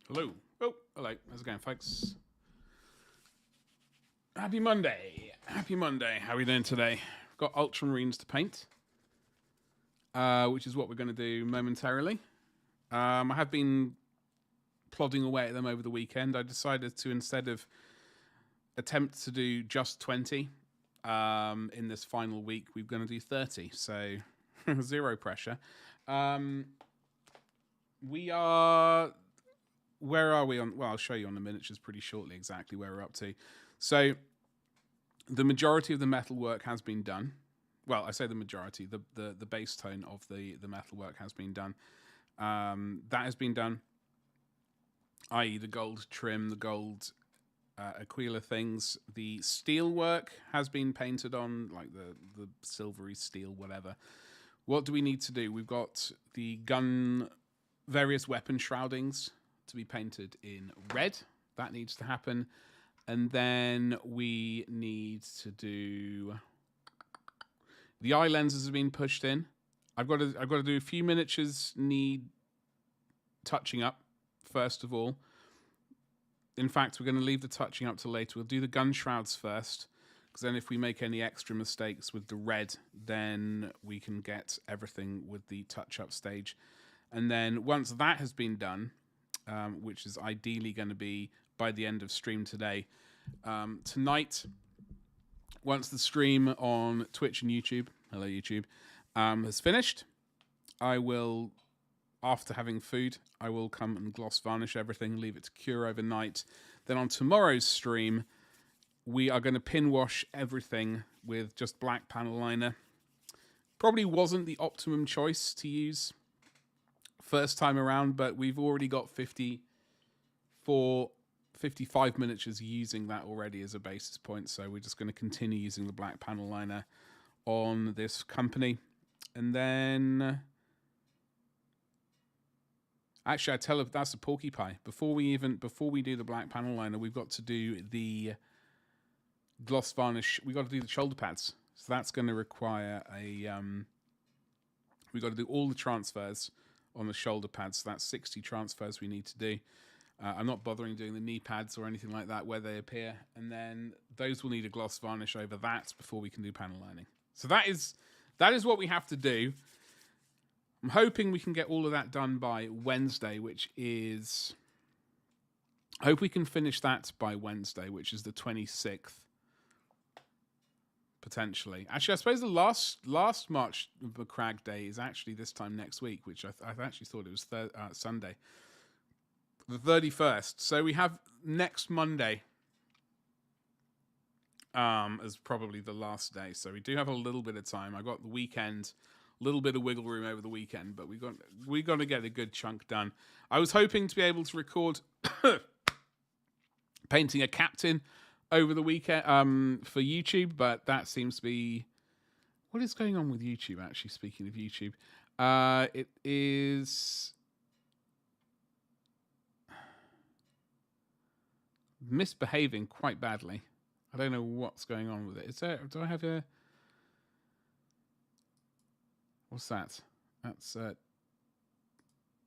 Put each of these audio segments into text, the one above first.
Hello. Oh, hello. How's it going, folks? Happy Monday. Happy Monday. How are we doing today? We've got Ultramarines to paint, which is what we're going to do momentarily. I have been plodding away at them over the weekend. I decided to, instead of attempt to do just 20 in this final week, we're going to do 30. So zero pressure. We are... Where are we on? Well, I'll show you on the miniatures pretty shortly exactly where we're up to. So the majority of the metal work has been done. Well, I say the majority. The base tone of the metal work has been done. That has been done, i.e. the gold trim, the gold Aquila things. The steel work has been painted on, like the silvery steel, whatever. What do we need to do? We've got the gun, various weapon shroudings to be painted in red. That needs to happen. And then we need to do... The eye lenses have been pushed in. I've got to do a few miniatures need touching up, first of all. In fact, we're going to leave the touching up till later. We'll do the gun shrouds first, because then if we make any extra mistakes with the red, then we can get everything with the touch-up stage. And then once that has been done, which is ideally going to be by the end of stream today. Tonight, once the stream on Twitch and YouTube, hello YouTube, has finished, I will, after having food, I will come and gloss varnish everything, leave it to cure overnight. Then on tomorrow's stream, we are going to pin wash everything with just black panel liner. Probably wasn't the optimum choice to use first time around, but we've already got 55 miniatures using that already as a basis point, so we're just going to continue using the black panel liner on this company. And then actually, I tell you, that's a porcupine. Before we do the black panel liner, we've got to do the gloss varnish. We've got to do the shoulder pads, so that's going to require a we've got to do all the transfers on the shoulder pads. So that's 60 transfers we need to do. I'm not bothering doing the knee pads or anything like that where they appear. And then those will need a gloss varnish over that before we can do panel lining. So that is what we have to do. I'm hoping we can get all of that done by Wednesday, which is... I hope we can finish that by Wednesday, which is the 26th. Potentially. Actually, I suppose the last March Macragge Day is actually this time next week, which I've actually thought it was Sunday. The 31st. So we have next Monday as probably the last day. So we do have a little bit of time. I got the weekend, a little bit of wiggle room over the weekend, but we got to get a good chunk done. I was hoping to be able to record painting a captain over the weekend for YouTube, but that seems to be... What is going on with YouTube, actually, speaking of YouTube? It is... misbehaving quite badly. I don't know what's going on with it. Is there... Do I have a... What's that? That's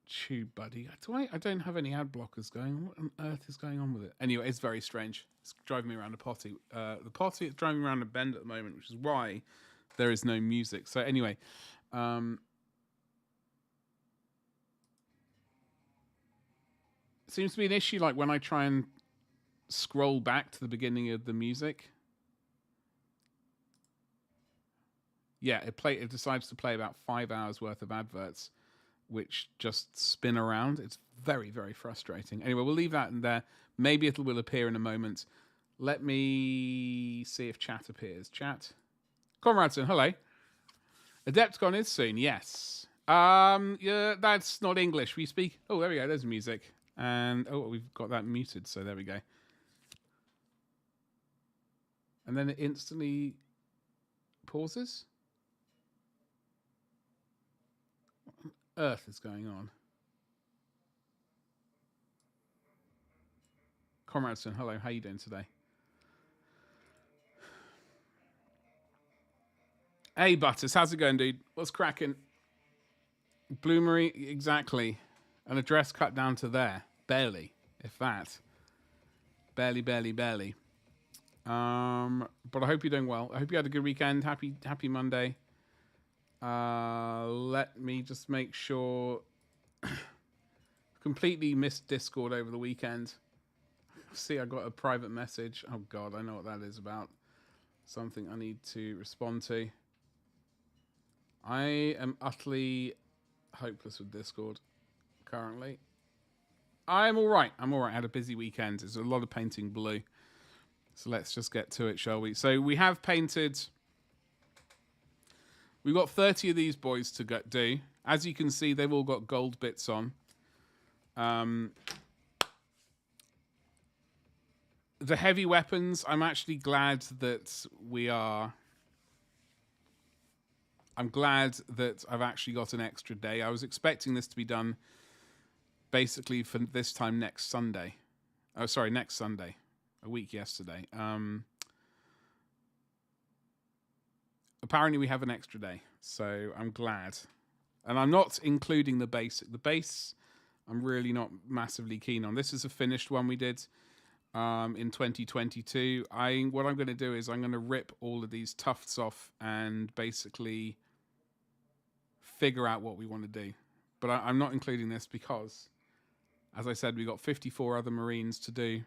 Tube Buddy. I don't have any ad blockers going. What on earth is going on with it? Anyway, it's very strange. It's driving me around a potty. The potty is driving me around a bend at the moment, which is why there is no music. So anyway, it seems to be an issue like when I try and scroll back to the beginning of the music. Yeah, it decides to play about 5 hours worth of adverts, which just spin around. It's very, very frustrating. Anyway, we'll leave that in there. Maybe it will appear in a moment. Let me see if chat appears. Chat. Comradson, hello. Adepticon is soon, yes. Yeah, that's not English. We speak... Oh, there we go. There's music. And, oh, we've got that muted, so there we go. And then it instantly pauses. What on earth is going on? Comradson, hello. How you doing today? Hey, Butters. How's it going, dude? What's cracking? Bloomery, exactly. And a dress cut down to there. Barely, if that. Barely. But I hope you're doing well. I hope you had a good weekend. Happy Monday. Let me just make sure. Completely missed Discord over the weekend. See, I got a private message. Oh God, I know what that is about. Something I need to respond to. I am utterly hopeless with Discord currently. I'm all right. I had a busy weekend. There's a lot of painting blue. So let's just get to it, shall we? So we have painted... We've got 30 of these boys to do. As you can see, they've all got gold bits on. The heavy weapons, I'm actually glad that I'm glad that I've actually got an extra day. I was expecting this to be done basically for this time next Sunday. Oh, sorry, next Sunday. A week yesterday. Apparently we have an extra day, so I'm glad. And I'm not including the basic. The base, I'm really not massively keen on. This is a finished one we did in 2022. What I'm going to do is I'm going to rip all of these tufts off and basically figure out what we want to do. But I'm not including this because, as I said, we've got 54 other Marines to do.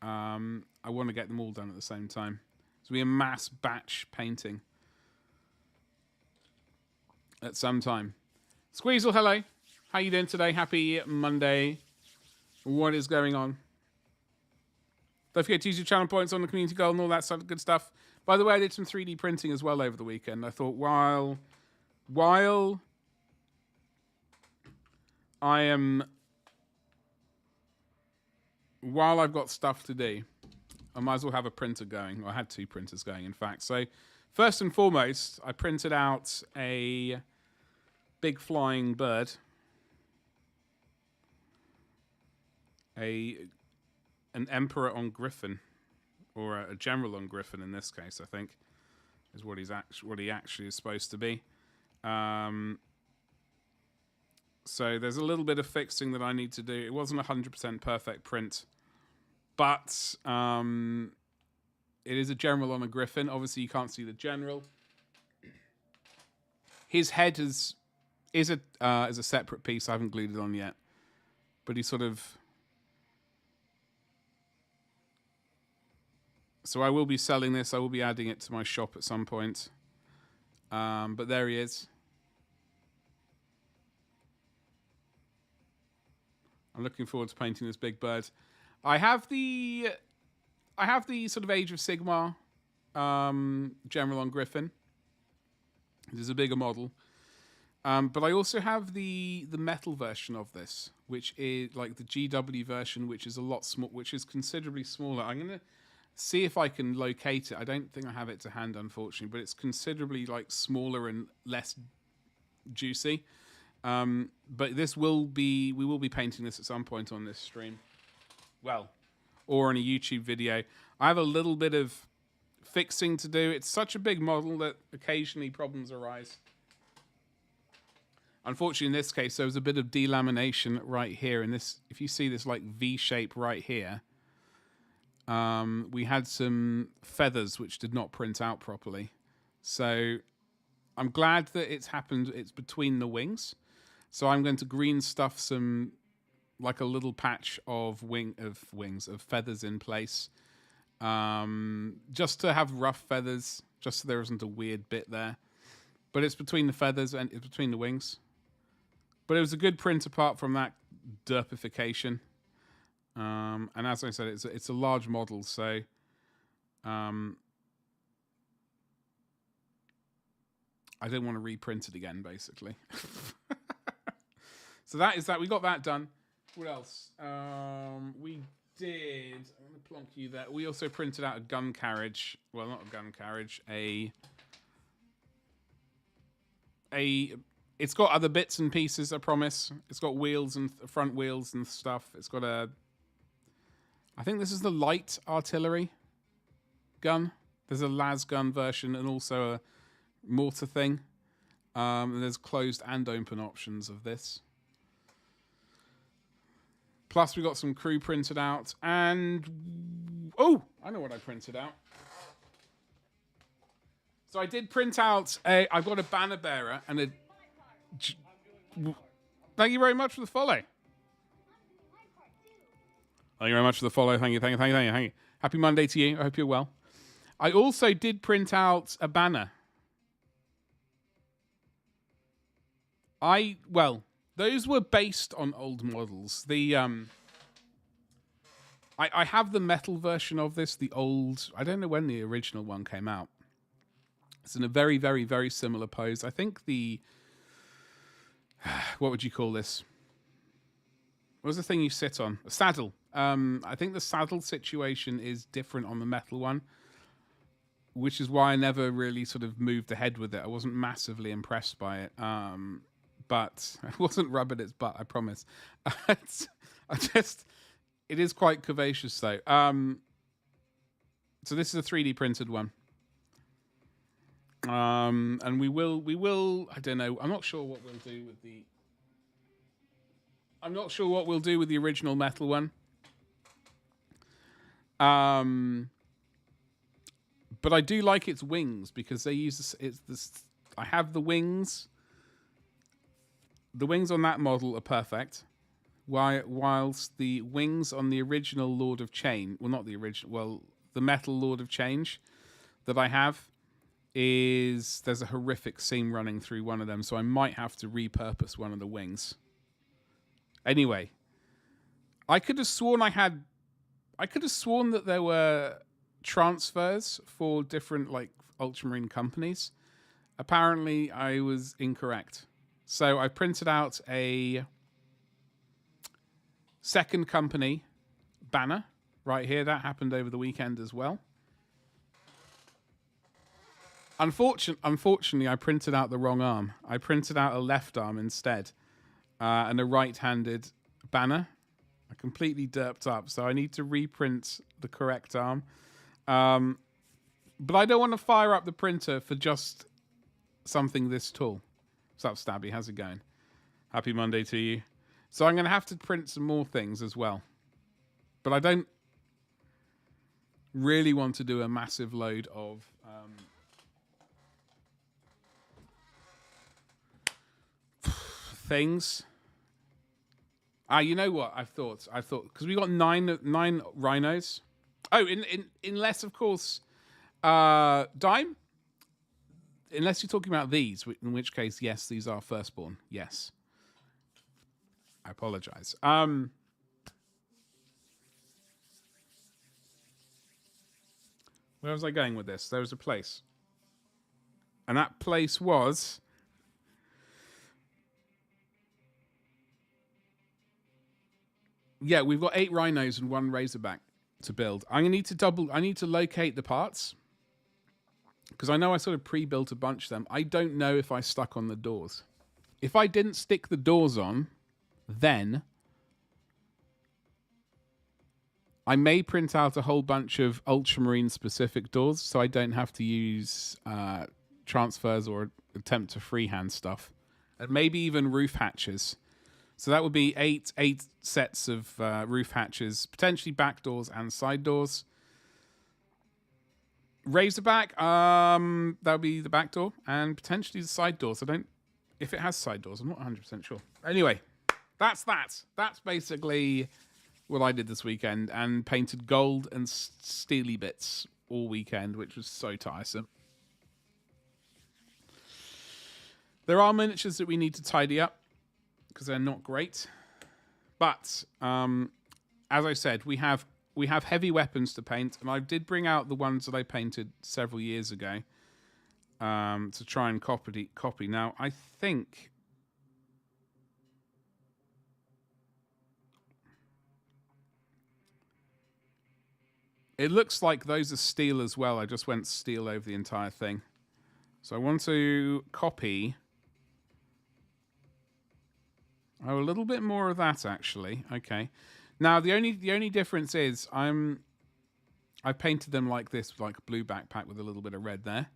I want to get them all done at the same time. So we a mass batch painting at some time. Squeezle, hello. How you doing today? Happy Monday. What is going on? Don't forget to use your channel points on the community goal and all that sort of good stuff. By the way, I did some 3D printing as well over the weekend. I thought while I've got stuff to do, I might as well have a printer going. I had 2 printers going, in fact. So first and foremost, I printed out a big flying bird. An emperor on griffin, or a general on griffin in this case, I think, is what he actually is supposed to be. So there's a little bit of fixing that I need to do. It wasn't 100% perfect print, but it is a general on a griffin. Obviously, you can't see the general. His head is a separate piece. I haven't glued it on yet, but he sort of. So I will be selling this. I will be adding it to my shop at some point. But there he is. I'm looking forward to painting this big bird. I have the sort of Age of Sigmar general on griffin. This is a bigger model. But I also have the metal version of this, which is like the GW version, which is which is considerably smaller. I'm gonna see if I can locate it. I don't think I have it to hand, unfortunately, but it's considerably like smaller and less juicy. But we will be painting this at some point on this stream. Well, or on a YouTube video. I have a little bit of fixing to do. It's such a big model that occasionally problems arise. Unfortunately, in this case, there was a bit of delamination right here. And this, if you see this like V shape right here, we had some feathers which did not print out properly. So I'm glad that it's happened. It's between the wings. So I'm going to green stuff some, like a little patch of feathers in place. Just to have rough feathers, just so there isn't a weird bit there. But it's between the feathers and it's between the wings. But it was a good print apart from that derpification. And as I said, it's a large model, so I don't want to reprint it again, basically. So that is that. We got that done. What else? We did. I'm going to plonk you there. We also printed out a gun carriage. Well, not a gun carriage. It's got other bits and pieces, I promise. It's got wheels and front wheels and stuff. It's got I think this is the light artillery gun. There's a las gun version and also a mortar thing. And there's closed and open options of this. Plus, we got some crew printed out. And... oh, I know what I printed out. So I did print out I've got a banner bearer and a... Thank you very much for the follow. Thank you very much for the follow. Thank you. Happy Monday to you. I hope you're well. I also did print out a banner. Well, those were based on old models. I have the metal version of this, the old... I don't know when the original one came out. It's in a very, very, very similar pose. I think the... what would you call this? What was the thing you sit on? A saddle. I think the saddle situation is different on the metal one, which is why I never really sort of moved ahead with it. I wasn't massively impressed by it. But I wasn't rubbing its butt, I promise. It is quite curvaceous though. So this is a 3D printed one. And we will, I don't know. I'm not sure what we'll do with the original metal one. But I do like its wings because they use I have the wings. The wings on that model are perfect. Whilst the wings on the original Lord of Change, well, not the original, well, the metal Lord of Change that I have there's a horrific seam running through one of them, so I might have to repurpose one of the wings. Anyway, I could have sworn that there were transfers for different like Ultramarine companies. Apparently, I was incorrect. So I printed out a second company banner right here. That happened over the weekend as well. Unfortunately, I printed out the wrong arm. I printed out a left arm instead, and a right-handed banner. I completely derped up, so I need to reprint the correct arm. But I don't want to fire up the printer for just something this tall. What's up, Stabby? How's it going? Happy Monday to you. So I'm going to have to print some more things as well. But I don't really want to do a massive load of... things. You know what? I thought because we got nine rhinos. Oh, unless of course, Dime. Unless you're talking about these, in which case, yes, these are firstborn. Yes. I apologize. Where was I going with this? There was a place, and that place was. Yeah, we've got 8 rhinos and 1 razorback to build. I need to locate the parts because I know I sort of pre-built a bunch of them. I don't know if I stuck on the doors. If I didn't stick the doors on, then I may print out a whole bunch of Ultramarine specific doors so I don't have to use transfers or attempt to freehand stuff. And maybe even roof hatches. So that would be eight sets of roof hatches, potentially back doors and side doors. Razorback, that would be the back door and potentially the side doors. If it has side doors, I'm not 100% sure. Anyway, that's that. That's basically what I did this weekend and painted gold and steely bits all weekend, which was so tiresome. There are miniatures that we need to tidy up, because they're not great. But, as I said, we have heavy weapons to paint, and I did bring out the ones that I painted several years ago to try and copy. Now, I think... it looks like those are steel as well. I just went steel over the entire thing. So I want to copy... oh, a little bit more of that, actually. Okay. Now, the only difference is I painted them like this, like a blue backpack with a little bit of red there.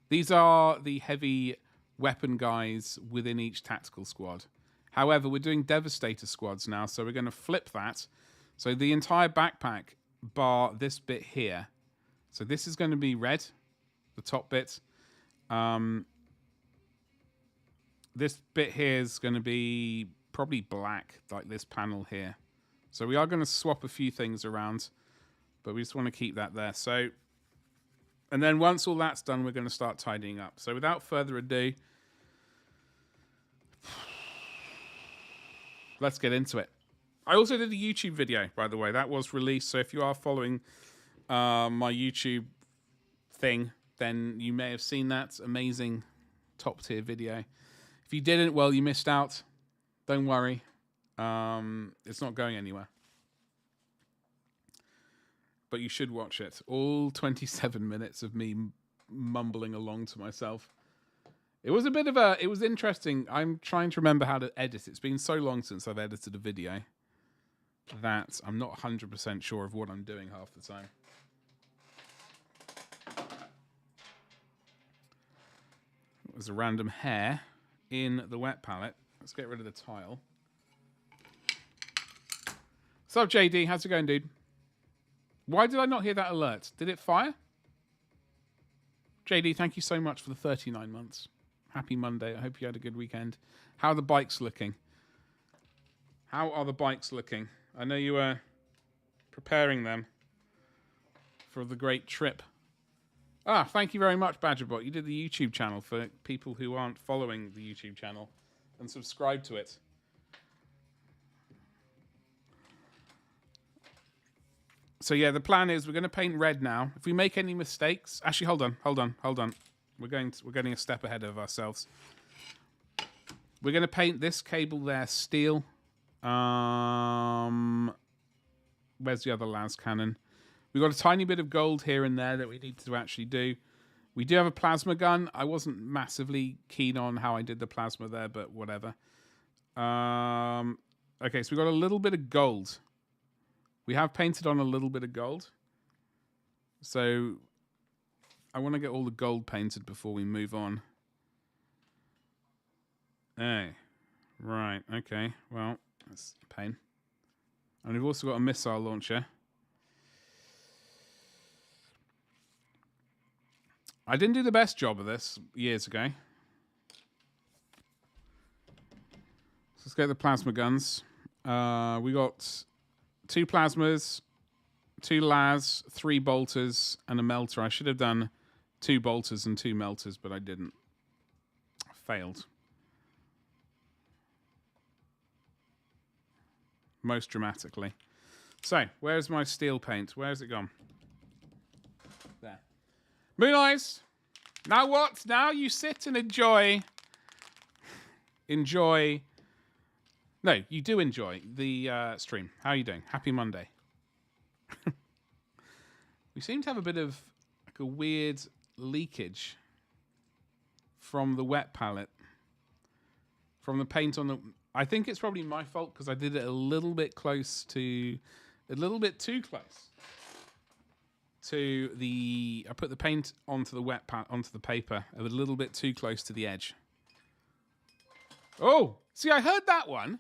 These are the heavy weapon guys within each tactical squad. However, we're doing Devastator squads now, so we're going to flip that. So the entire backpack, bar this bit here. So this is going to be red, the top bit. This bit here is going to be probably black, like this panel here. So we are going to swap a few things around, but we just want to keep that there. So, and then once all that's done, we're going to start tidying up. So without further ado, let's get into it. I also did a YouTube video, by the way. That was released. So if you are following my YouTube thing, then you may have seen that amazing top tier video. If you didn't, well, you missed out. Don't worry. It's not going anywhere. But you should watch it. All 27 minutes of me mumbling along to myself. It was a bit of a... It was interesting. I'm trying to remember how to edit. It's been so long since I've edited a video that I'm not 100% sure of what I'm doing half the time. It was a random hair in the wet palette. Let's get rid of the tile. What's up, JD? How's it going, dude? Why did I not hear that alert? Did it fire? JD, thank you so much for the 39 months. Happy Monday. I hope you had a good weekend. How are the bikes looking? How are the bikes looking? I know you were preparing them for the great trip. Ah, thank you very much, Badgerbot. You did the YouTube channel for people who aren't following the YouTube channel and subscribe to it. So yeah, the plan is we're going to paint red now. If we make any mistakes... Actually, hold on. We're getting a step ahead of ourselves. We're going to paint this cable there steel. Where's the other las cannon? We've got a tiny bit of gold here and there that we need to actually do. We do have a plasma gun. I wasn't massively keen on how I did the plasma there, but whatever. Okay, so we've got a little bit of gold. We have painted on a little bit of gold. So I want to get all the gold painted before we move on. Hey. Right, okay. Well, that's a pain. And we've also got a missile launcher. I didn't do the best job of this years ago. Let's get the plasma guns. We got 2 plasmas, 2 las, 3 bolters, and a melter. I should have done 2 bolters and 2 melters, but I didn't. I failed. Most dramatically. So, where's my steel paint? Where's it gone? There. Moon Eyes! Now what? Now you sit and enjoy... No, you do enjoy the stream. How are you doing? Happy Monday. We seem to have a bit of like a weird leakage from the wet palette. From the paint on the... I think it's probably my fault because I did it a little bit close to... A little bit too close to the... I put the paint onto the onto the paper a little bit too close to the edge. Oh! See, I heard that one.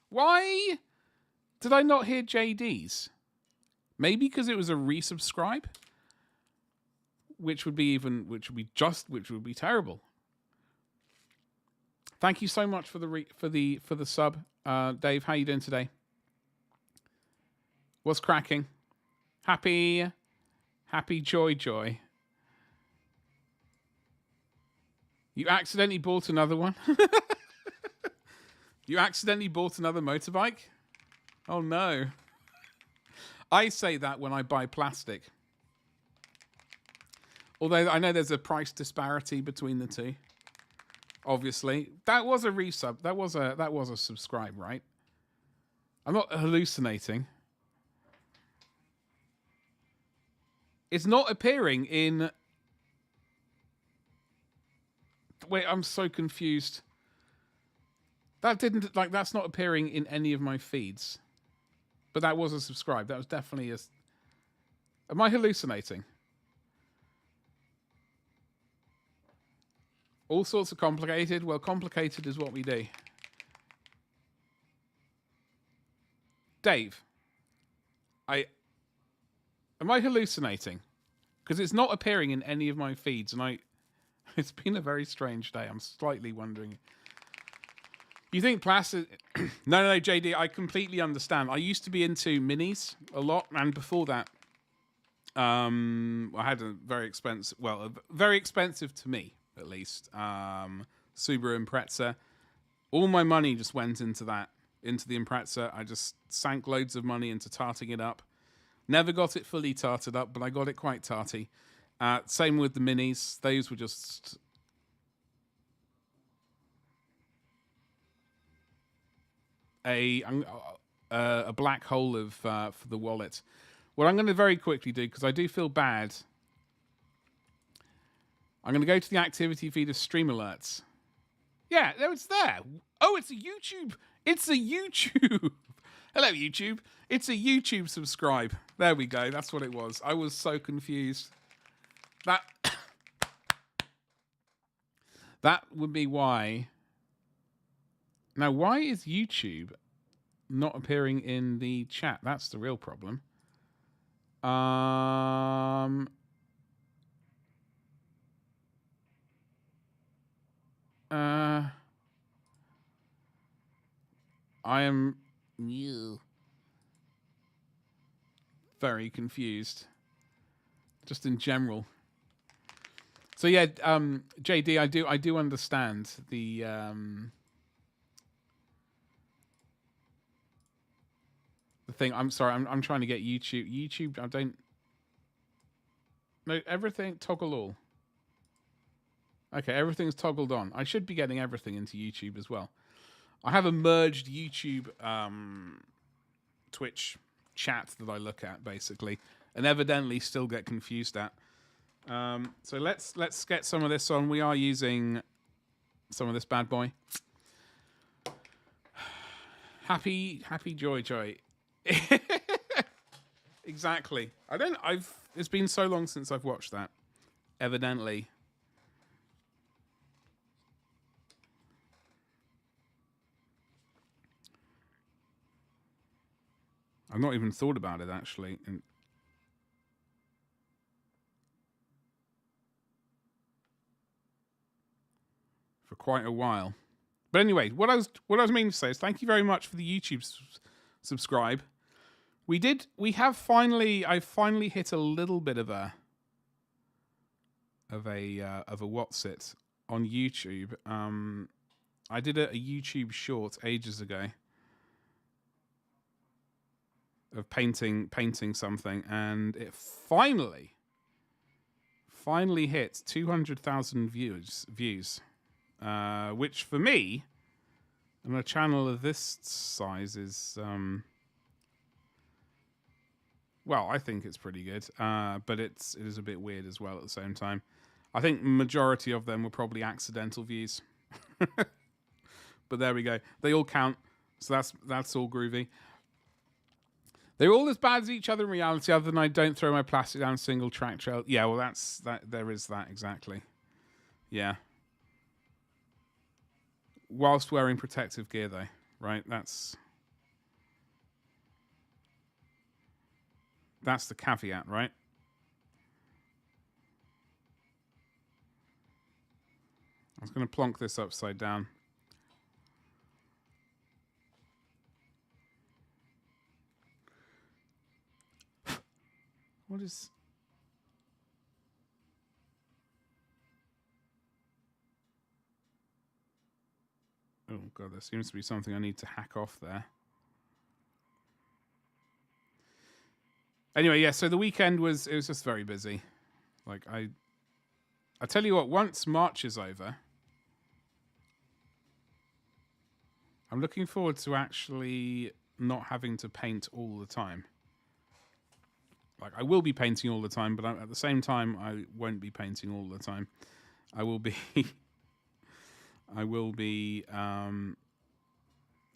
Why did I not hear JD's? Maybe because it was a resubscribe, which would be terrible. Thank you so much for the sub, Dave. How you doing today? What's cracking? Happy joy. You accidentally bought another one. You accidentally bought another motorbike? Oh no. I say that when I buy plastic. Although I know there's a price disparity between the two. Obviously. That was a resub. That was a subscribe, right? I'm not hallucinating. It's not appearing in... Wait, I'm so confused. That's not appearing in any of my feeds. But that was a subscribe. That was definitely a... Am I hallucinating? All sorts of complicated. Well, complicated is what we do. Dave, am I hallucinating? Because it's not appearing in any of my feeds, and it's been a very strange day. I'm slightly wondering. You think plastic? No, JD. I completely understand. I used to be into minis a lot, and before that, I had a very expensive, very expensive to me at least, Subaru Impreza. All my money just went into that, into the Impreza. I just sank loads of money into tarting it up. Never got it fully tarted up, but I got it quite tarty. Same with the minis. Those were just a black hole for the wallet. What I'm going to very quickly do, because I do feel bad, I'm going to go to the activity feed of stream alerts. Yeah, there it's there. Oh, it's a YouTube. It's a YouTube. Hello, YouTube. It's a YouTube subscribe. There we go. That's what it was. I was so confused. That would be why. Now, why is YouTube not appearing in the chat? That's the real problem. I am very confused. Just in general. So yeah, JD, I do understand the thing. I'm sorry, I'm trying to get YouTube. YouTube, I don't. No, everything toggle all. Okay, everything's toggled on. I should be getting everything into YouTube as well. I have a merged YouTube Twitch chat that I look at basically, and evidently still get confused at. So let's get some of this on. We are using some of this bad boy. Happy joy. Exactly. It's been so long since I've watched that. Evidently. I've not even thought about it actually. For quite a while. But anyway, what I was meaning to say is thank you very much for the YouTube subscribe. I finally hit a little bit of a what's it on YouTube. I did a YouTube short ages ago of painting something, and it finally hit 200,000 views. Which for me, on a channel of this size, is well, I think it's pretty good. But it is a bit weird as well at the same time. I think majority of them were probably accidental views. But there we go. They all count, so that's all groovy. They're all as bad as each other in reality, other than I don't throw my plastic down a single track trail. Yeah, well, that's that. There is that exactly. Yeah. Whilst wearing protective gear, though, right? That's the caveat, right? I was going to plonk this upside down. What is... Oh, God, there seems to be something I need to hack off there. Anyway, yeah, so the weekend it was just very busy. Like, I tell you what, once March is over, I'm looking forward to actually not having to paint all the time. Like, I will be painting all the time, but at the same time, I won't be painting all the time. I will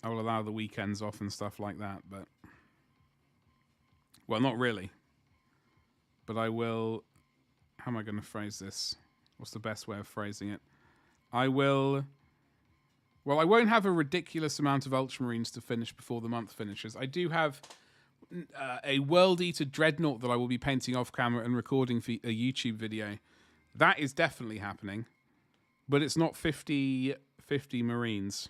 allow the weekends off and stuff like that, but... Well, not really. But I will... How am I going to phrase this? What's the best way of phrasing it? I will Well, I won't have a ridiculous amount of Ultramarines to finish before the month finishes. I do have a World Eater Dreadnought that I will be painting off camera and recording for a YouTube video. That is definitely happening, but it's not 50 Marines.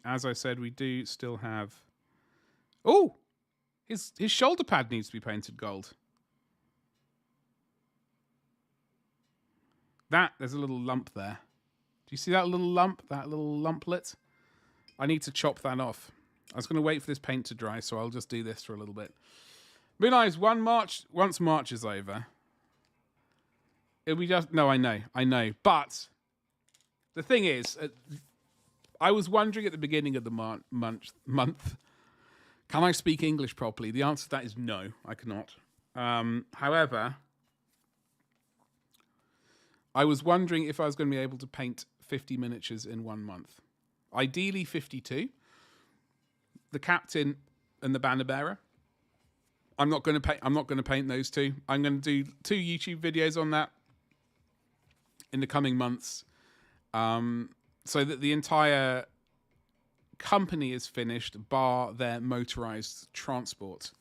As I said, we do still have... Oh! His shoulder pad needs to be painted gold. There's a little lump there. Do you see that little lump? That little lumplet? I need to chop that off. I was going to wait for this paint to dry, so I'll just do this for a little bit. Realize once March is over, it'll be just... No, I know. But the thing is, I was wondering at the beginning of the month, can I speak English properly? The answer to that is no, I cannot. However, I was wondering if I was going to be able to paint 50 miniatures in 1 month. Ideally 52. The captain and the banner bearer. I'm not going to paint those two. I'm going to do 2 YouTube videos on that in the coming months, so that the entire company is finished, bar their motorized transport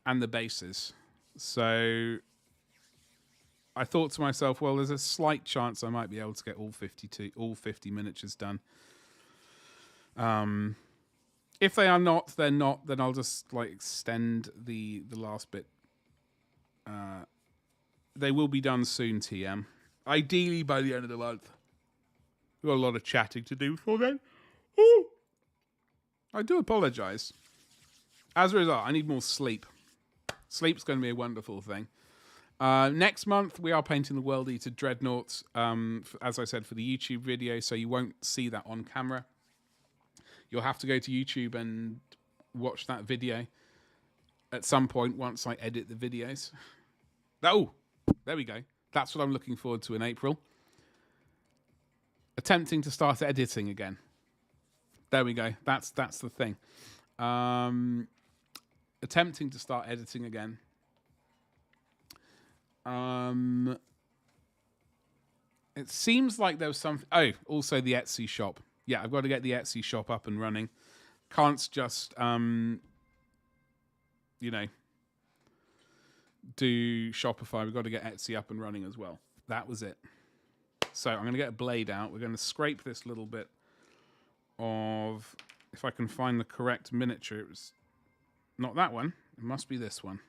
and the bases. So I thought to myself, well, there's a slight chance I might be able to get all 50 miniatures done. If they are not, they're not. Then I'll just like extend the last bit. They will be done soon, TM. Ideally by the end of the month. We've got a lot of chatting to do before then. Ooh. I do apologise. As a result, I need more sleep. Sleep's going to be a wonderful thing. Next month, we are painting the World Eater Dreadnought, as I said, for the YouTube video, so you won't see that on camera. You'll have to go to YouTube and watch that video at some point once I edit the videos. Oh, there we go. That's what I'm looking forward to in April. Attempting to start editing again. There we go. That's the thing. Attempting to start editing again. It seems like there was some... Oh, also the Etsy shop. Yeah, I've got to get the Etsy shop up and running. Can't just, do Shopify. We've got to get Etsy up and running as well. That was it. So I'm going to get a blade out. We're going to scrape this little bit of... If I can find the correct miniature. It was not that one. It must be this one.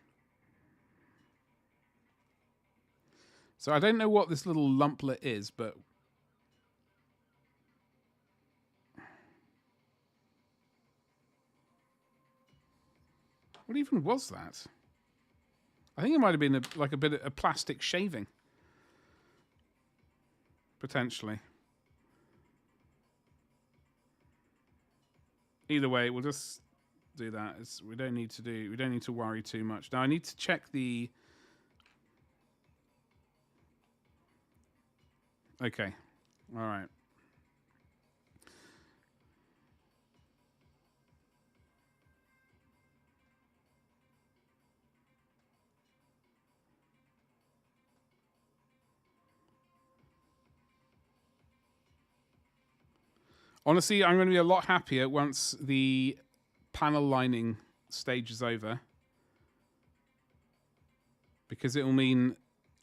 So I don't know what this little lumplet is, but... What even was that? I think it might have been a bit of a plastic shaving. Potentially. Either way, we'll just do that. We don't need to worry too much. Now I need to check the... Okay. All right. Honestly, I'm going to be a lot happier once the panel lining stage is over. Because it will mean,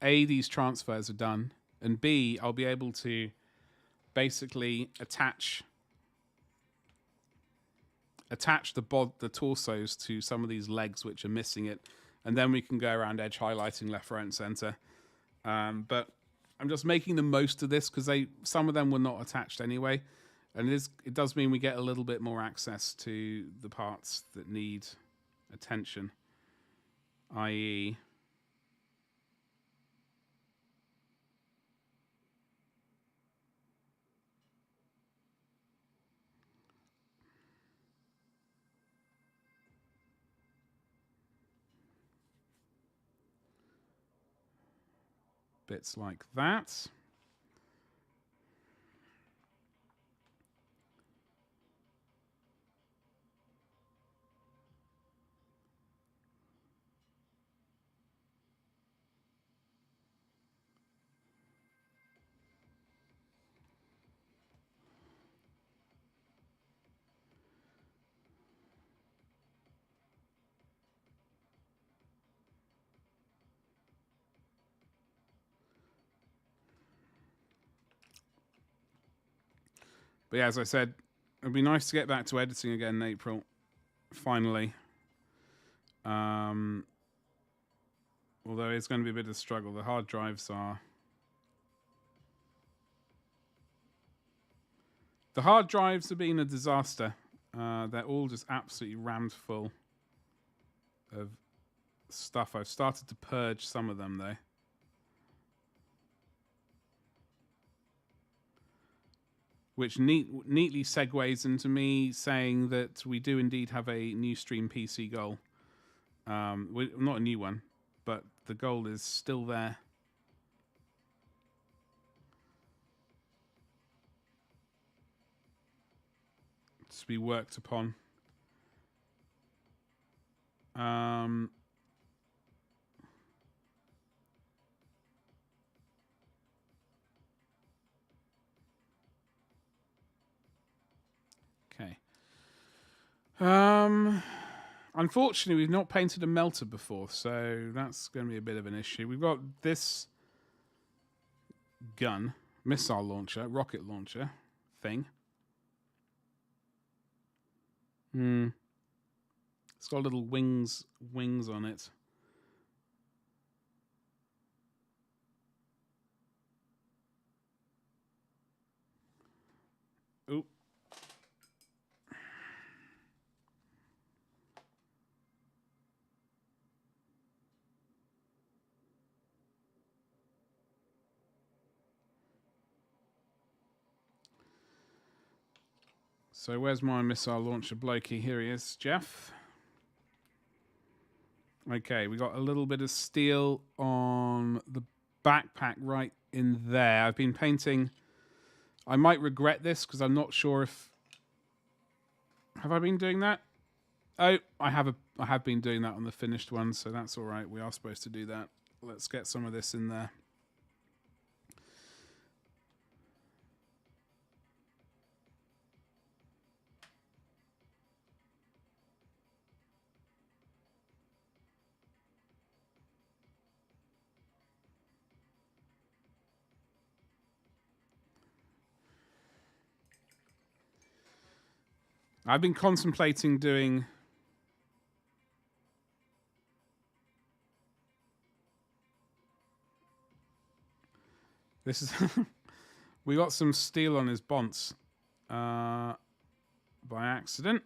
A, these transfers are done, and B, I'll be able to basically attach the torsos to some of these legs which are missing it, and then we can go around edge highlighting left, right, and center. But I'm just making the most of this because some of them were not attached anyway. And it does mean we get a little bit more access to the parts that need attention, i.e. bits like that. But yeah, as I said, it'd be nice to get back to editing again in April. Finally. Although it's going to be a bit of a struggle. The hard drives are... The hard drives have been a disaster. They're all just absolutely rammed full of stuff. I've started to purge some of them, though. Which neatly segues into me saying that we do indeed have a new stream PC goal. Not a new one, but the goal is still there. To be worked upon. Okay. Unfortunately, we've not painted a melter before, so that's going to be a bit of an issue. We've got this gun, missile launcher, rocket launcher thing. It's got little wings on it. Oop. So where's my missile launcher blokey? Here he is, Jeff. Okay, we got a little bit of steel on the backpack right in there. I've been painting. I might regret this because I'm not sure if... Have I been doing that? Oh, I have been doing that on the finished one, so that's all right. We are supposed to do that. Let's get some of this in there. I've been contemplating doing... This is... We got some steel on his bonce by accident.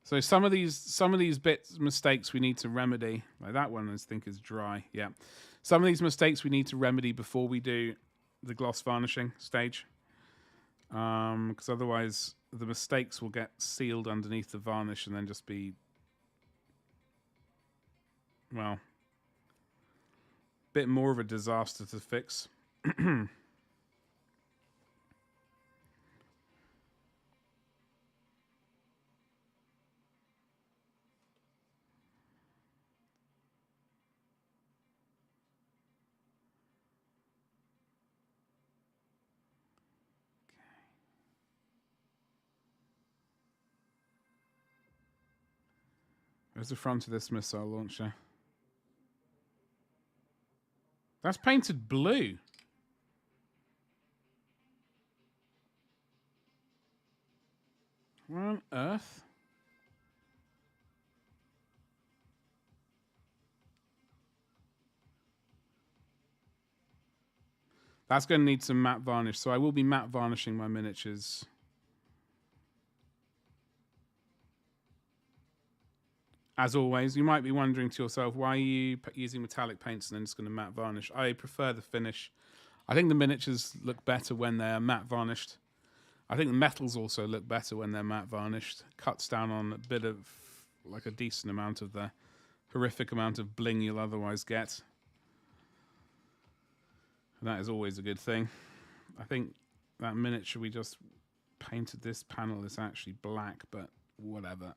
So some of these mistakes we need to remedy. Like that one, I think is dry. Yeah, some of these mistakes we need to remedy before we do the gloss varnishing stage, because otherwise the mistakes will get sealed underneath the varnish and then just be, well, a bit more of a disaster to fix. Where's the front of this missile launcher? That's painted blue. Where on earth? That's going to need some matte varnish, so I will be matte varnishing my miniatures. As always, you might be wondering to yourself, why are you using metallic paints and then just going to matte varnish? I prefer the finish. I think the miniatures look better when they're matte varnished. I think the metals also look better when they're matte varnished. Cuts down on a bit of, like a decent amount of the horrific amount of bling you'll otherwise get. And that is always a good thing. I think that miniature we just painted, this panel is actually black, but whatever.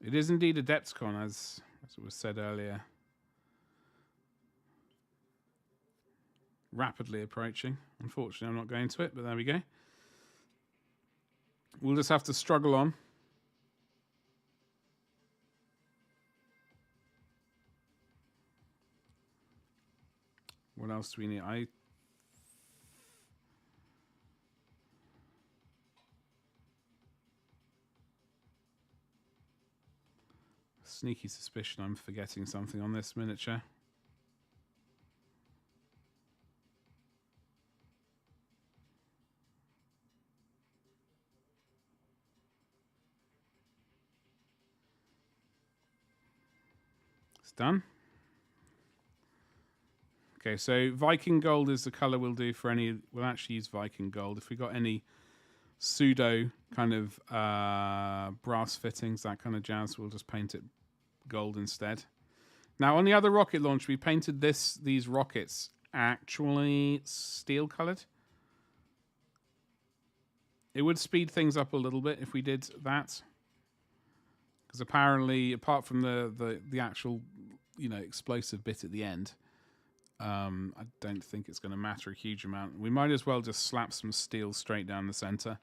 It is indeed a Depthcon, as it was said earlier. Rapidly approaching. Unfortunately, I'm not going to it, but there we go. We'll just have to struggle on. What else do we need? Sneaky suspicion I'm forgetting something on this miniature. It's done. Okay, so Viking gold is the color we'll do for any. We'll actually use Viking gold. If we got any pseudo kind of brass fittings, that kind of jazz, we'll just paint it gold instead. Now, on the other rocket launch, we painted these rockets actually steel colored. It would speed things up a little bit if we did that, because apparently, apart from the actual, you know, explosive bit at the end, I don't think it's going to matter a huge amount. We might as well just slap some steel straight down the center,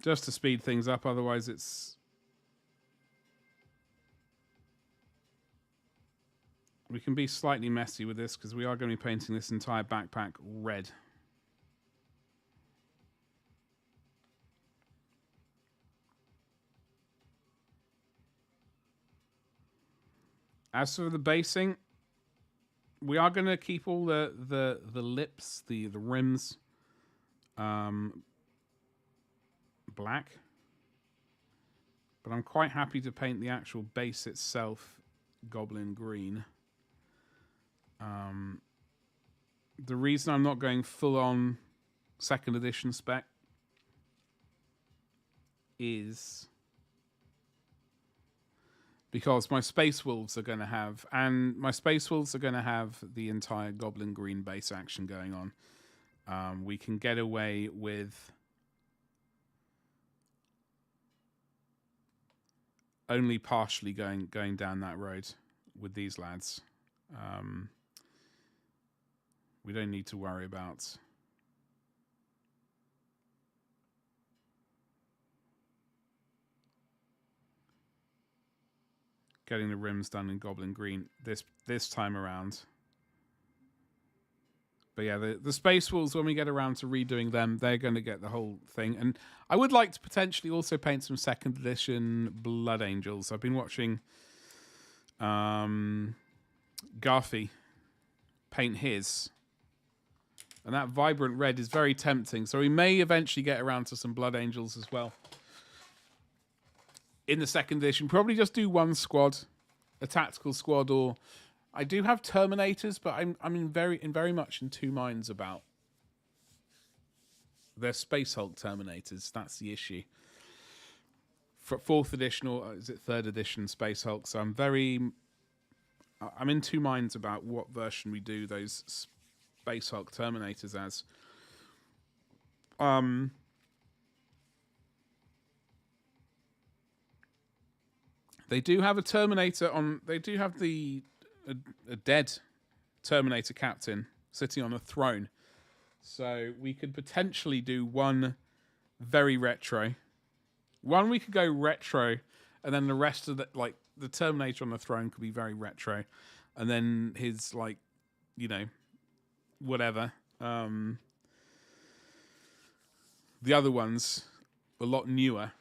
just to speed things up. Otherwise, it's... We can be slightly messy with this because we are going to be painting this entire backpack red. As for the basing, we are going to keep all the lips, the rims, black. But I'm quite happy to paint the actual base itself goblin green. The reason I'm not going full on second edition spec is because my Space Wolves are going to have, the entire Goblin Green base action going on. We can get away with only partially going down that road with these lads. We don't need to worry about getting the rims done in Goblin Green this time around. But yeah, the Space Wolves, when we get around to redoing them, they're going to get the whole thing. And I would like to potentially also paint some second edition Blood Angels. I've been watching Garfi paint his, and that vibrant red is very tempting. So we may eventually get around to some Blood Angels as well in the second edition. Probably just do one squad, a tactical squad, or I do have Terminators, but I'm very much in two minds about their Space Hulk Terminators. That's the issue. For 4th edition, or is it 3rd edition Space Hulk? So I'm in two minds about what version we do those Space Hulk Terminators as. They do have a Terminator on. They do have a dead Terminator captain sitting on a throne. So we could potentially do one very retro. One we could go retro, and then the rest of the Terminator on the throne could be very retro, and then his whatever. The other ones a lot newer.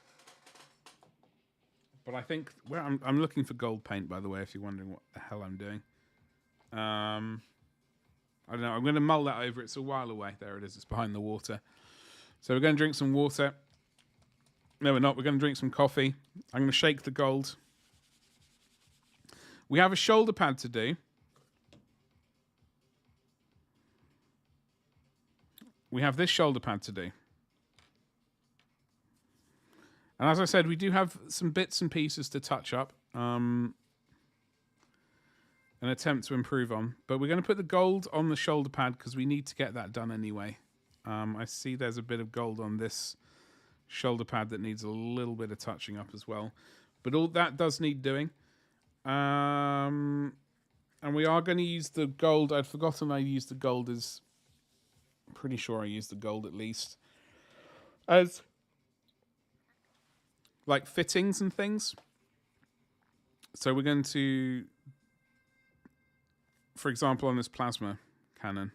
But I think I'm looking for gold paint, by the way, if you're wondering what the hell I'm doing. I don't know. I'm going to mull that over. It's a while away. There it is. It's behind the water. So we're going to drink some water. No, we're not. We're going to drink some coffee. I'm going to shake the gold. We have a shoulder pad to do. We have this shoulder pad to do. And as I said, we do have some bits and pieces to touch up. An attempt to improve on. But we're going to put the gold on the shoulder pad because we need to get that done anyway. I see there's a bit of gold on this shoulder pad that needs a little bit of touching up as well. But all that does need doing. And we are going to use the gold. I'd forgotten I used the gold as... Pretty sure I used the gold at least. as like fittings and things. So we're going to, for example, on this plasma cannon,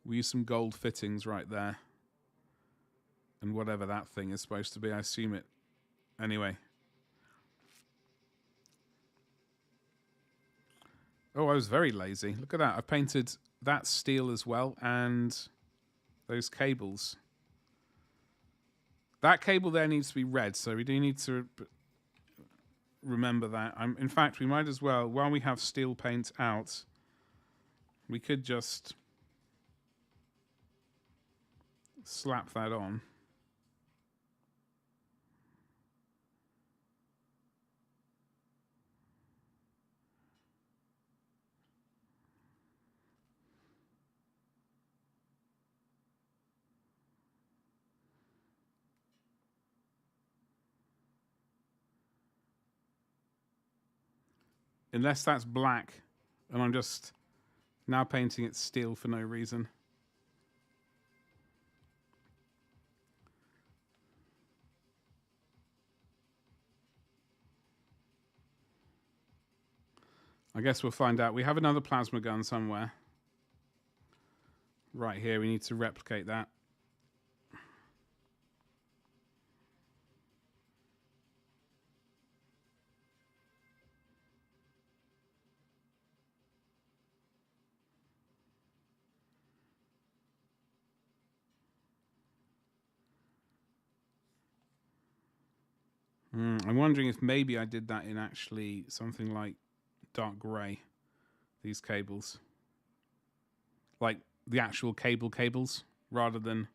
we use some gold fittings right there. And whatever that thing is supposed to be, I assume it. Anyway. Oh, I was very lazy. Look at that. I painted that steel as well, and those cables. That cable there needs to be red, so we do need to remember that. In fact, we might as well, while we have steel paint out, we could just slap that on. Unless that's black, and I'm just now painting it steel for no reason. I guess we'll find out. We have another plasma gun somewhere. Right here, we need to replicate that. I'm wondering if maybe I did that in actually something like dark grey. These cables. Like the actual cables, rather than...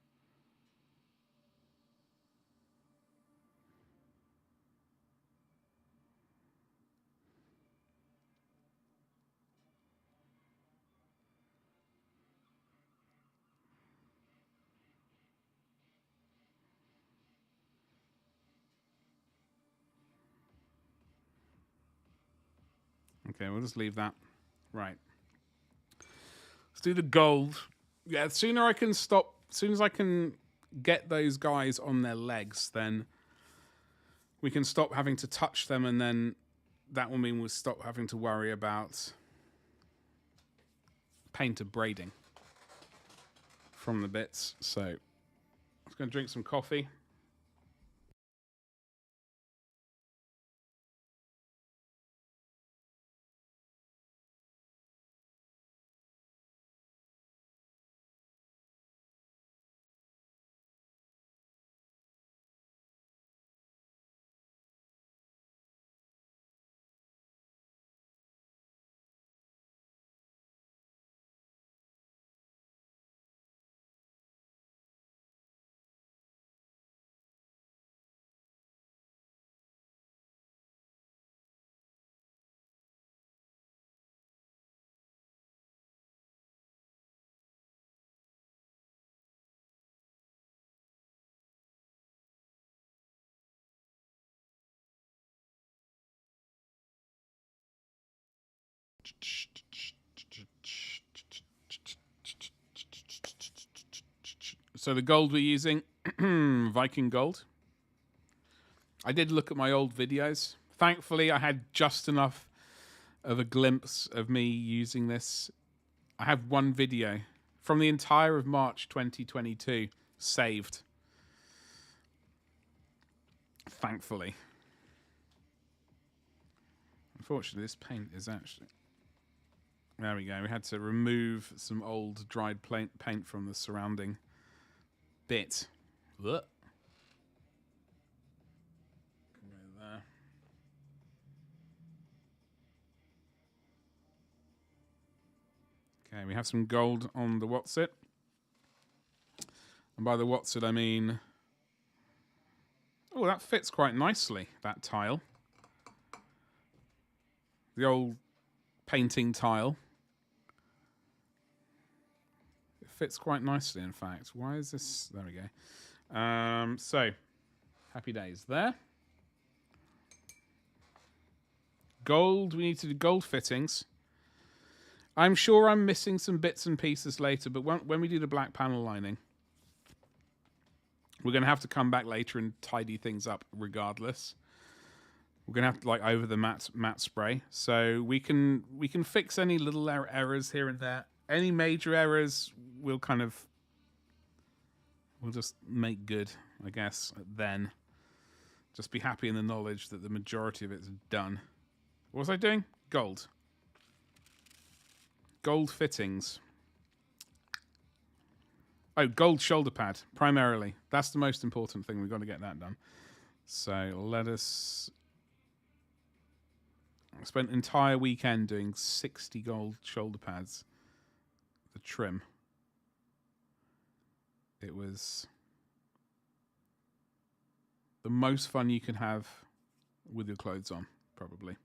Okay, we'll just leave that. Right. Let's do the gold. Yeah, the sooner I can stop, as soon as I can get those guys on their legs, then we can stop having to touch them, and then that will mean we'll stop having to worry about paint abrading from the bits. So I'm just going to drink some coffee. So the gold we're using, Viking gold. I did look at my old videos. Thankfully, I had just enough of a glimpse of me using this. I have one video from the entire of March 2022 saved. Thankfully. Unfortunately, this paint is actually... There we go. We had to remove some old dried paint from the surrounding bit. Ugh. There. Okay, we have some gold on the what's-it. And by the what's-it, I mean... Oh, that fits quite nicely, that tile. The old painting tile. It fits quite nicely, in fact. Why is this... There we go. So, happy days there. Gold, we need to do gold fittings. I'm sure I'm missing some bits and pieces later, but when we do the black panel lining, We're going to have to come back later and tidy things up regardless. We're going to have to like over the matte spray. So we can fix any little errors here and there. Any major errors we'll just make good, I guess, then. Just be happy in the knowledge that the majority of it's done. What was I doing? Gold. Gold fittings. Oh, gold shoulder pad, primarily. That's the most important thing. We've got to get that done. So let us... I spent an entire weekend doing 60 gold shoulder pads. The trim. It was the most fun you can have with your clothes on, probably.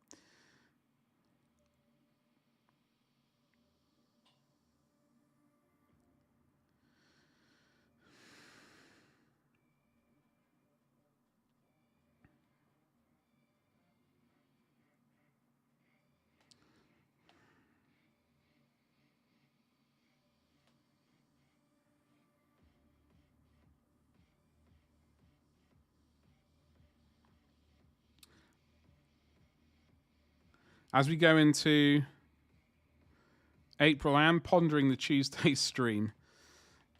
As we go into April, I am pondering the Tuesday stream.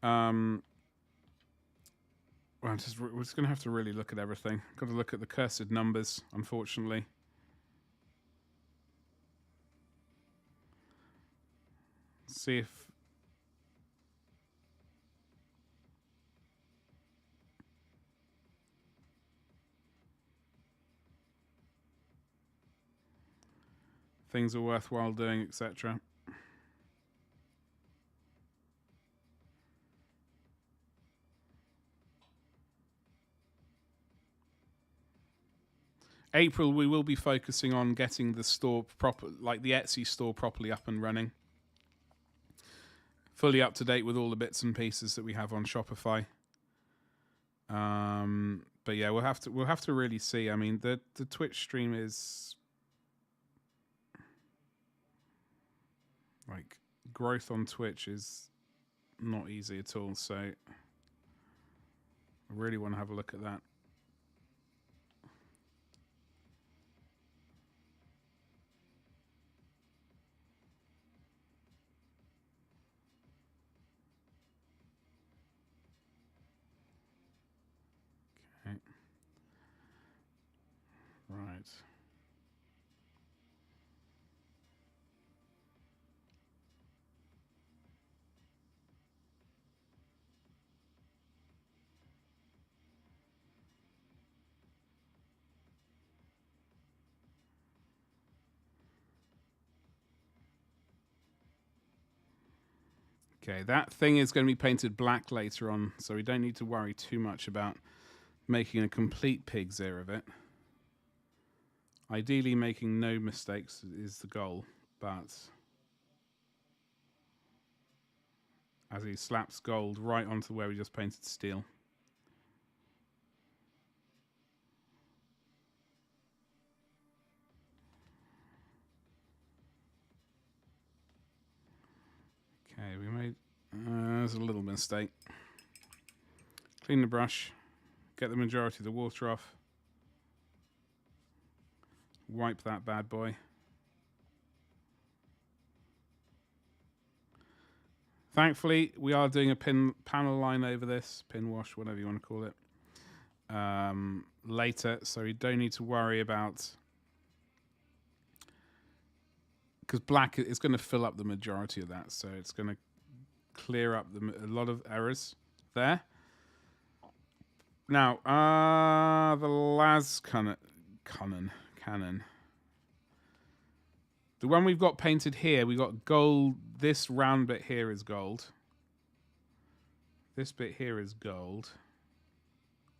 We're just going to have to really look at everything. Got to look at the cursed numbers, unfortunately. See if... things are worthwhile doing, etc. April, we will be focusing on getting the store proper, like the Etsy store, properly up and running, fully up to date with all the bits and pieces that we have on Shopify. But yeah, we'll have to really see. I mean, the Twitch stream is like growth on Twitch is not easy at all. So I really want to have a look at that. Right. Okay, that thing is going to be painted black later on, so we don't need to worry too much about making a complete pig's ear of it. Ideally, making no mistakes is the goal, but as he slaps gold right onto where we just painted steel. Okay, we made... there's a little mistake. Clean the brush. Get the majority of the water off. Wipe that bad boy. Thankfully, we are doing a panel line over this. Pin wash, whatever you want to call it. Later, so we don't need to worry about... because black is going to fill up the majority of that, so it's going to clear up a lot of errors there. Now, the las cannon. The one we've got painted here, we got gold. This round bit here is gold. This bit here is gold,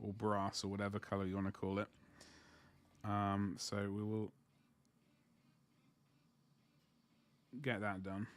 or brass, or whatever color you want to call it. So we will get that done.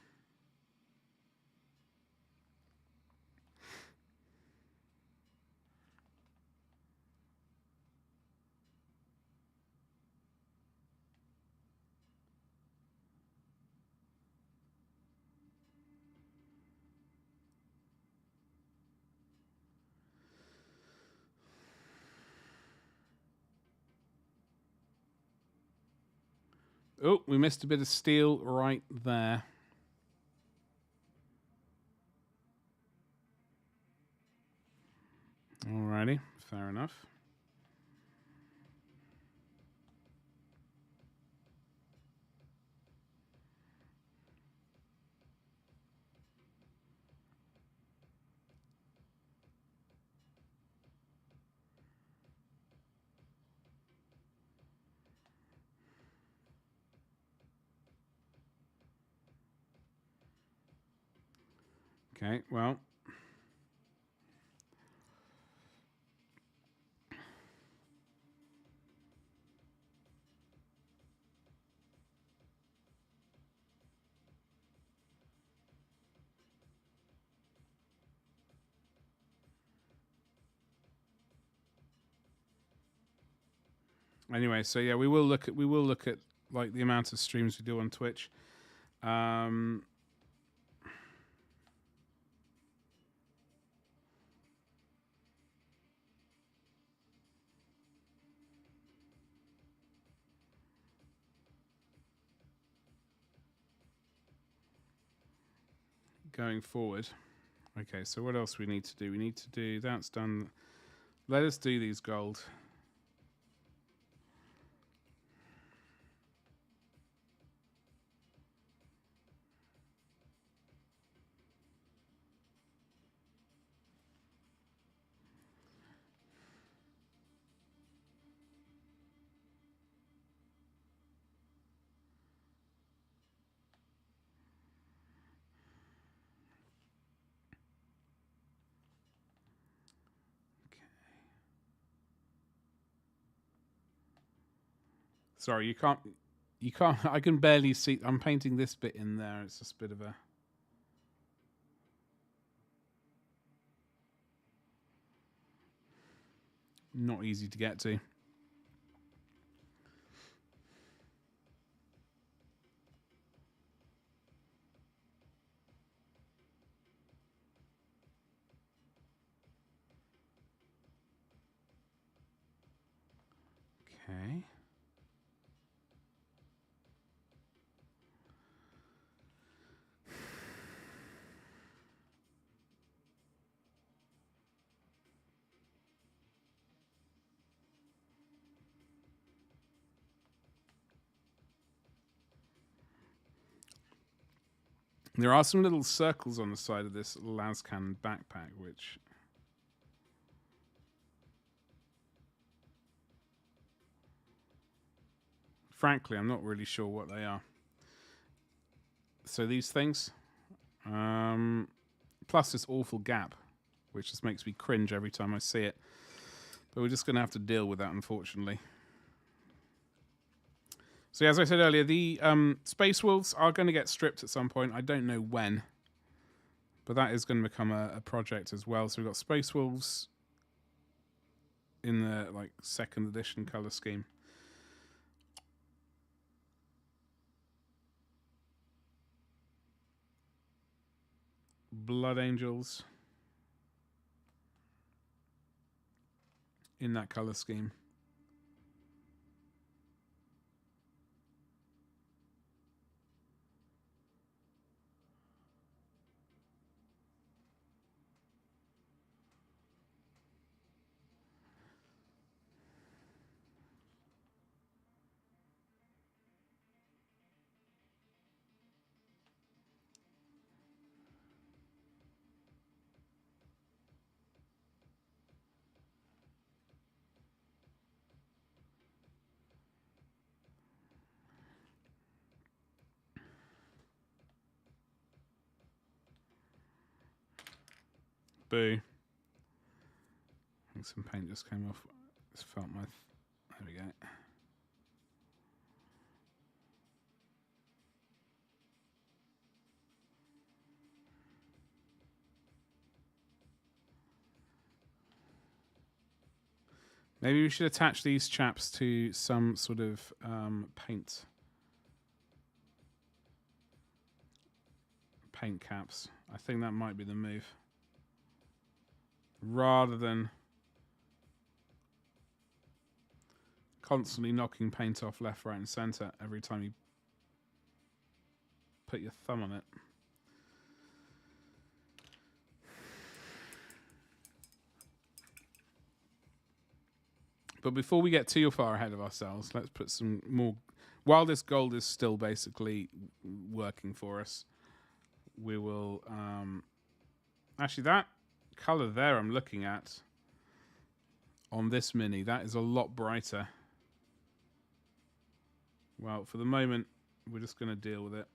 Oh, we missed a bit of steel right there. Alrighty, fair enough. Okay, well. Anyway, so yeah, we will look at like the amount of streams we do on Twitch. Going forward. Okay, so what else we need to do? We need to do that's done. Let us do these gold. Sorry, you can't. You can't. I can barely see. I'm painting this bit in there. It's just a bit of a. Not easy to get to. Okay. There are some little circles on the side of this Lascan backpack, which. Frankly, I'm not really sure what they are. So these things. Plus this awful gap, which just makes me cringe every time I see it. But we're just going to have to deal with that, unfortunately. So as I said earlier, the Space Wolves are going to get stripped at some point. I don't know when. But that is going to become a project as well. So we've got Space Wolves in the like 2nd edition color scheme. Blood Angels in that color scheme. Boo. I think some paint just came off. Just felt my... There we go. Maybe we should attach these chaps to some sort of paint caps. I think that might be the move. Rather than constantly knocking paint off left, right, and center every time you put your thumb on it. But before we get too far ahead of ourselves, let's put some more... While this gold is still basically working for us, we will... actually, that colour there I'm looking at on this mini, that is a lot brighter. Well, for the moment, we're just going to deal with it.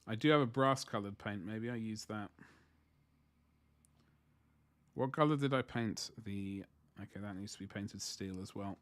I do have a brass coloured paint. Maybe I use that. What colour did I paint the... Okay, that needs to be painted steel as well.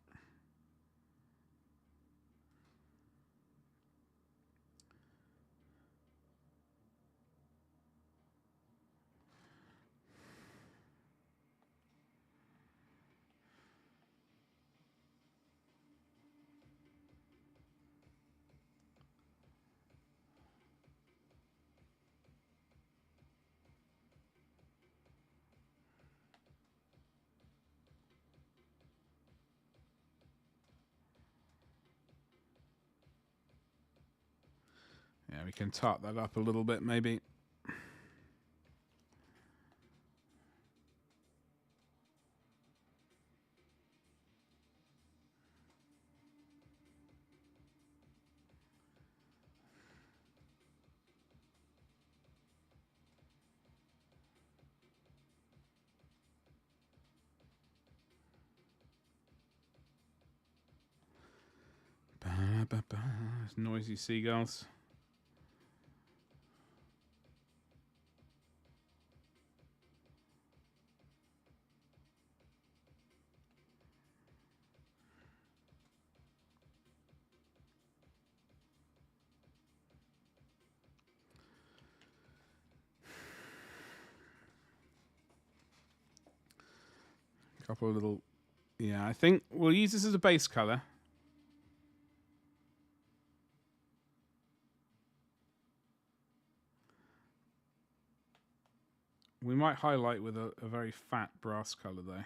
Yeah, we can tart that up a little bit, maybe. Noisy seagulls. Couple of little... Yeah, I think we'll use this as a base colour. We might highlight with a very fat brass colour, though.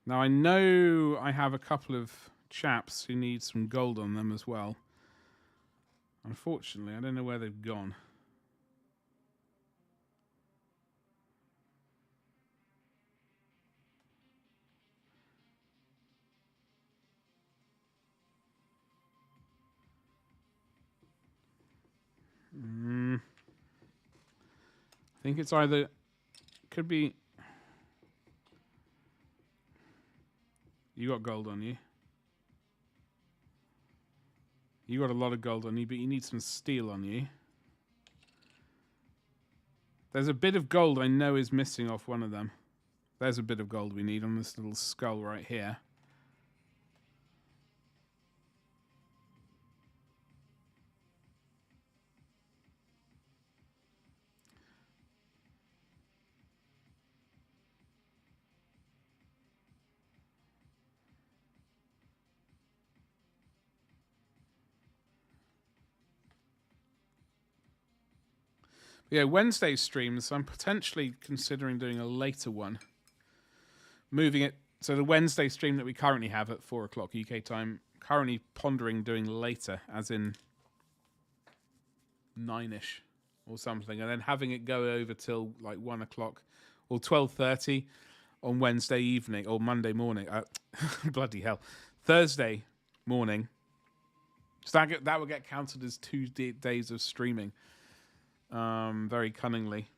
Now, I know I have a couple of chaps who need some gold on them as well. Unfortunately, I don't know where they've gone. I think it's either... Could be... You got gold on you. You got a lot of gold on you, but you need some steel on you. There's a bit of gold I know is missing off one of them. There's a bit of gold we need on this little skull right here. Yeah, Wednesday streams, I'm potentially considering doing a later one. Moving it, so the Wednesday stream that we currently have at 4 o'clock UK time, currently pondering doing later, as in 9ish or something, and then having it go over till like 1 o'clock or 12:30 on Wednesday evening or Monday morning. Bloody hell. Thursday morning. So that would get counted as 2 days of streaming. Very cunningly.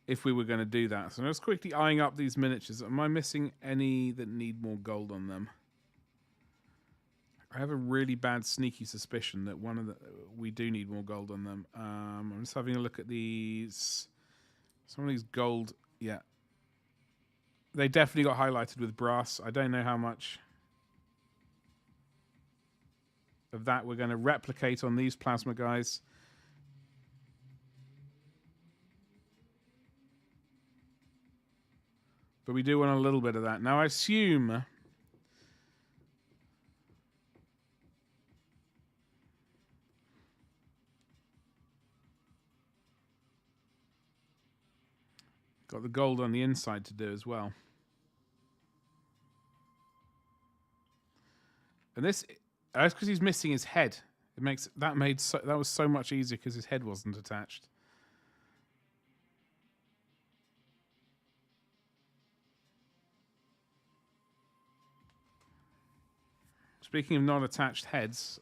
If we were going to do that. So I was quickly eyeing up these miniatures. Am I missing any that need more gold on them? I have a really bad sneaky suspicion that we do need more gold on them. I'm just having a look at these. Some of these gold, yeah. They definitely got highlighted with brass. I don't know how much of that we're going to replicate on these plasma guys. But we do want a little bit of that. Now, I assume... Got the gold on the inside to do as well. And this, that's because he's missing his head. That was so much easier because his head wasn't attached. Speaking of non-attached heads,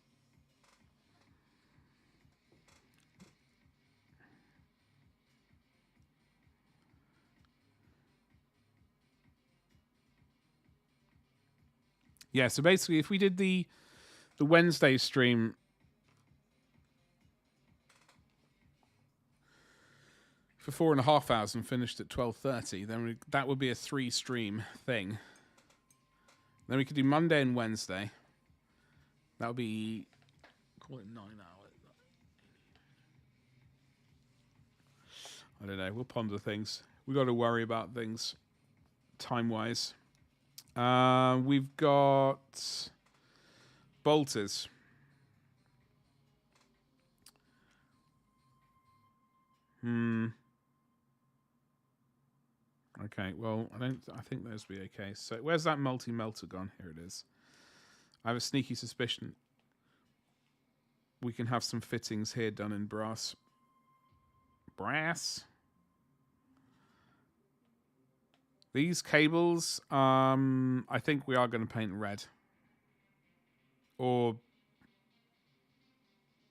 yeah. So basically, if we did the Wednesday stream for 4.5 hours and finished at 12:30, then that would be a 3-stream thing. Then we could do Monday and Wednesday. That would be, call it 9 hours. I don't know. We'll ponder things. We got to worry about things time-wise. We've got bolters. Okay, well, I think those will be okay. So where's that multi-melter gone? Here it is. I have a sneaky suspicion we can have some fittings here done in brass. These cables, I think we are going to paint red. Or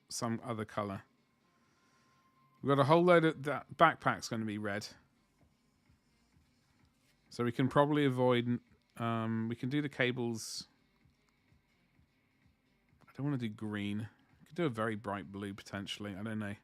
some other color. We've got a whole load of that backpack's going to be red. So we can probably avoid, we can do the cables. I don't want to do green. We could do a very bright blue potentially. I don't know.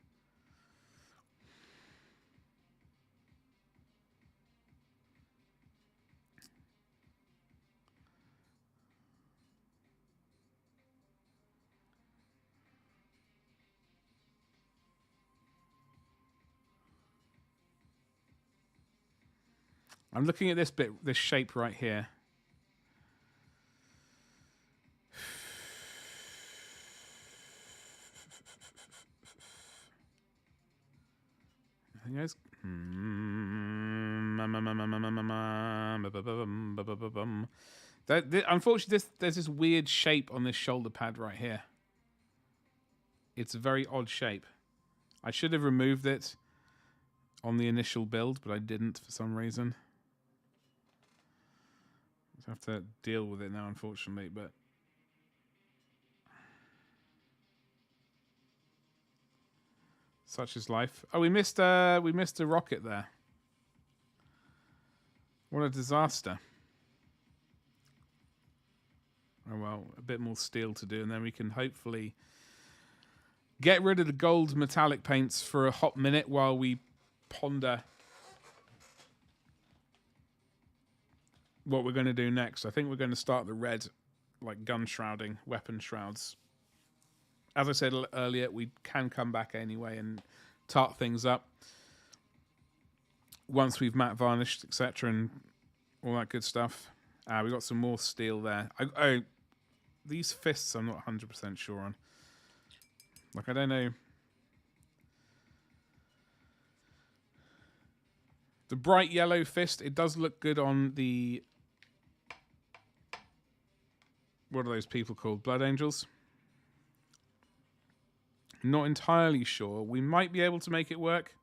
I'm looking at this bit, this shape right here. I think guys. Unfortunately, there's this weird shape on this shoulder pad right here. It's a very odd shape. I should have removed it on the initial build, but I didn't for some reason. I have to deal with it now, unfortunately, but such is life. Oh, we missed a rocket there. What a disaster. Oh well, a bit more steel to do, and then we can hopefully get rid of the gold metallic paints for a hot minute while we ponder what we're going to do next. I think we're going to start the red, like gun shrouding, weapon shrouds. As I said earlier, we can come back anyway and tart things up once we've matte varnished, etc., and all that good stuff. We got some more steel there. These fists I'm not 100% sure on. Like, I don't know. The bright yellow fist, it does look good on the... What are those people called? Blood Angels? Not entirely sure. We might be able to make it work.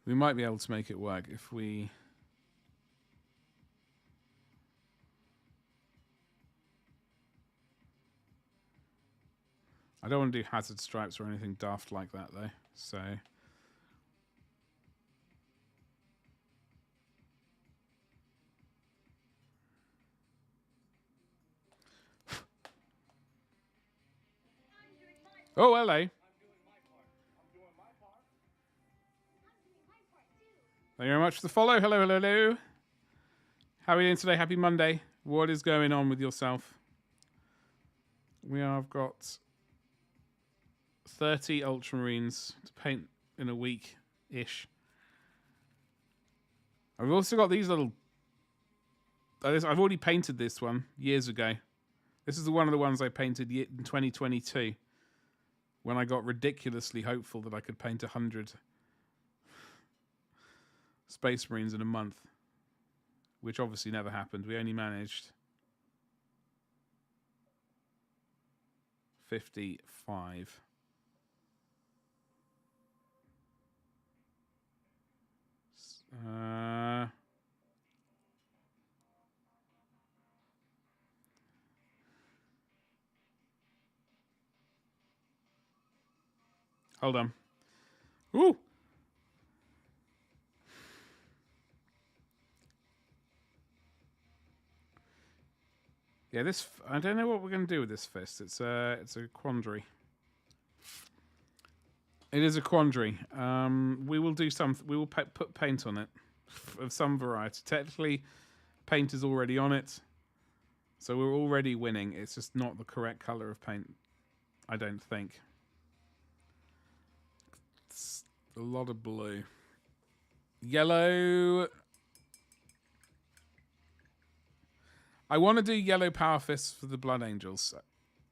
We might be able to make it work if we... I don't want to do hazard stripes or anything daft like that, though. So... Oh, hello. Thank you very much for the follow. Hello, hello, hello. How are you doing today? Happy Monday. What is going on with yourself? We have got 30 Ultramarines to paint in a week-ish. I've also got these little... I've already painted this one years ago. This is one of the ones I painted in 2022 when I got ridiculously hopeful that I could paint 100 Space Marines in a month, which obviously never happened. We only managed 55. Hold on. Ooh. Yeah, this... I don't know what we're going to do with this fist. It's a quandary. It is a quandary. We will do some... We will put paint on it of some variety. Technically, paint is already on it. So we're already winning. It's just not the correct color of paint, I don't think. It's a lot of blue. Yellow... I want to do yellow power fists for the Blood Angels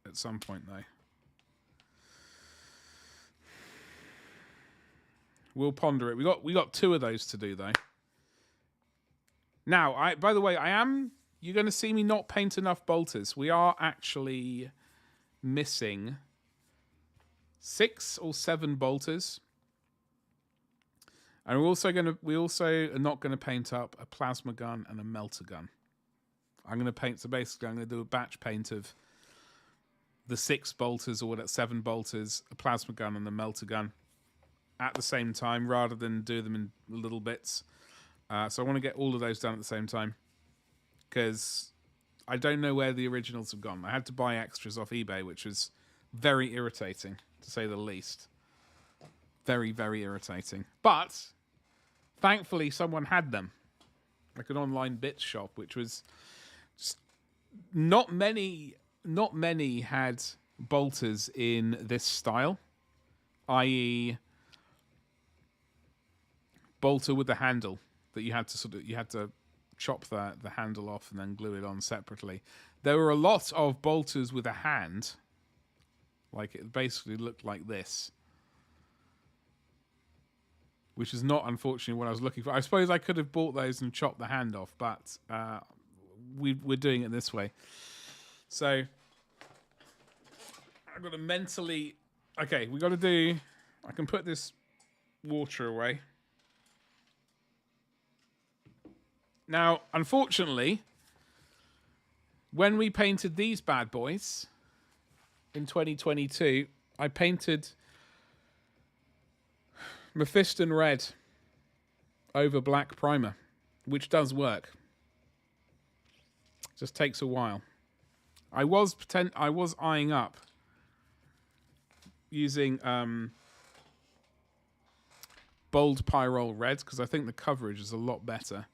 at some point, though. We'll ponder it. We got 2 of those to do, though. Now, by the way, you're going to see me not paint enough bolters. We are actually missing 6 or 7 bolters, and we also are not going to paint up a plasma gun and a melter gun. I'm going to paint, so basically I'm going to do a batch paint of the 6 bolters or 7 bolters, a plasma gun and the melter gun at the same time rather than do them in little bits. So I want to get all of those done at the same time because I don't know where the originals have gone. I had to buy extras off eBay, which was very irritating, to say the least. Very, very irritating. But thankfully someone had them. Like an online bits shop, which was... Not many had bolters in this style, i.e. bolter with the handle that you had to chop the handle off and then glue it on separately. There were a lot of bolters with a hand, like it basically looked like this, which is not unfortunately what I was looking for. I suppose I could have bought those and chopped the hand off, but we're doing it this way. So I've got to mentally... Okay, we got to do... I can put this water away. Now, unfortunately, when we painted these bad boys in 2022, I painted Mephiston red over black primer, which does work. Just takes a while. I was eyeing up using bold Pyrrole red because I think the coverage is a lot better,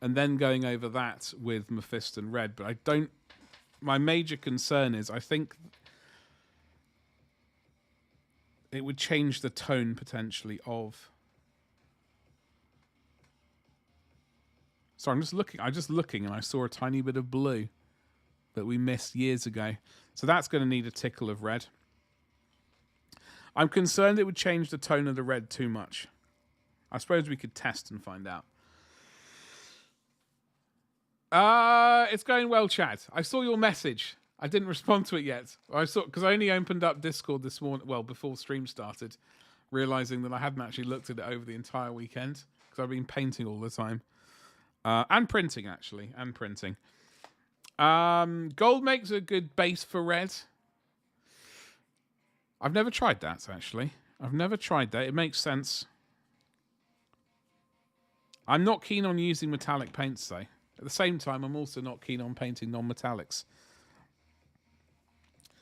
and then going over that with Mephiston red. But I don't. My major concern is I think it would change the tone potentially of... So I'm just looking and I saw a tiny bit of blue that we missed years ago. So that's going to need a tickle of red. I'm concerned it would change the tone of the red too much. I suppose we could test and find out. It's going well, Chad. I saw your message. I didn't respond to it yet. Because I only opened up Discord this morning, well, before stream started, realizing that I hadn't actually looked at it over the entire weekend because I've been painting all the time. And printing, actually. And printing. Gold makes a good base for red. I've never tried that, actually. I've never tried that. It makes sense. I'm not keen on using metallic paints, though. At the same time, I'm also not keen on painting non-metallics.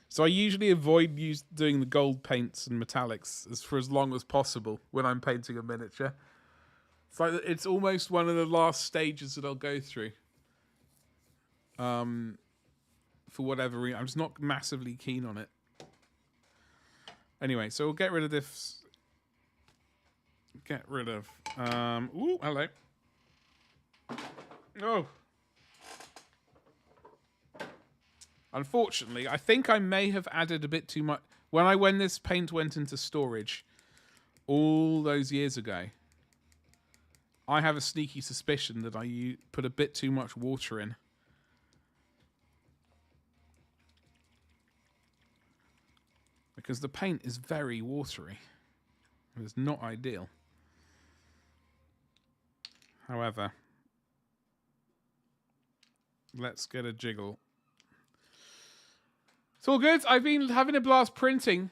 So I usually avoid doing the gold paints and metallics for as long as possible when I'm painting a miniature. It's like it's almost one of the last stages that I'll go through. For whatever reason, I'm just not massively keen on it. Anyway, so we'll get rid of this. get rid of. Ooh, hello. Oh. Unfortunately, I think I may have added a bit too much. When this paint went into storage all those years ago, I have a sneaky suspicion that I put a bit too much water in. Because the paint is very watery. It's not ideal. However, let's get a jiggle. It's all good. I've been having a blast printing.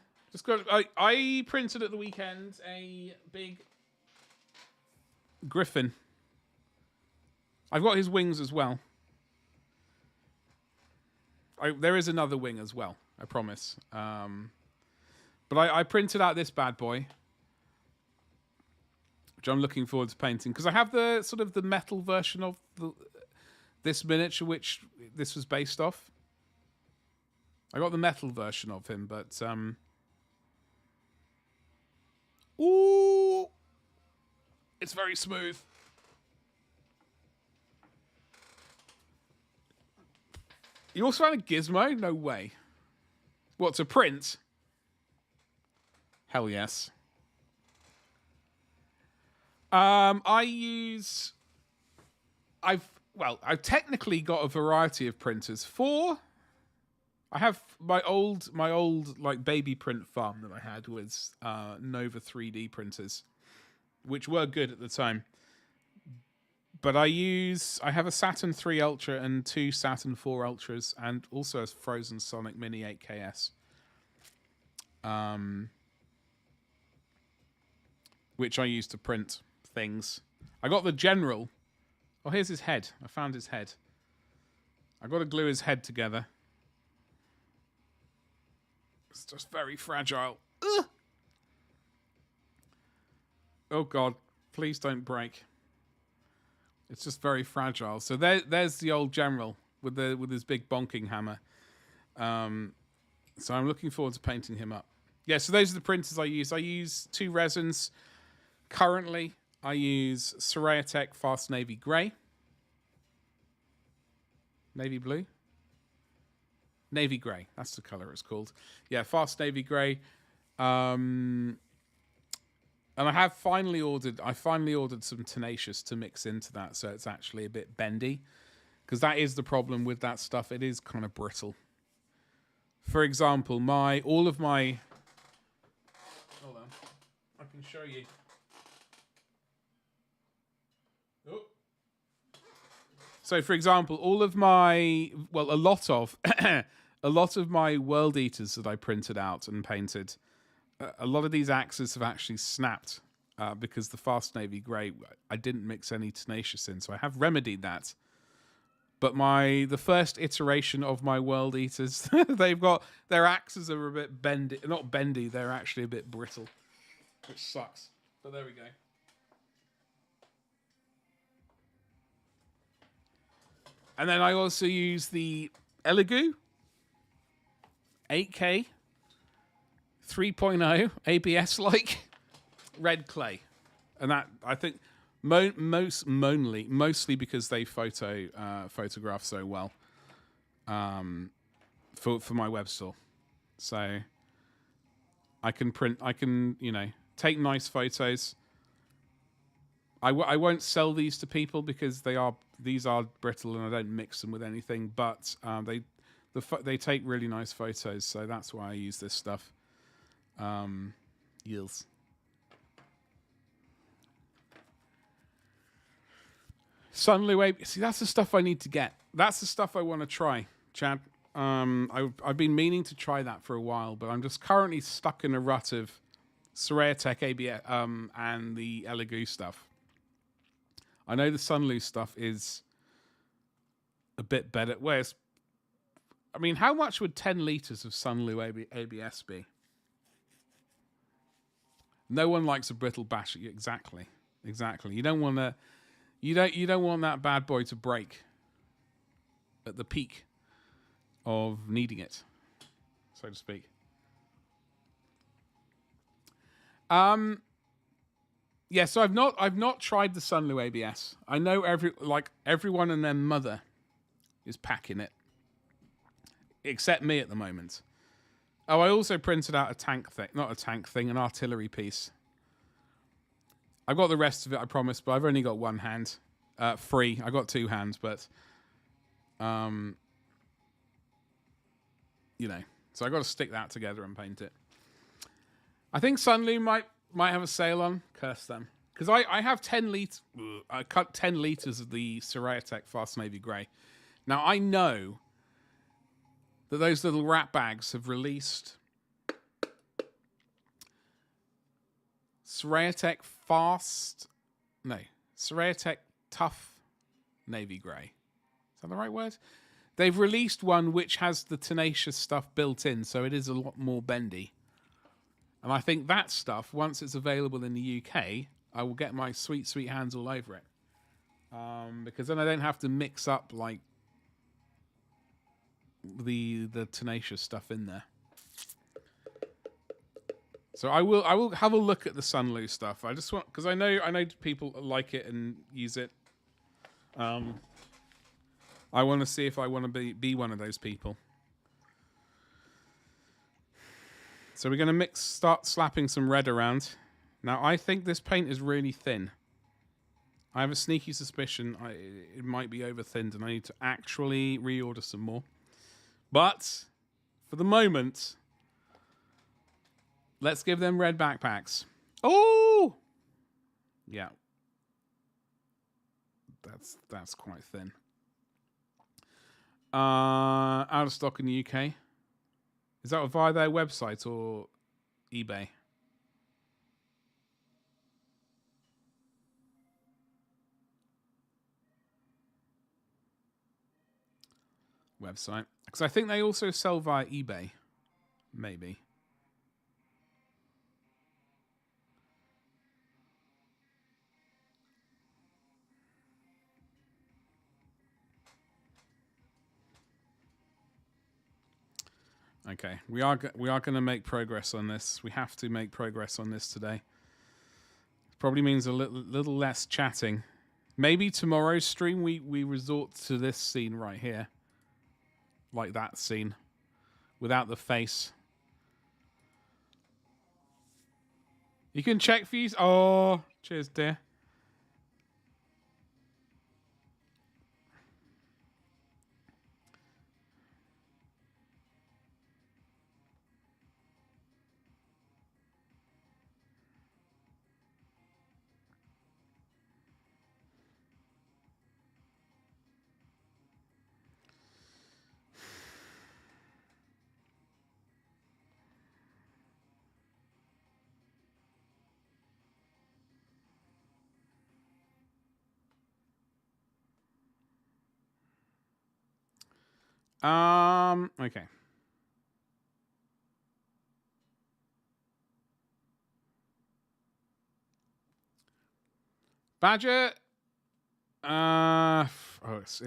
I printed at the weekend a big griffin. I've got his wings as well. There is another wing as well, I promise. But I printed out this bad boy, which I'm looking forward to painting, because I have the sort of the metal version of this miniature, which this was based off. I got the metal version of him, but ooh, it's very smooth. You also had a gizmo? No way. What, to print? Hell yes. I've technically got a variety of printers. I have my old like baby print farm that I had was Nova 3D printers, which were good at the time. But I have a Saturn 3 Ultra and 2 Saturn 4 Ultras, and also a Frozen Sonic Mini 8KS. Which I use to print things. I got the General. Oh, here's his head. I found his head. I got to glue his head together. It's just very fragile. Ugh! Oh God, please don't break. It's just very fragile. So there's the old General with his big bonking hammer. So I'm looking forward to painting him up. Yeah, so those are the printers I use. I use 2 resins. Currently, I use Ceratec Fast Navy Grey. Navy Blue? Navy Grey. That's the colour it's called. Yeah, Fast Navy Grey. And I finally ordered some Tenacious to mix into that, so it's actually a bit bendy. Because that is the problem with that stuff. It is kind of brittle. For example, all of my... Hold on. I can show you. Oh. So, for example, all of my... Well, a lot of my World Eaters that I printed out and painted, a lot of these axes have actually snapped because the Fast Navy Grey, I didn't mix any Tenacious in, so I have remedied that. But the first iteration of my World Eaters, their axes are a bit bendy. Not bendy, they're actually a bit brittle, which sucks. But there we go. And then I also use the Elegoo 8K 3.0 ABS-like red clay. And that, I think, mostly because they photograph so well for my web store. So I can take nice photos. I won't sell these to people because these are brittle and I don't mix them with anything, but they take really nice photos, so that's why I use this stuff. Yields. Sunlu, see, that's the stuff I need to get. That's the stuff I want to try, Chad. I've been meaning to try that for a while, but I'm just currently stuck in a rut of Ceratec ABS and the Elegoo stuff. I know the Sunlu stuff is a bit better. How much would 10 litres of Sunlu ABS be? No one likes a brittle bash. Exactly. You don't want to. You don't want that bad boy to break at the peak of needing it, so to speak. Yeah, so I've not tried the Sunlu ABS. I know everyone and their mother is packing it, except me at the moment. Oh, I also printed out a tank thing, not a tank thing, an artillery piece. I've got the rest of it, I promise, but I've only got one hand free. I got two hands, but you know, so I got to stick that together and paint it. I think Sunlu might have a sale on. Curse them. Because I have 10 litres. I cut 10 litres of the Serayatek Fast Navy Grey. Now, I know that those little rat bags have released Serayatek Tough Navy Grey. Is that the right word? They've released one which has the tenacious stuff built in, so it is a lot more bendy. And I think that stuff, once it's available in the UK, I will get my sweet, sweet hands all over it. Because then I don't have to mix up like the tenacious stuff in there. So I will have a look at the Sunlu stuff. I just want, because I know people like it and use it. I want to see if I want to be one of those people. So we're going to start slapping some red around. Now, I think this paint is really thin. I have a sneaky suspicion it might be over thinned and I need to actually reorder some more. But for the moment, let's give them red backpacks. Oh! Yeah. That's quite thin. Out of stock in the UK. Is that via their website or eBay? Website. Because I think they also sell via eBay. Maybe. Okay, we are going to make progress on this. We have to make progress on this today. Probably means a little less chatting. Maybe tomorrow's stream we resort to this scene right here, like that scene, without the face. You can check for you. Oh, cheers, dear. Okay. Badger. That's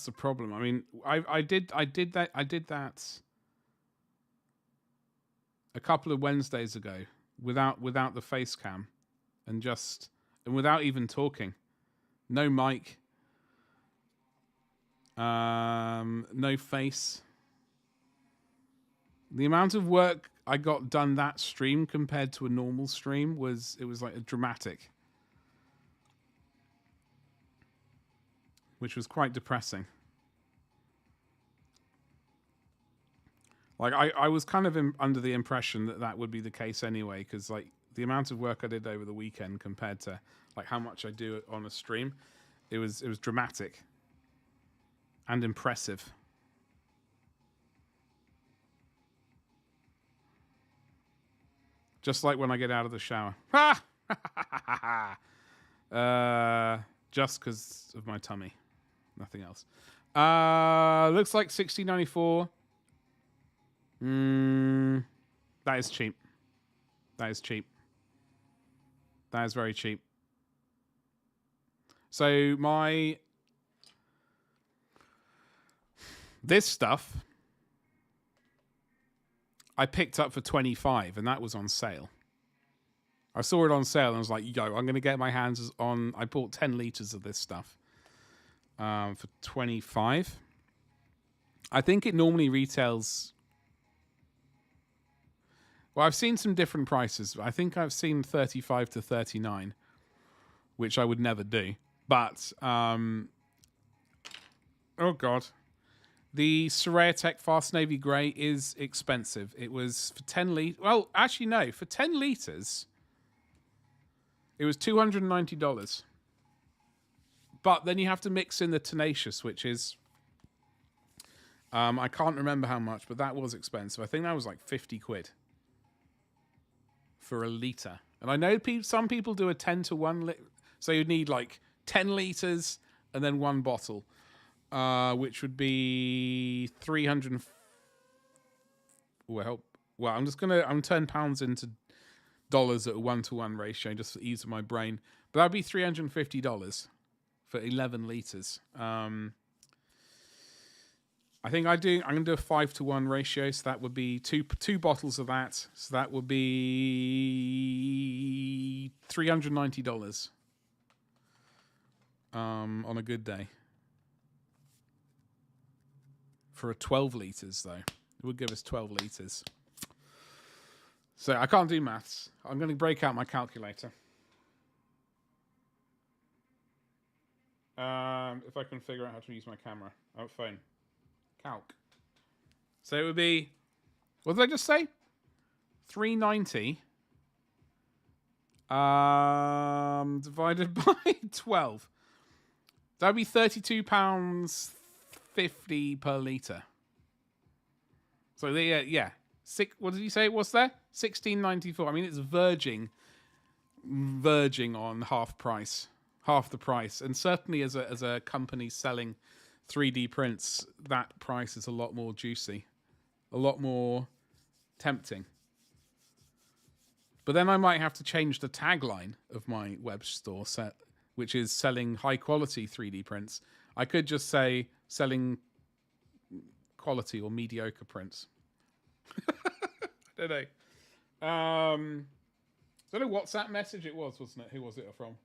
the problem. I mean, I did that a couple of Wednesdays ago without the face cam, and without even talking, no mic, no face. The amount of work I got done that stream compared to a normal stream was like a dramatic, which was quite depressing. Like I was kind of under the impression that would be the case anyway, because like the amount of work I did over the weekend compared to like how much I do on a stream, it was dramatic and impressive. Just like when I get out of the shower. Just because of my tummy. Nothing else. Looks like 16.94. That is cheap. That is cheap. That is very cheap. So this stuff I picked up for 25 and that was on sale. I saw it on sale and I was like, yo, I'm going to get my hands on... I bought 10 litres of this stuff for $25. I think it normally retails... Well, I've seen some different prices. I think I've seen 35 to 39, which I would never do. But, oh God. The Soraya Tech Fast Navy Grey is expensive. It was for 10 litres. Well, actually, no. For 10 litres, it was $290. But then you have to mix in the Tenacious, which is... I can't remember how much, but that was expensive. I think that was like 50 quid. For a litre. And I know some people do a 10 to 1 so you'd need like 10 litres and then one bottle, which would be 300. Well, I'm turn pounds into dollars at a 1-to-1 ratio just for ease of my brain. But that'd be $350 for 11 litres. I think I'm going to do a 5-to-1 ratio, so that would be two bottles of that. So that would be $390 on a good day. For a 12 litres, though. It would give us 12 litres. So I can't do maths. I'm going to break out my calculator. If I can figure out how to use my camera. Oh, phone. Calc. So it would be, what did I just say? $390 divided by 12. That would be £32.50 per litre. So yeah. What did you say it was there? $16.94. I mean, it's verging on half the price, and certainly as a company selling 3D prints, that price is a lot more juicy, a lot more tempting. But then I might have to change the tagline of my web store set, which is selling high quality 3D prints. I could just say selling quality or mediocre prints. I don't know. I don't know WhatsApp message it was, wasn't it? Who was it from?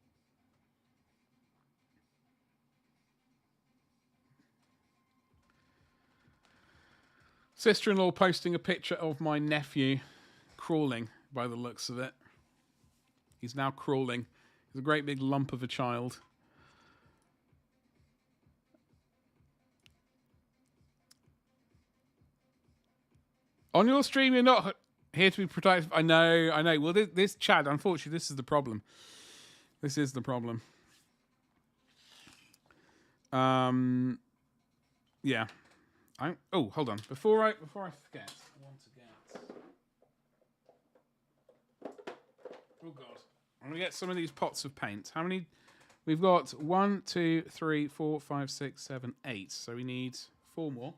Sister-in-law posting a picture of my nephew crawling by the looks of it. He's now crawling. He's a great big lump of a child. On your stream, you're not here to be productive. I know. Well, this Chad, unfortunately, this is the problem. This is the problem. Yeah. Oh, hold on. Before I forget, I want to get... Oh, God. I'm going to get some of these pots of paint. How many? We've got 1, 2, 3, 4, 5, 6, 7, 8. So we need 4 more.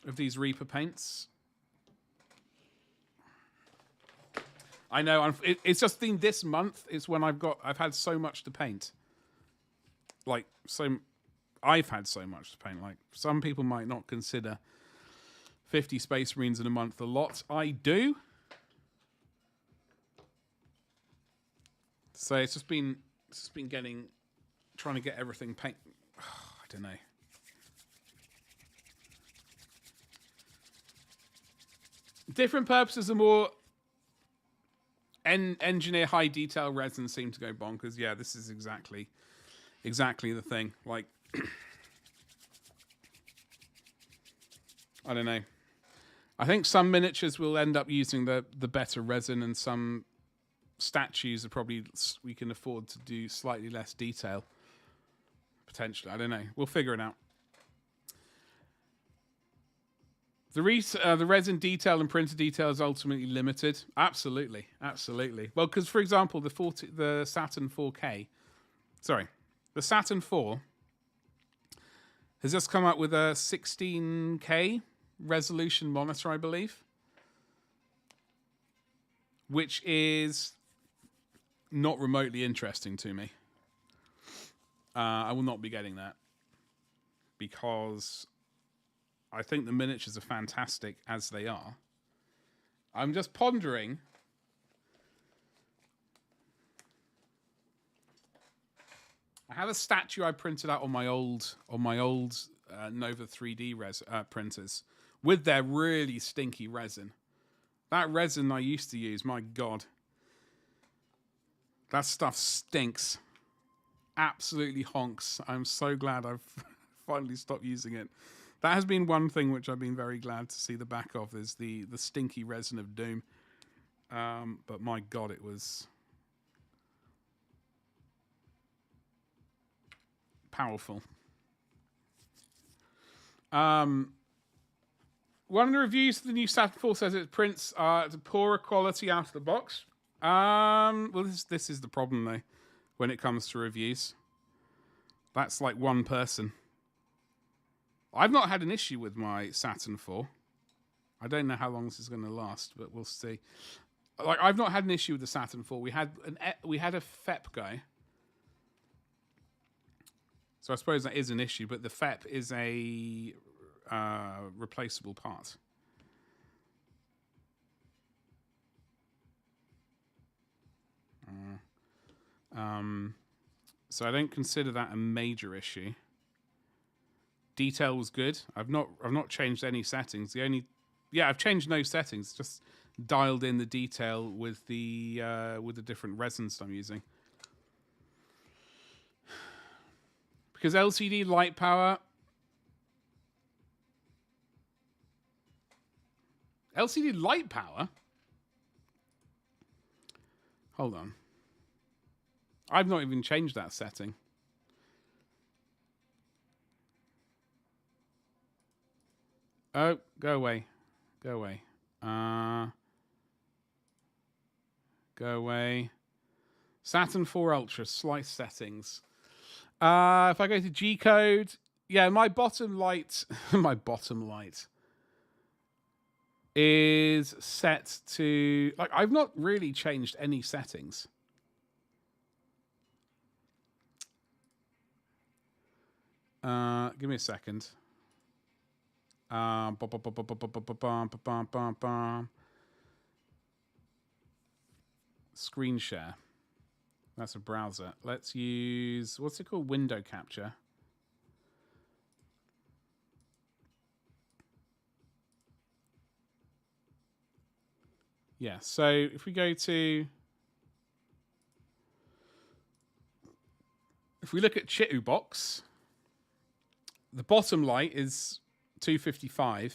Of these Reaper paints. I know. It's just been this month is when I've had so much to paint. I've had so much to paint. Like, some people might not consider 50 Space Marines in a month a lot. I do. So it's just been trying to get everything paint. I don't know. Different purposes are more engineer high detail resin seem to go bonkers. Yeah, this is exactly the thing. Like, I don't know. I think some miniatures will end up using the better resin, and some statues are probably we can afford to do slightly less detail. Potentially, I don't know. We'll figure it out. The resin detail and printer detail is ultimately limited. Absolutely. Well, because for example, the Saturn 4K, the Saturn 4 has just come out with a 16K resolution monitor, I believe, which is not remotely interesting to me. I will not be getting that because I think the miniatures are fantastic as they are. I'm just pondering. I have a statue I printed out on my old Nova 3D printers with their really stinky resin. That resin I used to use, my God. That stuff stinks. Absolutely honks. I'm so glad I've finally stopped using it. That has been one thing which I've been very glad to see the back of, is the stinky resin of doom. But my God, it was powerful. One of the reviews for the new Saturn 4 says it prints to poorer quality out of the box. Well, this is the problem though, when it comes to reviews. That's like one person. I've not had an issue with my Saturn 4. I don't know how long this is going to last, but we'll see. Like, I've not had an issue with the Saturn 4. We had a FEP guy. So I suppose that is an issue, but the FEP is a replaceable part. So I don't consider that a major issue. Detail was good. I've not changed any settings. I've changed no settings. Just dialed in the detail with the different resins I'm using. Because LCD light power. LCD light power? Hold on. I've not even changed that setting. Oh, go away. Go away. Go away. Saturn 4 Ultra, slice settings. If I go to G-code, yeah, my bottom light, is set to, like, I've not really changed any settings. Give me a second. Screen share. That's a browser. Let's use, what's it called? Window capture. Yeah, so if we go to, if we look at Chitu Box, the bottom light is 255.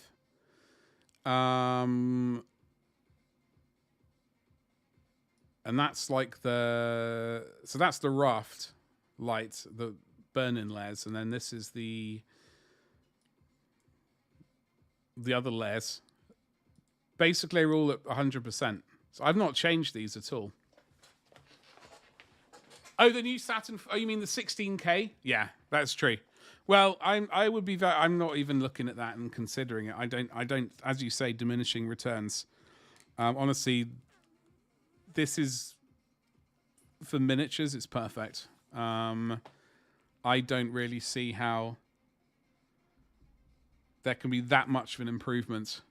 And that's like so that's the raft light, the burn-in layers, and then this is the other layers. Basically, we're all at 100%. So I've not changed these at all. Oh, the new Saturn. Oh, you mean the 16K? Yeah, that's true. Well, I'm not even looking at that and considering it. I don't, as you say, diminishing returns. Honestly, this is, for miniatures, it's perfect. I don't really see how there can be that much of an improvement.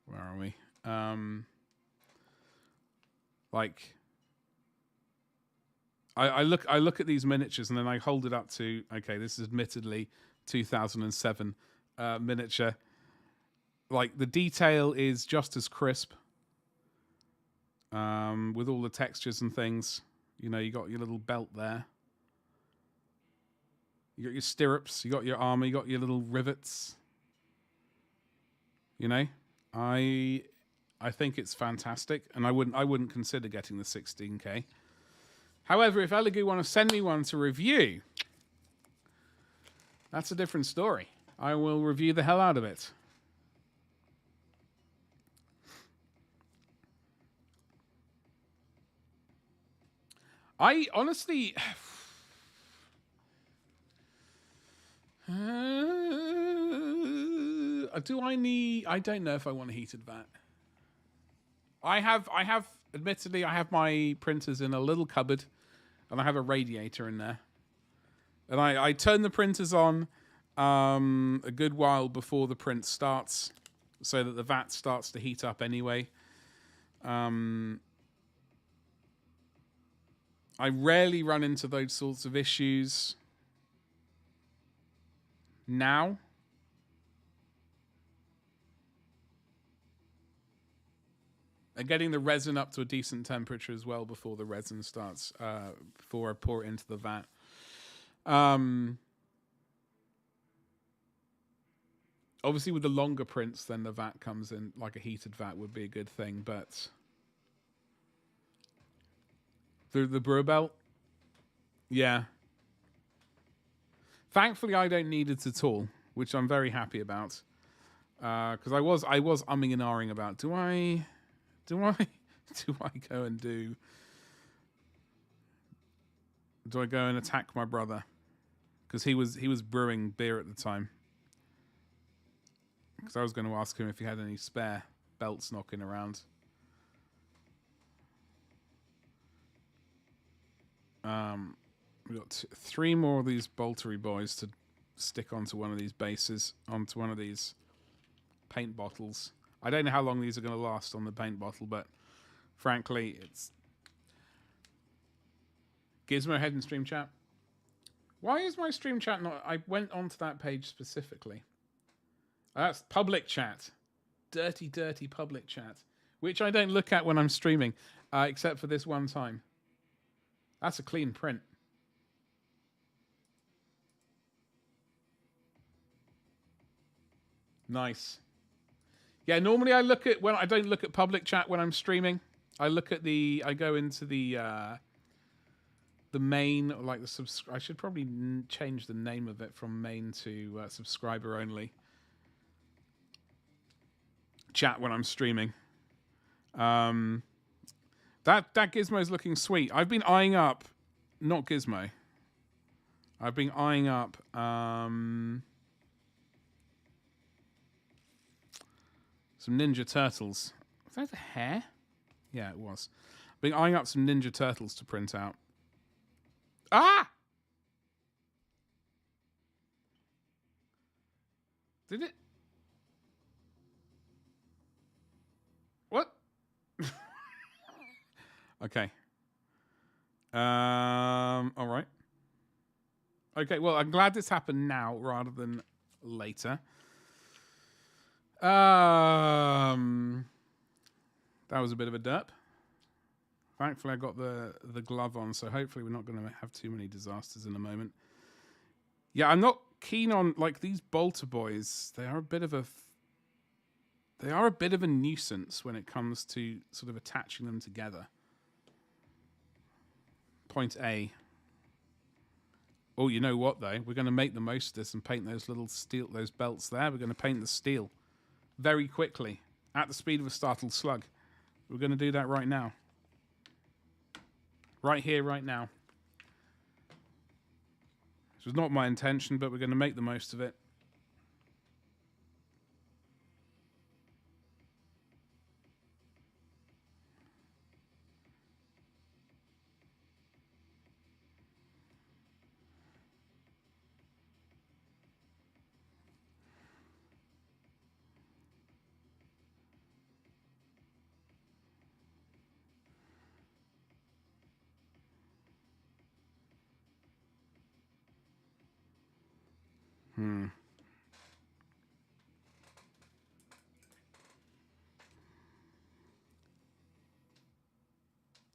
Where are we? I look at these miniatures and then I hold it up to, okay, this is admittedly 2007 miniature. Like, the detail is just as crisp, with all the textures and things. You know, you got your little belt there. You got your stirrups. You got your armor. You got your little rivets. You know, I think it's fantastic, and I wouldn't consider getting the 16K. However, if Elegoo want to send me one to review, that's a different story. I will review the hell out of it. I honestly, do I need? I don't know if I want a heated vat. I have. Admittedly, I have my printers in a little cupboard, and I have a radiator in there. And I turn the printers on a good while before the print starts, so that the vat starts to heat up anyway. I rarely run into those sorts of issues now. And getting the resin up to a decent temperature as well before the resin starts, before I pour it into the vat. Obviously, with the longer prints, then the vat comes in, like a heated vat would be a good thing, but the brewer belt, yeah. Thankfully, I don't need it at all, which I'm very happy about. Because I was umming and ahhing about, do I go and do I go and attack my brother? Because he was brewing beer at the time. Because I was going to ask him if he had any spare belts knocking around. We've got 3 more of these boltery boys to stick onto one of these bases, onto one of these paint bottles. I don't know how long these are going to last on the paint bottle, but frankly, it's... Gizmo head in stream chat. Why is my stream chat not... I went onto that page specifically. That's public chat. Dirty, dirty public chat. Which I don't look at when I'm streaming, except for this one time. That's a clean print. Nice. Yeah, normally I don't look at public chat when I'm streaming. I go into the main, like I should probably change the name of it from main to subscriber only chat when I'm streaming. That Gizmo's looking sweet. I've been eyeing up, not Gizmo. I've been eyeing up some Ninja Turtles. Was that a hair? Yeah, it was. I've been eyeing up some Ninja Turtles to print out. Ah! Did it? What? Okay. All right. Okay, well, I'm glad this happened now rather than later. That was a bit of a derp. Thankfully, I got the glove on, so hopefully we're not going to have too many disasters in a moment. Yeah, I'm not keen on, like, these bolter boys. They are a bit of a nuisance when it comes to sort of attaching them together. Point A. Oh, you know what, though? We're going to make the most of this and paint those those belts there. We're going to paint the steel very quickly at the speed of a startled slug. We're going to do that right now. Right here, right now. This was not my intention, but we're going to make the most of it.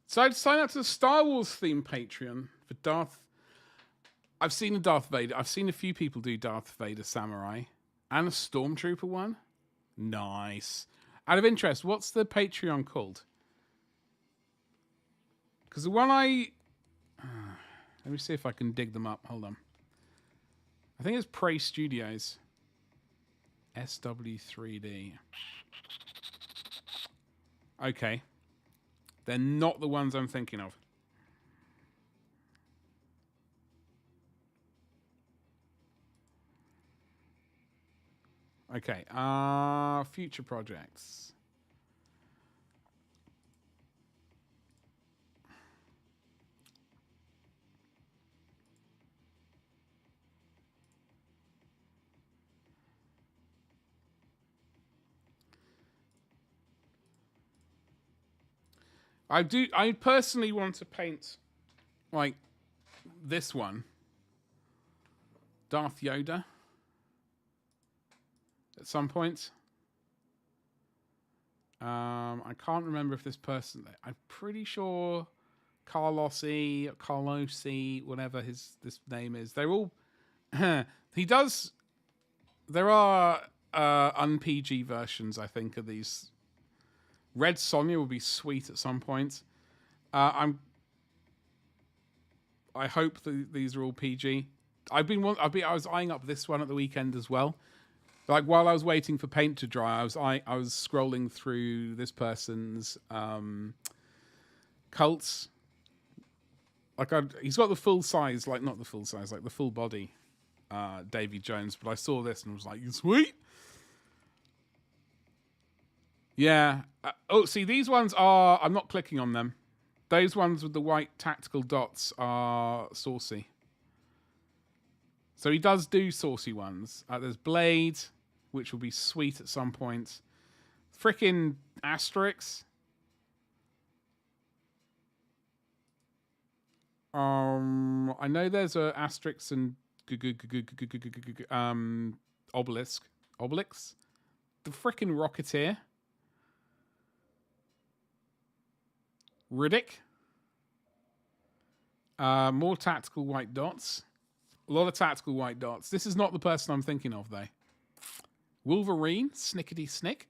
So I'd sign up to the Star Wars themed Patreon for Darth. I've seen a Darth Vader. I've seen a few people do Darth Vader Samurai and a Stormtrooper one. Nice. Out of interest, what's the Patreon called? Because the one let me see if I can dig them up. Hold on. I think it's Prey Studios. SW3D. Okay. They're not the ones I'm thinking of. Okay. Future projects. I personally want to paint like this one, Darth Yoda, at some point. I can't remember if this person. I'm pretty sure Carlosi, whatever this name is. They're all. He does. There are un-PG versions, I think, of these. Red Sonja will be sweet at some point. I hope that these are all PG. I was eyeing up this one at the weekend as well. Like while I was waiting for paint to dry, I was scrolling through this person's cults. Like he's got the full size, like not the full size, like the full body, Davy Jones. But I saw this and was like, sweet. Yeah. See, these ones are. I'm not clicking on them. Those ones with the white tactical dots are saucy. So he does do saucy ones. There's Blade, which will be sweet at some point. Frickin' Asterix. I know there's a Asterix and Obelisk. The frickin' Rocketeer. Riddick. More tactical white dots. A lot of tactical white dots. This is not the person I'm thinking of, though. Wolverine, snickety snick.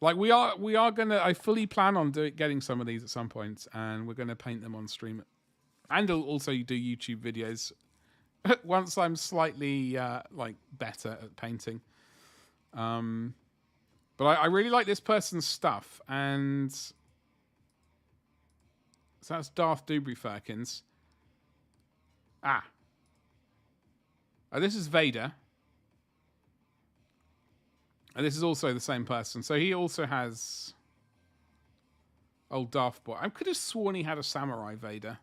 Like we are gonna. I fully plan on getting some of these at some point, and we're gonna paint them on stream, and also do YouTube videos once I'm slightly like better at painting. But I really like this person's stuff, and so that's Darth Dubry Firkins. This is Vader. And this is also the same person. So he also has old Darth Boy. I could have sworn he had a Samurai Vader.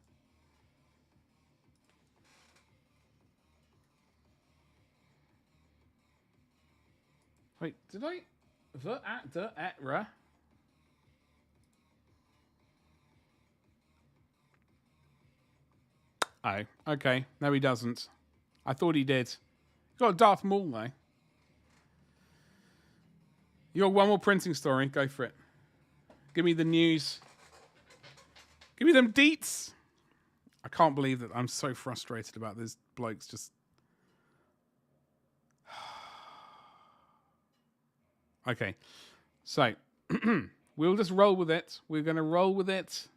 Wait, did I? Oh, okay. No, he doesn't. I thought he did. He's got a Darth Maul, though. You got one more printing story. Go for it. Give me the news. Give me them deets. I can't believe that I'm so frustrated about this blokes just... Okay. So, we'll just roll with it. We're going to roll with it.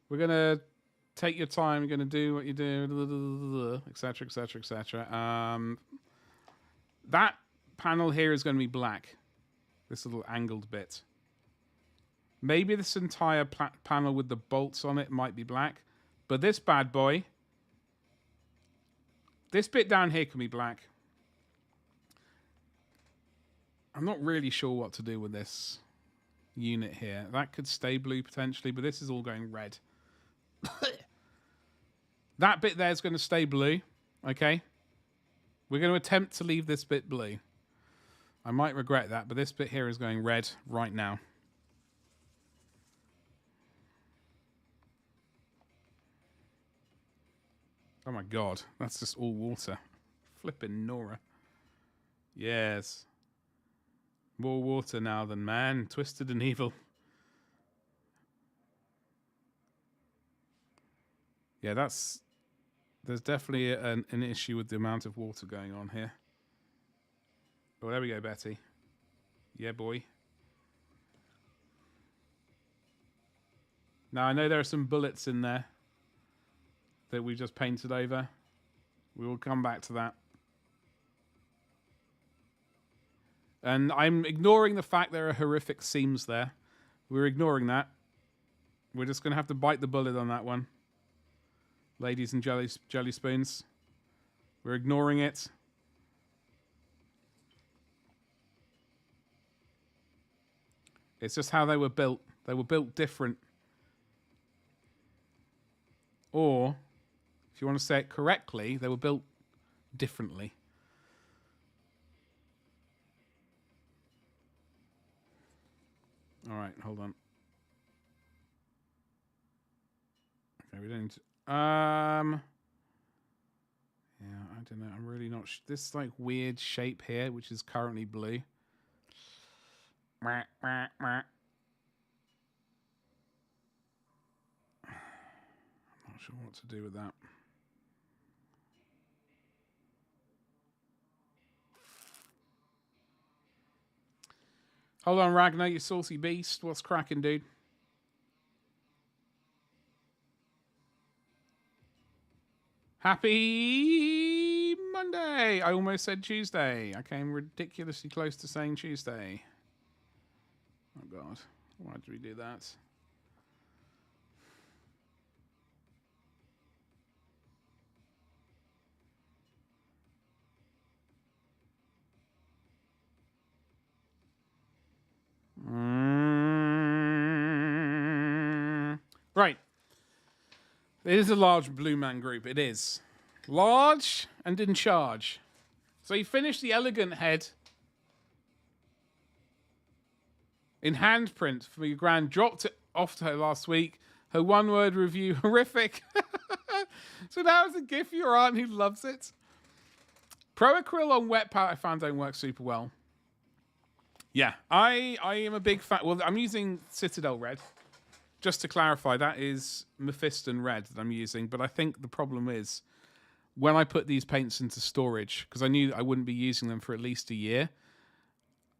We're going to take your time. You're going to do what you do, etc., etc., etc. That panel here is going to be black. This little angled bit. Maybe this entire panel with the bolts on it might be black. But this bad boy, this bit down here can be black. I'm not really sure what to do with this unit here. That could stay blue potentially, but this is all going red. That bit there is going to stay blue. Okay. We're going to attempt to leave this bit blue. I might regret that, but this bit here is going red right now. Oh my god, that's just all water. Flippin' Nora. Yes. More water now than man, twisted and evil. Yeah, there's definitely an issue with the amount of water going on here. Oh, there we go, Betty. Yeah, boy. Now, I know there are some bullets in there that we just painted over. We will come back to that. And I'm ignoring the fact there are horrific seams there. We're ignoring that. We're just going to have to bite the bullet on that one. Ladies and jelly spoons. We're ignoring it. It's just how they were built. They were built different. Or, if you want to say it correctly, they were built differently. All right, hold on. Okay, we don't. Yeah, I don't know. I'm really not. This like weird shape here, which is currently blue. Not sure what to do with that. Hold on, Ragnar, you saucy beast. What's cracking, dude? Happy Monday! I almost said Tuesday. I came ridiculously close to saying Tuesday. Oh, God. Why did we do that? Right. It is a large blue man group. It is. Large and in charge. So you finished the elegant head in handprint for your grand. Dropped it off to her last week. Her one-word review, horrific. So now it's a gift for your aunt who loves it. Pro Acryl on wet palette I found don't work super well. Yeah, I am a big fan. Well, I'm using Citadel Red. Just to clarify, that is Mephiston Red that I'm using. But I think the problem is when I put these paints into storage, because I knew I wouldn't be using them for at least a year,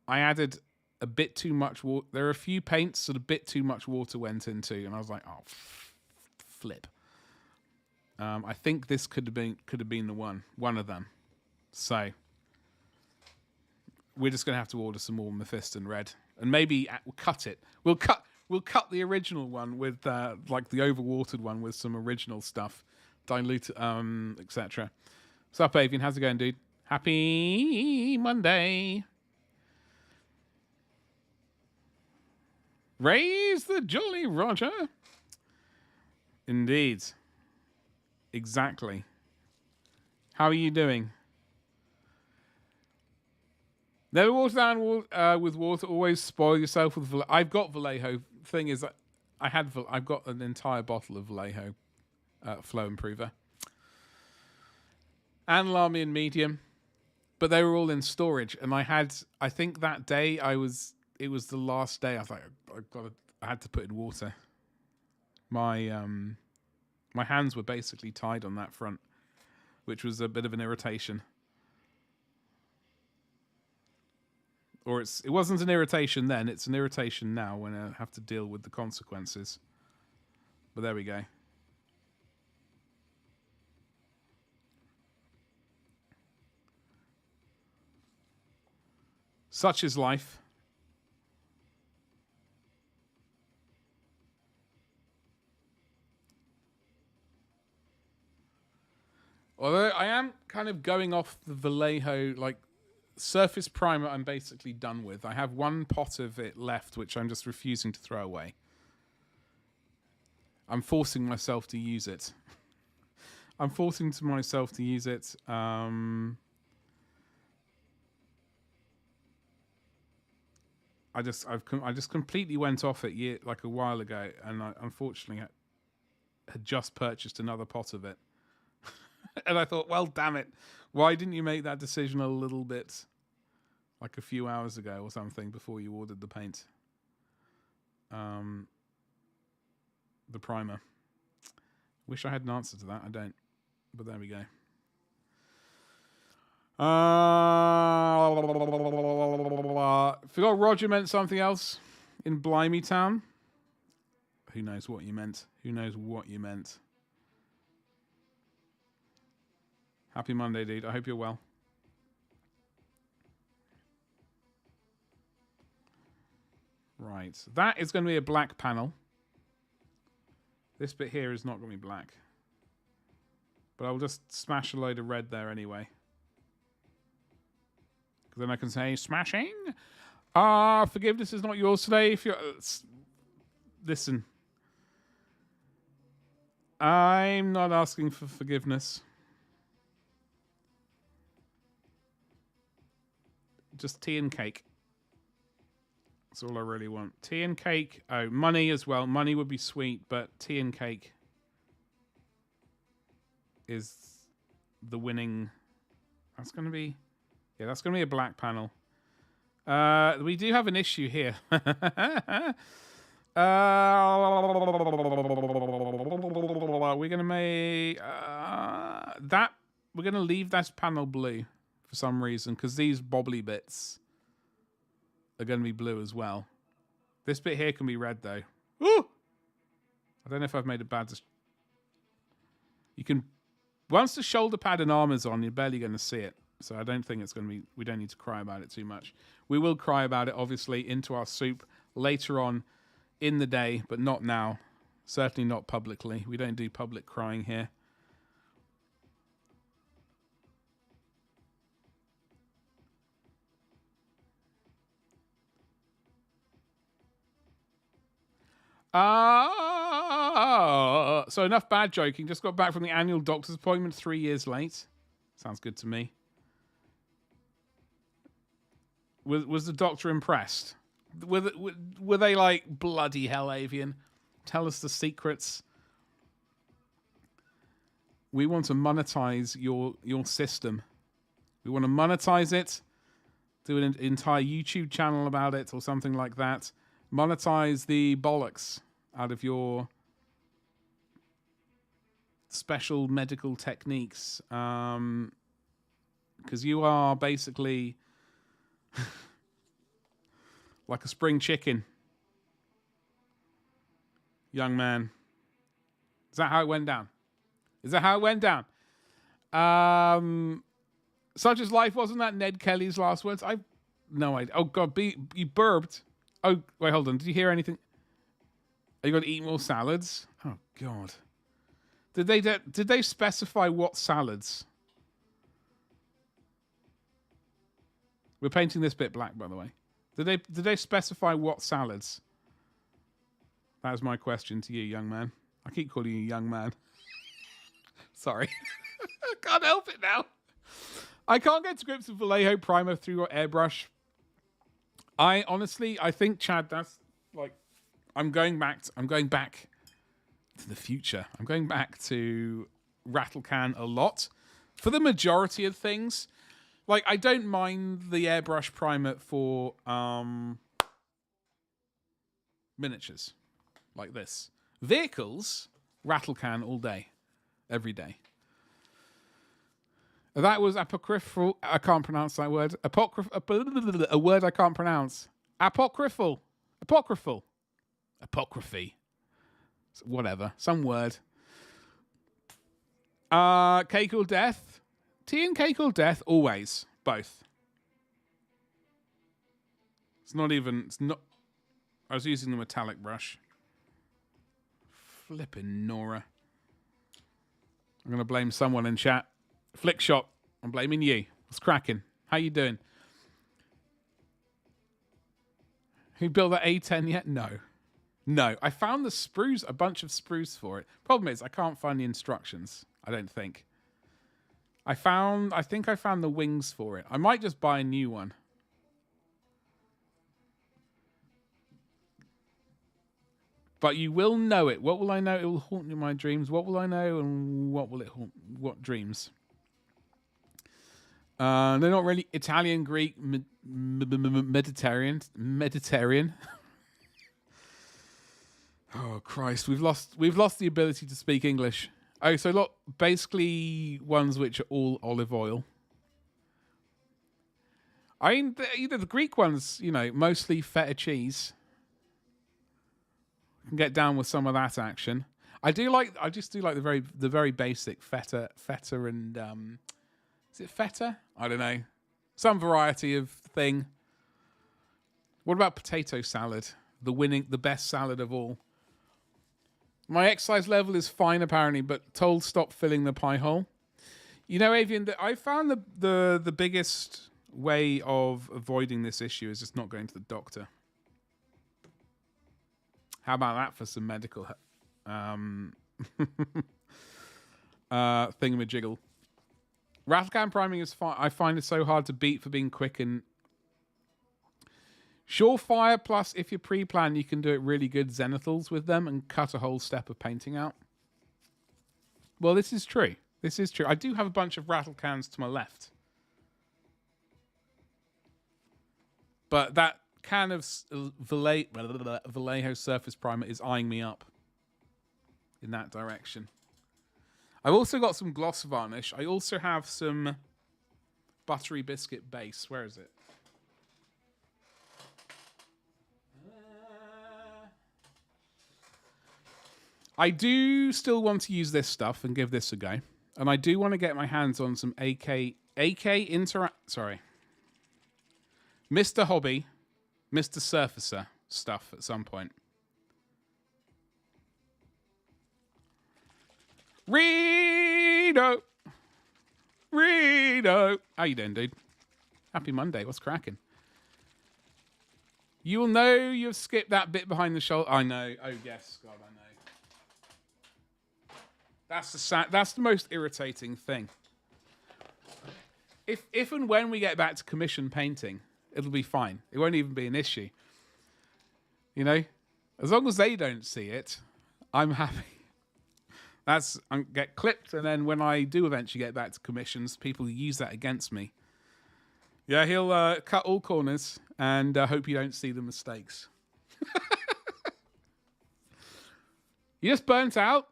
I added a bit too much water. There are a few paints that a bit too much water went into, and I was like, oh, flip. I think this could have been the one of them. So we're just gonna have to order some more Mephiston Red, and maybe we'll cut it. We'll cut the original one with like the overwatered one with some original stuff, dilute, etc. What's up, Avian? How's it going, dude? Happy Monday. Raise the Jolly Roger. Indeed. Exactly. How are you doing? Never water down with water. Always spoil yourself with Vallejo. I've got Vallejo. Thing is, I've got an entire bottle of Vallejo Flow Improver and Lamy medium, but they were all in storage. And I think that day it was the last day. I was like, I had to put in water. My hands were basically tied on that front, which was a bit of an irritation. Or it wasn't an irritation then, it's an irritation now when I have to deal with the consequences. But there we go. Such is life. Although I am kind of going off the Vallejo, like, surface primer I'm basically done with. I have one pot of it left, which I'm just refusing to throw away. I'm forcing myself to use it. I'm forcing myself to use it. I just completely went off it like a while ago, and I unfortunately had just purchased another pot of it. And I thought, well, damn it. Why didn't you make that decision a little bit like a few hours ago or something before you ordered the paint? The primer. Wish I had an answer to that. I don't. But there we go. Forgot Roger meant something else in Blimey Town. Who knows what you meant? Who knows what you meant? Happy Monday, dude. I hope you're well. Right. That is going to be a black panel. This bit here is not going to be black. But I'll just smash a load of red there anyway. Because then I can say, smashing. Forgiveness is not yours today. If you're... listen. I'm not asking for forgiveness. Just tea and cake. That's all I really want. Tea and cake. Oh, money as well. Money would be sweet, but tea and cake is the winning. That's going to be... Yeah, that's going to be a black panel. We do have an issue here. We're going to make... that... We're going to leave this panel blue for some reason, because these bobbly bits are going to be blue as well. This bit here can be red, though. Woo! I don't know if I've made a bad... You can... Once the shoulder pad and armor's on, you're barely going to see it. So I don't think it's going to be... We don't need to cry about it too much. We will cry about it, obviously, into our soup later on in the day, but not now. Certainly not publicly. We don't do public crying here. So enough bad joking. Just got back from the annual doctor's appointment 3 years late. Sounds good to me. Was the doctor impressed? Were they like, bloody hell, Avian? Tell us the secrets. We want to monetize your system. We want to monetize it. Do an entire YouTube channel about it or something like that. Monetize the bollocks out of your special medical techniques. Because you are basically like a spring chicken. Young man. Is that how it went down? Is that how it went down? Such as life, wasn't that Ned Kelly's last words? I've no idea. Oh, God, you burped. Oh, wait, hold on. Did you hear anything? Are you going to eat more salads? Oh, God. Did they specify what salads? We're painting this bit black, by the way. Did they specify what salads? That was my question to you, young man. I keep calling you young man. Sorry. I can't help it now. I can't get to grips with Vallejo primer through your airbrush. I think, Chad, that's like, I'm going back to the future. I'm going back to Rattlecan a lot. For the majority of things, like, I don't mind the airbrush primer for miniatures like this. Vehicles, Rattlecan all day, every day. That was apocryphal. I can't pronounce that word. A word I can't pronounce. Apocryphal. Apocryphy. Whatever. Some word. Cake or death? Tea and cake or death? Always. Both. It's not... I was using the metallic brush. Flippin' Nora. I'm going to blame someone in chat. Flickshot, I'm blaming you. What's cracking? How you doing? Who built that A10 yet? No. I found the sprues, a bunch of sprues for it. Problem is, I can't find the instructions. I don't think. I think I found the wings for it. I might just buy a new one. But you will know it. What will I know? It will haunt you in my dreams. What will I know? And what will it haunt? What dreams? They're not really Italian, Greek, Mediterranean. Oh Christ, we've lost the ability to speak English. Oh, so basically ones which are all olive oil. I mean, either the Greek ones, mostly feta cheese. Can get down with some of that action. I just do like the very basic feta and is it feta? I don't know. Some variety of thing. What about potato salad? The best salad of all. My exercise level is fine apparently, but told stop filling the pie hole. Avian, I found the biggest way of avoiding this issue is just not going to the doctor. How about that for some medical thingamajiggle? Rattlecan priming is fine. I find it so hard to beat for being quick and Surefire plus, if you pre-plan, you can do it really good zenithals with them and cut a whole step of painting out. Well, this is true. This is true. I do have a bunch of rattle cans to my left. But that can of Vallejo surface primer is eyeing me up in that direction. I've also got some gloss varnish. I also have some buttery biscuit base. Where is it? I do still want to use this stuff and give this a go. And I do want to get my hands on some Mr. Hobby, Mr. Surfacer stuff at some point. Reno! How you doing, dude? Happy Monday. What's cracking? You will know you've skipped that bit behind the shoulder. I know. Oh, yes. God, I know. That's the most irritating thing. If and when we get back to commission painting, it'll be fine. It won't even be an issue. You know? As long as they don't see it, I'm happy. I get clipped, and then when I do eventually get back to commissions, people use that against me. Yeah, he'll cut all corners and hope you don't see the mistakes. You just burnt out?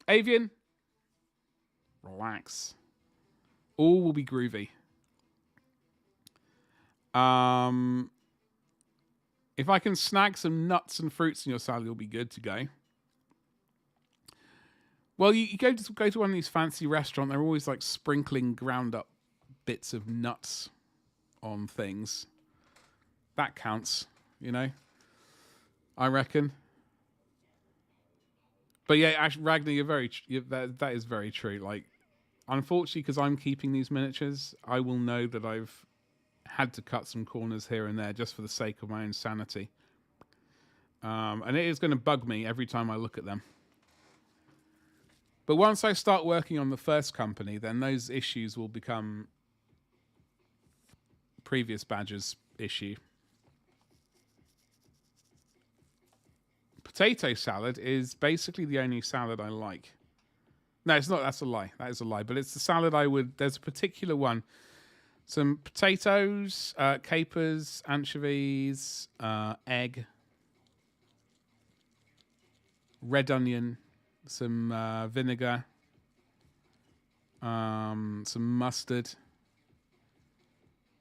Avian? Relax. All will be groovy. If I can snag some nuts and fruits in your salad, you'll be good to go. Well, you go to one of these fancy restaurants, they're always like sprinkling ground up bits of nuts on things. That counts, you know? I reckon. But yeah, actually, Ragnar, that is very true. Like, unfortunately, because I'm keeping these miniatures, I will know that I've had to cut some corners here and there just for the sake of my own sanity. And it is going to bug me every time I look at them. But once I start working on the first company, then those issues will become previous badges' issue. Potato salad is basically the only salad I like. No, it's not. That's a lie. That is a lie. But it's the salad I would... There's a particular one. Some potatoes, capers, anchovies, egg, red onion, some vinegar, some mustard.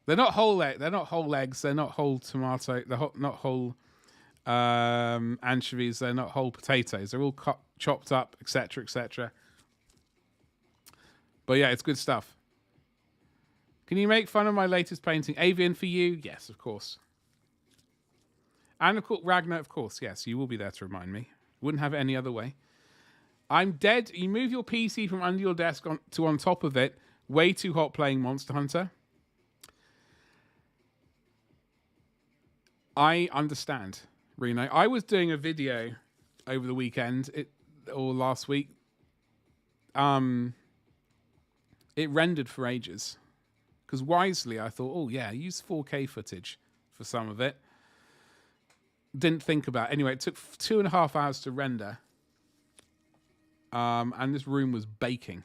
They're not whole egg. They're not whole eggs. They're not whole tomato. They're not whole anchovies. They're not whole potatoes. They're all chopped up, etc., etc. But yeah, it's good stuff. Can you make fun of my latest painting? Avian for you? Yes, of course. And of course, Ragnar, of course. Yes, you will be there to remind me. Wouldn't have it any other way. I'm dead. You move your PC from under your desk to on top of it. Way too hot playing Monster Hunter. I understand, Reno. I was doing a video over the weekend, or last week. It rendered for ages. Because wisely, I thought, oh yeah, use 4K footage for some of it. Didn't think about it. Anyway, it took 2.5 hours to render. And this room was baking.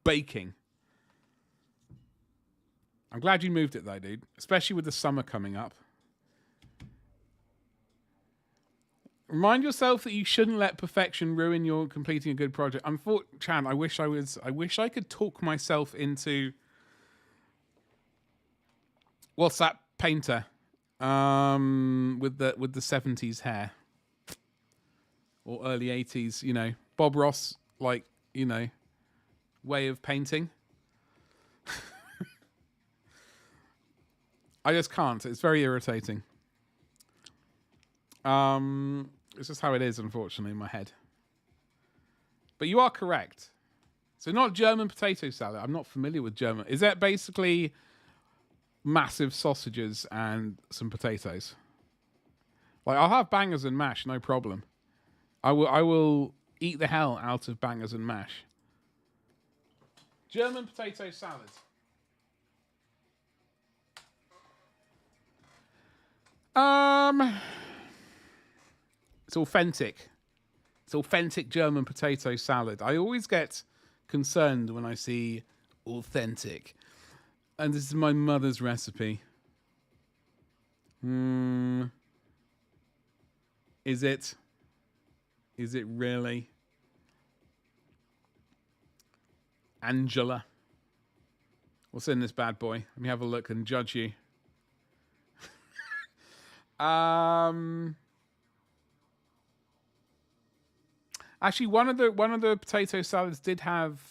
Baking. I'm glad you moved it though, dude. Especially with the summer coming up. Remind yourself that you shouldn't let perfection ruin your completing a good project. Chan, I wish I could talk myself into... What's that painter? With the 70s hair. Or early 80s, you know. Bob Ross, like, you know, way of painting. I just can't. It's very irritating. It's just how it is, unfortunately, in my head. But you are correct. So not German potato salad. I'm not familiar with German. Is that basically massive sausages and some potatoes? Like, I'll have bangers and mash, no problem. I will eat the hell out of bangers and mash. German potato salad. It's authentic. It's authentic German potato salad. I always get concerned when I see authentic. And this is my mother's recipe. Is it? Is it really? Angela. What's in this bad boy? Let me have a look and judge you. Actually, one of the potato salads did have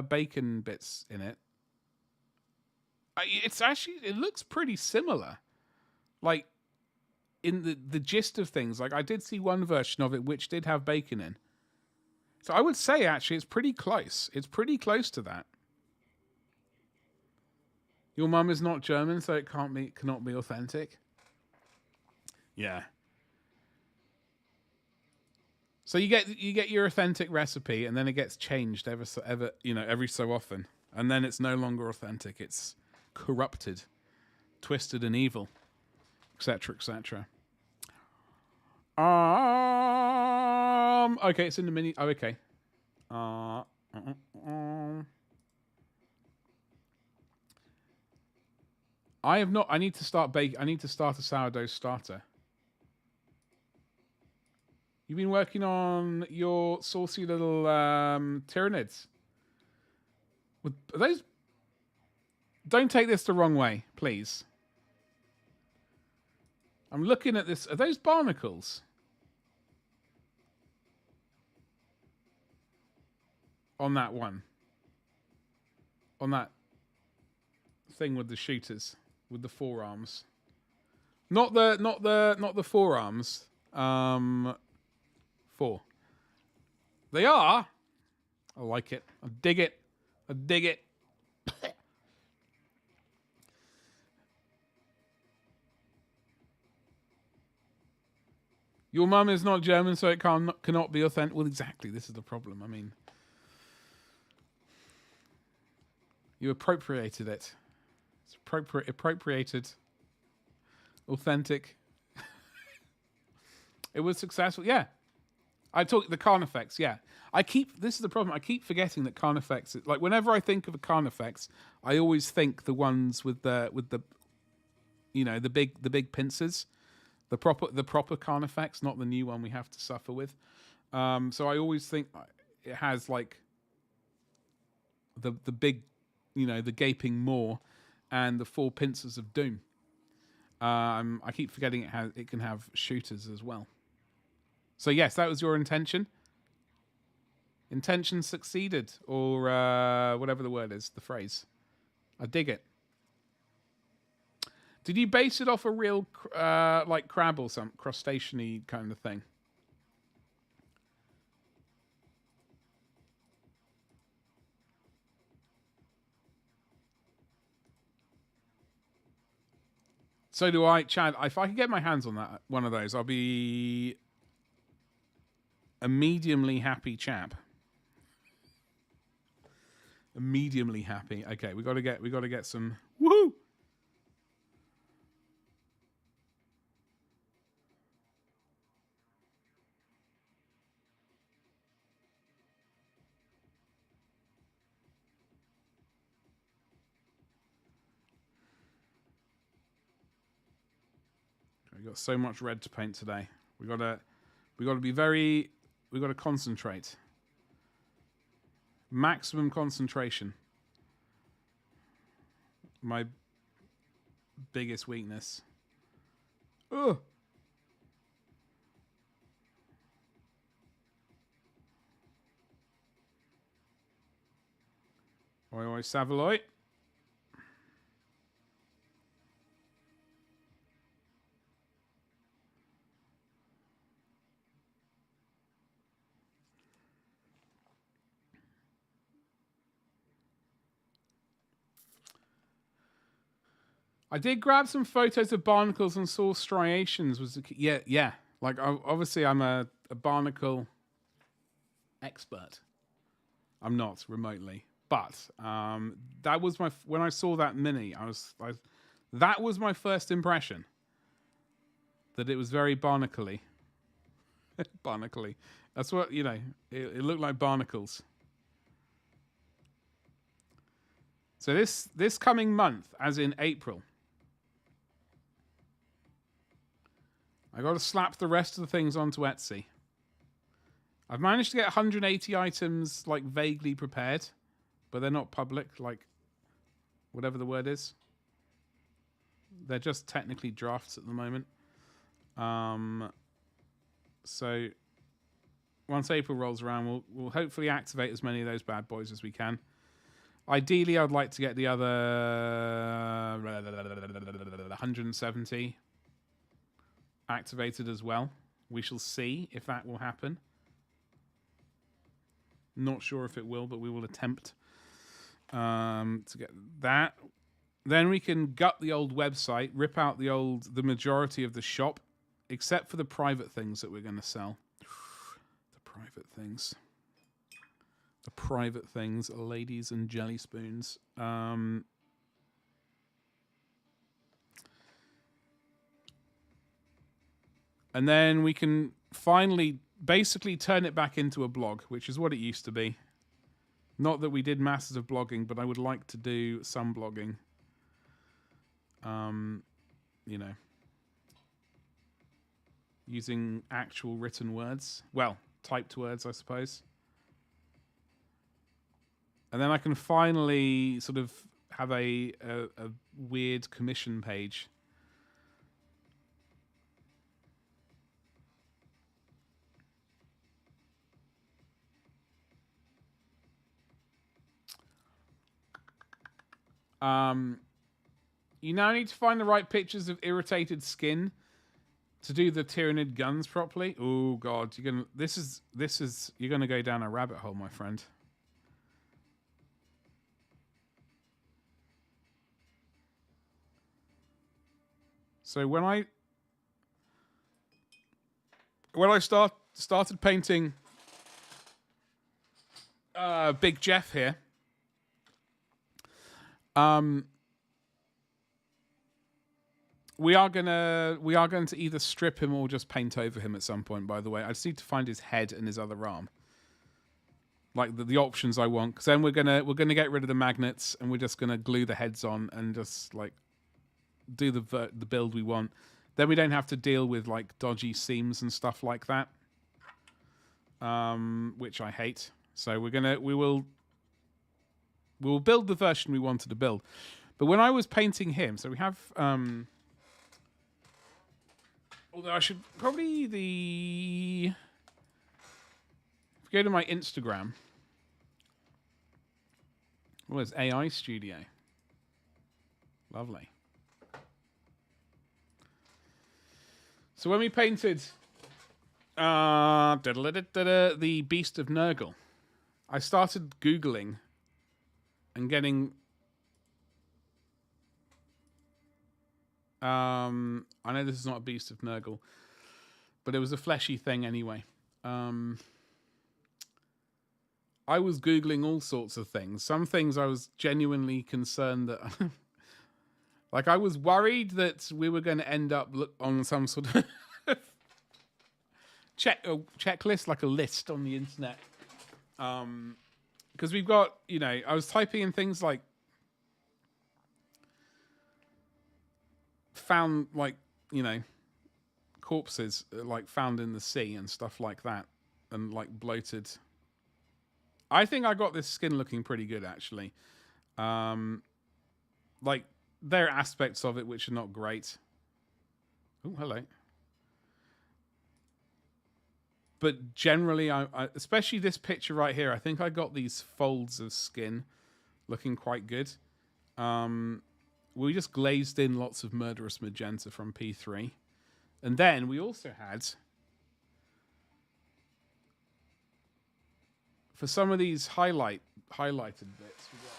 bacon bits in it. It looks pretty similar, like in the gist of things. Like I did see one version of it which did have bacon in. So I would say actually it's pretty close. It's pretty close to that. Your mum is not German, so it cannot be authentic. Yeah. So you get your authentic recipe, and then it gets changed every so often, and then it's no longer authentic. It's corrupted, twisted, and evil, etc., etc. Okay, it's in the mini. Oh, okay. I have not. I need to start I need to start a sourdough starter. You've been working on your saucy little Tyranids. Are those? Don't take this the wrong way, please. I'm looking at this. Are those barnacles? On that one. On that thing with the shooters, with the forearms. Not the forearms. 4. They are. I like it. I dig it. I dig it. Your mum is not German, so it cannot be authentic. Well, exactly. This is the problem. I mean, you appropriated it. It's appropriated. Authentic. It was successful. Yeah. I talk the Carnifex, yeah. This is the problem. I keep forgetting that Carnifex, like whenever I think of a Carnifex, I always think the ones with the the big pincers, the proper Carnifex, not the new one we have to suffer with. So I always think it has like the big, the gaping maw and the 4 pincers of doom. I keep forgetting it can have shooters as well. So yes, that was your intention. Intention succeeded, or whatever the word is, the phrase. I dig it. Did you base it off a real like crab or some crustacean-y kind of thing? So do I, Chad. If I could get my hands on that one of those, I'll be a mediumly happy chap. A mediumly happy. Okay, we got to get some woohoo. We got so much red to paint today. We got to concentrate. Maximum concentration. My biggest weakness. Ugh. Oi, oi, Savaloy. I did grab some photos of barnacles and saw striations. Yeah. Like obviously, I'm a barnacle expert. I'm not remotely, but that was when I saw that mini. That was my first impression. that it was very barnacle-y. Barnacle-y. That's what, you know, it looked like barnacles. So this coming month, as in April, I got to slap the rest of the things onto Etsy. I've managed to get 180 items, like, vaguely prepared, but they're not public, like, whatever the word is. They're just technically drafts at the moment. So once April rolls around, we'll hopefully activate as many of those bad boys as we can. Ideally, I'd like to get the other 170 activated as well. We shall see if that will happen. Not sure if it will, but we will attempt to get that. Then we can gut the old website, rip out the majority of the shop, except for the private things that we're going to sell. The private things. The private things, ladies and jelly spoons. And then we can finally basically turn it back into a blog, which is what it used to be. Not that we did masses of blogging, but I would like to do some blogging. You know, using actual written words. Well, typed words, I suppose. And then I can finally sort of have a weird commission page. You now need to find the right pictures of irritated skin to do the Tyranid guns properly. Oh God, you're gonna go down a rabbit hole, my friend. So when I started painting Big Jeff here, we are going to either strip him or just paint over him at some point, by the way. I just need to find his head and his other arm. Like the options I want, because then we're gonna get rid of the magnets and we're just gonna glue the heads on and just like do the build we want. Then we don't have to deal with like dodgy seams and stuff like that, which I hate. So we will build the version we wanted to build. But when I was painting him, so we have although I should probably if you go to my Instagram, it's AI Studio. Lovely. So when we painted the Beast of Nurgle, I started Googling and getting I know this is not a Beast of Nurgle, but it was a fleshy thing anyway. I was Googling all sorts of things. Some things I was genuinely concerned that like I was worried that we were going to end up on some sort of checklist, like a list on the internet. Because we've got, I was typing in things like found, like, corpses like found in the sea and stuff like that, and like bloated. I think I got this skin looking pretty good, actually. Like, there are aspects of it which are not great. Oh, hello. But generally, I especially this picture right here, I think I got these folds of skin looking quite good. We just glazed in lots of murderous magenta from P3. And then we also had, for some of these highlighted bits, we got,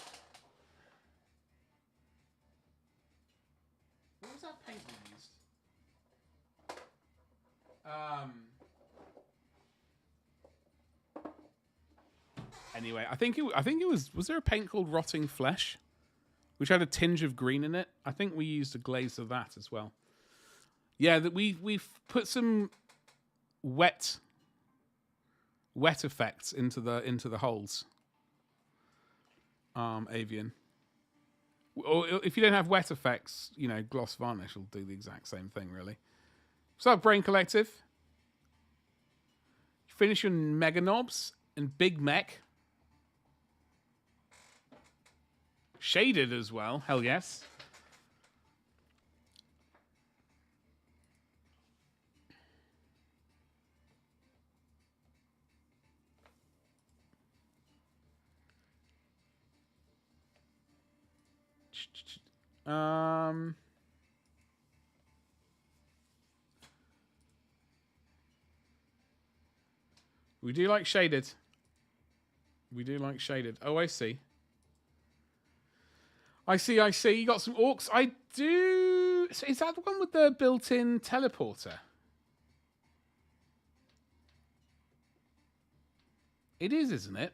what was that paint we used? Anyway, I think it was there a paint called Rotting Flesh, which had a tinge of green in it? I think we used a glaze of that as well. Yeah, that we've put some wet effects into the holes. Avian. Or if you don't have wet effects, you know, gloss varnish will do the exact same thing, really. What's up, Brain Collective? Finish your Mega Knobs and Big Mech. Shaded as well. Hell yes. We do like shaded. We do like shaded. Oh, I see. I see. You got some orcs. I do. Is that the one with the built-in teleporter? It is, isn't it?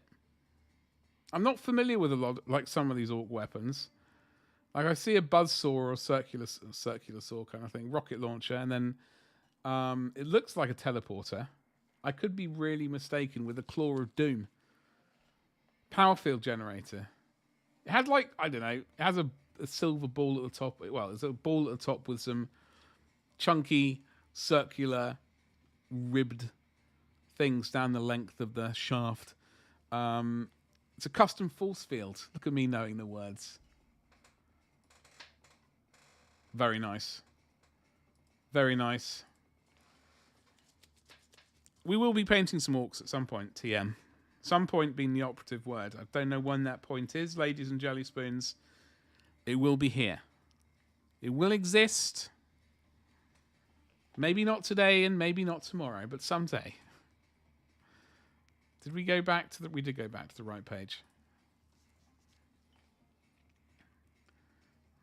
I'm not familiar with a lot, like some of these orc weapons. Like I see a buzzsaw or a circular saw kind of thing, rocket launcher, and then it looks like a teleporter. I could be really mistaken with a Claw of Doom. Power field generator. It had like, I don't know, it has a silver ball at the top. Well, it's a ball at the top with some chunky, circular, ribbed things down the length of the shaft. It's a custom force field. Look at me knowing the words. Very nice. Very nice. We will be painting some orcs at some point, TM. Some point being the operative word. I don't know when that point is, ladies and jelly spoons. It will be here. It will exist. Maybe not today and maybe not tomorrow, but someday. Did we go back to the... We did go back to the right page.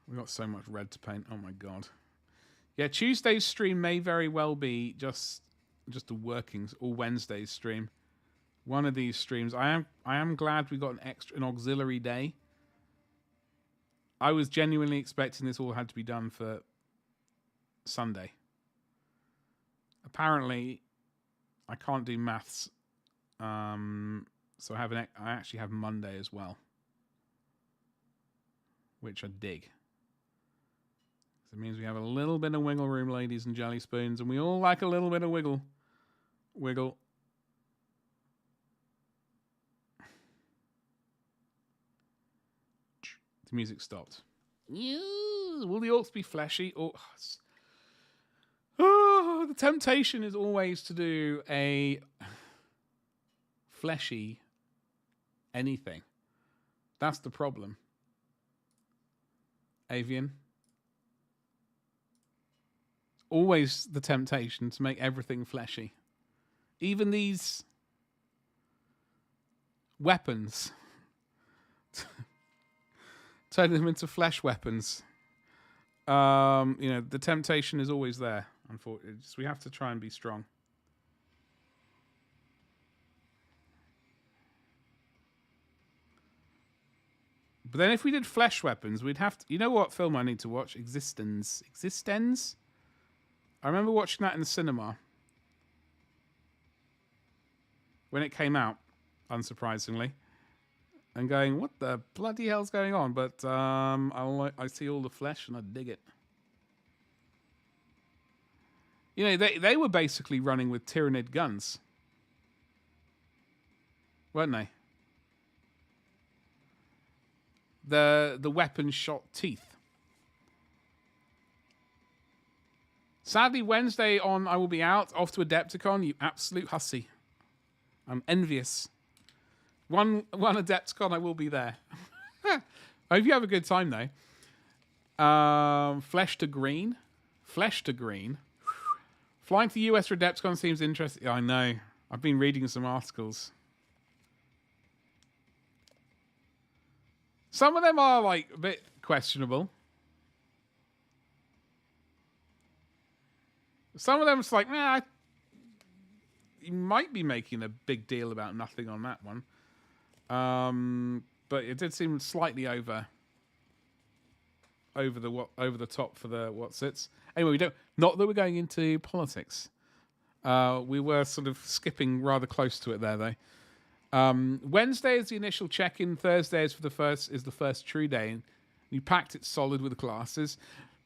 We got so much red to paint. Oh my god. Yeah, Tuesday's stream may very well be just the workings, or Wednesday's stream. One of these streams. I am glad we got an auxiliary day. I was genuinely expecting this all had to be done for Sunday. Apparently, I can't do maths. So I actually have Monday as well, which I dig. It means we have a little bit of wiggle room, ladies and jelly spoons, and we all like a little bit of wiggle. Wiggle. The music stopped. Will the orcs be fleshy? Oh, the temptation is always to do a fleshy anything. That's the problem. Avian. Always the temptation to make everything fleshy. Even these weapons. Turn them into flesh weapons. You know, the temptation is always there, unfortunately. We have to try and be strong. But then if we did flesh weapons, we'd have to... You know what film I need to watch? Existence. I remember watching that in the cinema. When it came out, unsurprisingly. And going, what the bloody hell's going on? But I see all the flesh and I dig it. You know, they were basically running with Tyranid guns. Weren't they? The weapon shot teeth. Sadly, Wednesday on I will be out, off to Adepticon, you absolute hussy. I'm envious. One Adepticon, I will be there. I hope you have a good time, though. Flesh to green. Flying to the US for Adepticon seems interesting. I know. I've been reading some articles. Some of them are, like, a bit questionable. Some of them it's like, you might be making a big deal about nothing on that one. But it did seem slightly over over the top for the what's its. Anyway, we don't. Not that we're going into politics. We were sort of skipping rather close to it there, though. Wednesday is the initial check-in. Thursday is the first true day. And you packed it solid with the classes.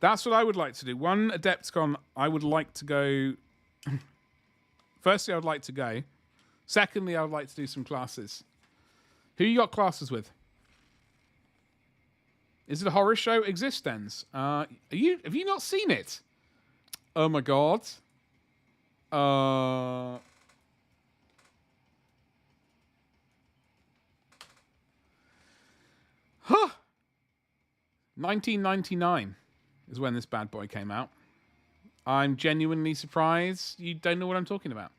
That's what I would like to do. One Adepticon, I would like to go. Firstly, I would like to go. Secondly, I would like to do some classes. Who you got classes with? Is it a horror show? Existence. Have you not seen it? Oh my god. Huh. 1999 is when this bad boy came out. I'm genuinely surprised you don't know what I'm talking about.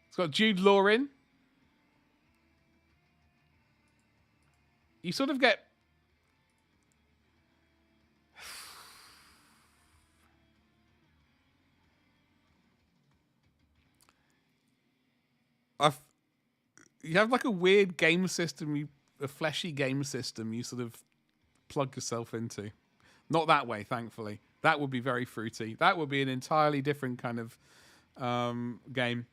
It's got Jude Law in. You sort of get... You have like a weird game system, a fleshy game system you sort of plug yourself into. Not that way, thankfully. That would be very fruity. That would be an entirely different kind of game.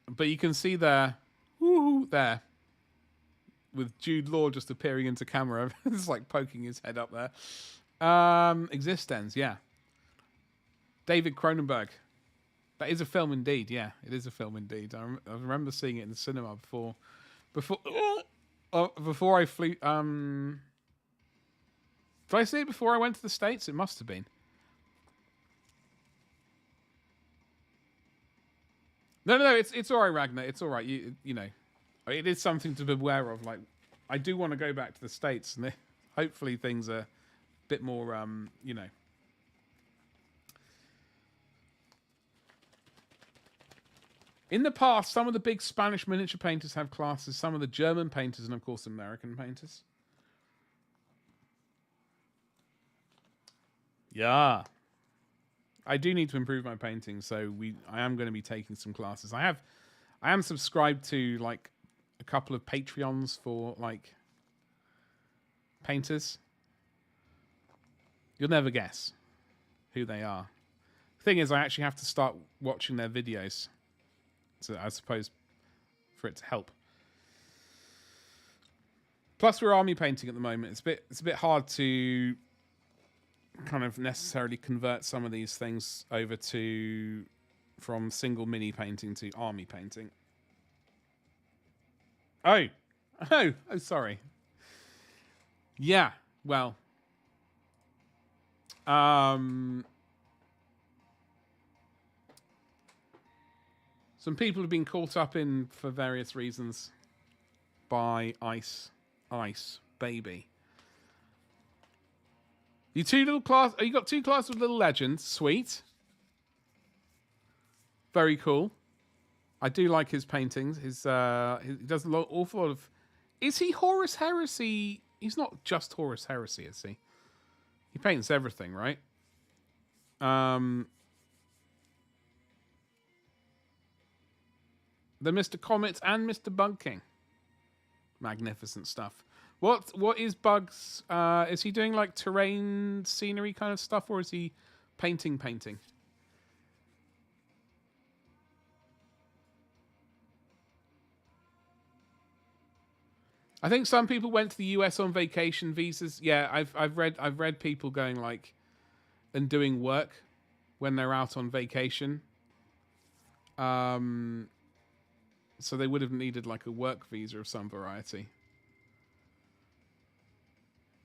But you can see there, there, with Jude Law just appearing into camera. It's like poking his head up there. Existence, yeah. David Cronenberg. That is a film indeed, yeah. It is a film indeed. I remember seeing it in the cinema before I flew. Did I see it before I went to the States? It must have been. No. It's all right, Ragnar. It's all right. You know, it is something to be aware of. Like, I do want to go back to the States, and hopefully things are a bit more, you know. In the past, some of the big Spanish miniature painters have classes, some of the German painters, and of course American painters. Yeah. I do need to improve my painting, so I am going to be taking some classes. I am subscribed to like a couple of Patreons for like painters. You'll never guess who they are. The thing is, I actually have to start watching their videos. So I suppose for it to help. Plus, we're army painting at the moment. It's a bit hard to kind of necessarily convert some of these things over to from single mini painting to army painting. Oh, sorry. Yeah, well, some people have been caught up in, for various reasons, by Ice Baby. You got two classes of Little Legends. Sweet. Very cool. I do like his paintings. He does an awful lot of... Is he Horus Heresy? He's not just Horus Heresy, is he? He paints everything, right? The Mr. Comet and Mr. Bug King. Magnificent stuff. What is Bug's... is he doing like terrain scenery kind of stuff, or is he painting? I think some people went to the US on vacation visas. Yeah, I've read people going like and doing work when they're out on vacation. So they would have needed like a work visa of some variety.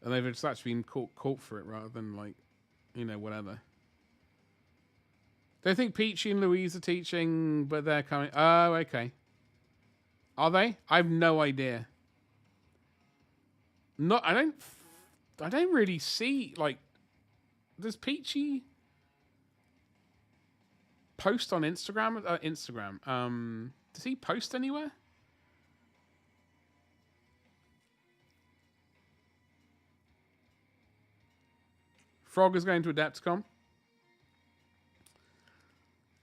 And they've just actually been caught for it rather than like, you know, whatever. They think Peachy and Louise are teaching, but they're coming. Oh, okay. Are they? I have no idea. I don't really see, like, does Peachy post on Instagram? Does he post anywhere? Frog is going to Adepticon.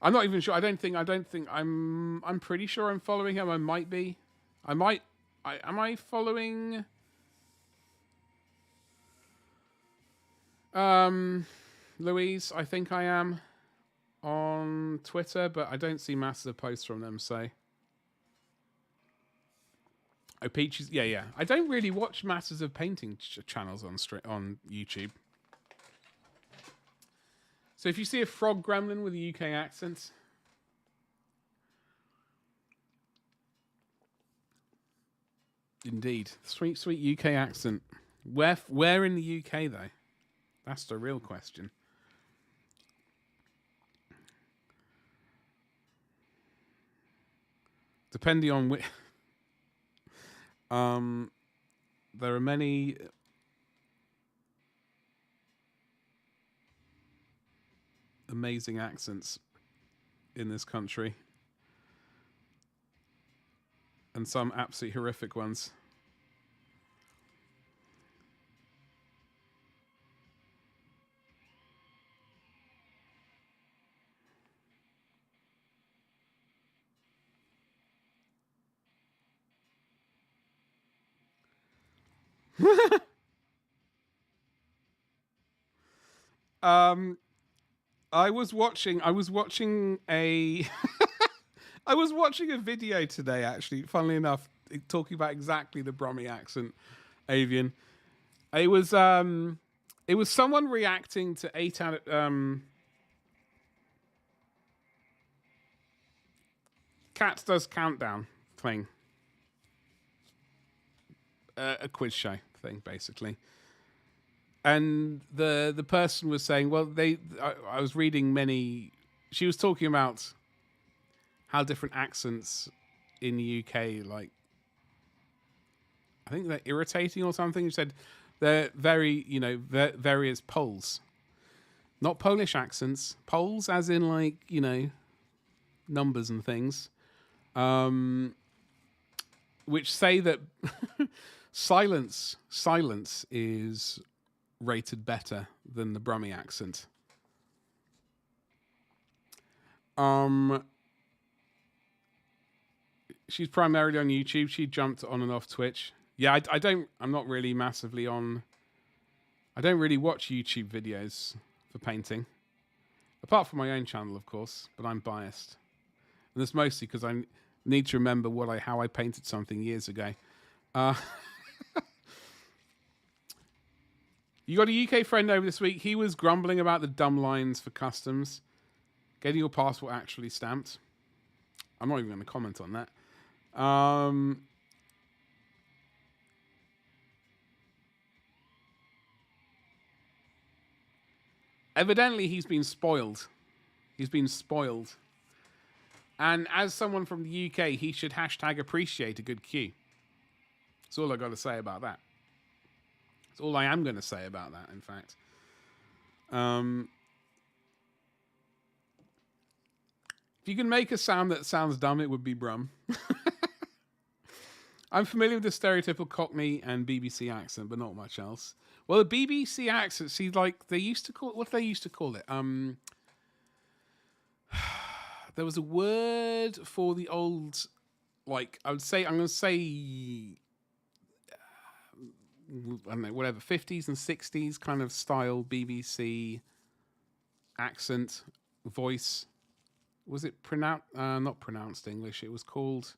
I'm not even sure. I'm pretty sure I'm following him. I might be. I Am I following Louise? I think I am on Twitter, but I don't see massive posts from them. So, oh, Peaches, yeah. I don't really watch Masters of Painting channels on YouTube. So if you see a frog gremlin with a UK accent, indeed, sweet UK accent. Where in the UK though? That's the real question. Depending on which, there are many. Amazing accents in this country, and some absolutely horrific ones. I was watching a I was watching a video today, actually, funnily enough, talking about exactly the Brummy accent, Avian. It was someone reacting to 8 out of Cats Does Countdown thing. A quiz show thing, basically. And the person was saying, well, I was reading many. She was talking about how different accents in the UK, like, I think they're irritating or something. She said they're very, various Poles, not Polish accents, Poles as in like, numbers and things, which say that silence is rated better than the Brummy accent. She's primarily on YouTube. She jumped on and off Twitch. Yeah, I'm not really massively on. I don't really watch YouTube videos for painting, apart from my own channel, of course. But I'm biased, and that's mostly because I need to remember how I painted something years ago. You got a UK friend over this week. He was grumbling about the dumb lines for customs. Getting your passport actually stamped. I'm not even going to comment on that. Evidently, he's been spoiled. And as someone from the UK, he should #appreciate a good queue. That's all I got to say about that. That's all I am going to say about that, in fact. If you can make a sound that sounds dumb, it would be Brum. I'm familiar with the stereotypical Cockney and BBC accent, but not much else. Well, the BBC accent, see, like, they used to call it... What they used to call it? There was a word for the old... Like, I'm going to say... I don't know, whatever, 50s and 60s kind of style BBC accent, voice. Was it not pronounced English? It was called...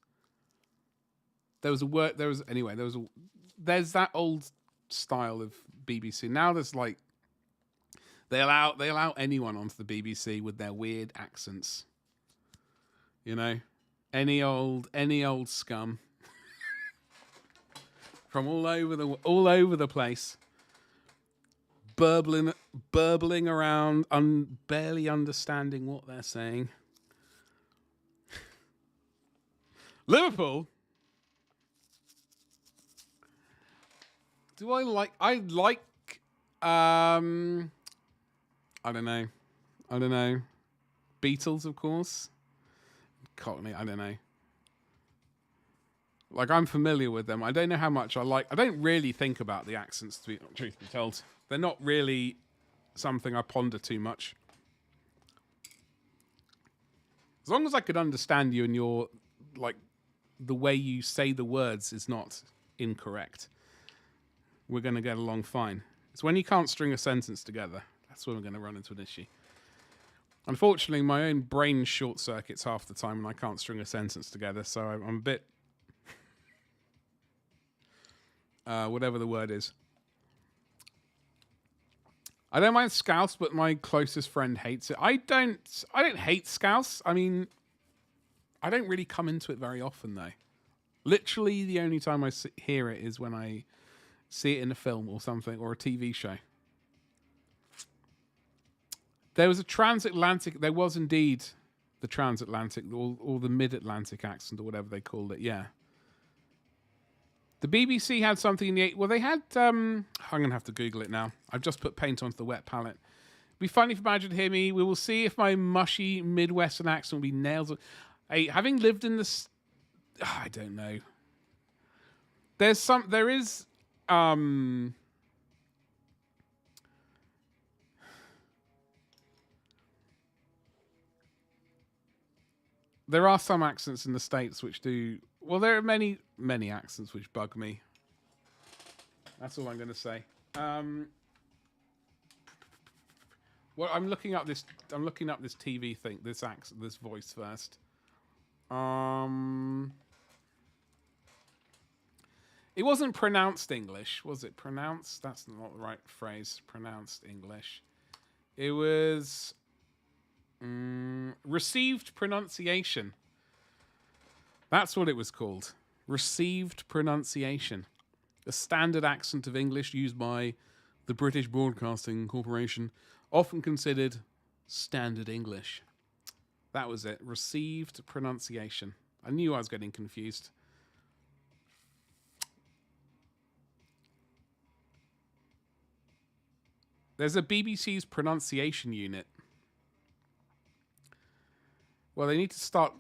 There's that old style of BBC. Now there's like... They allow anyone onto the BBC with their weird accents. Any old scum. From all over the place, burbling around, barely understanding what they're saying. Liverpool. Do I like? I like. I don't know. Beatles, of course. Cockney. I don't know. Like, I'm familiar with them. I don't know how much I like. I don't really think about the accents, truth be told. They're not really something I ponder too much. As long as I could understand you and your, like, the way you say the words is not incorrect, we're going to get along fine. It's when you can't string a sentence together. That's when we're going to run into an issue. Unfortunately, my own brain short circuits half the time and I can't string a sentence together, so I'm a bit... whatever the word is. I don't mind Scouse, but my closest friend hates it. I don't hate Scouse. I mean, I don't really come into it very often, though. Literally, the only time I hear it is when I see it in a film or something, or a TV show. There was a transatlantic... There was indeed the transatlantic, or the mid-Atlantic accent, or whatever they called it, yeah. The BBC had something in the... Well, they had... I'm going to have to Google it now. I've just put paint onto the wet palette. It'd be funny if Badger to hear me. We will see if my mushy Midwestern accent will be nailed. Hey, having lived in this... I don't know. There is... There are some accents in the States which do... Well, there are many accents which bug me. That's all I'm going to say. Well, I'm looking up this TV thing, this voice first. It wasn't pronounced English, was it? Pronounced? That's not the right phrase. Pronounced English. It was received pronunciation. That's what it was called. Received pronunciation. A standard accent of English used by the British Broadcasting Corporation, often considered standard English. That was it. Received pronunciation. I knew I was getting confused. There's a BBC's pronunciation unit. Well, they need to start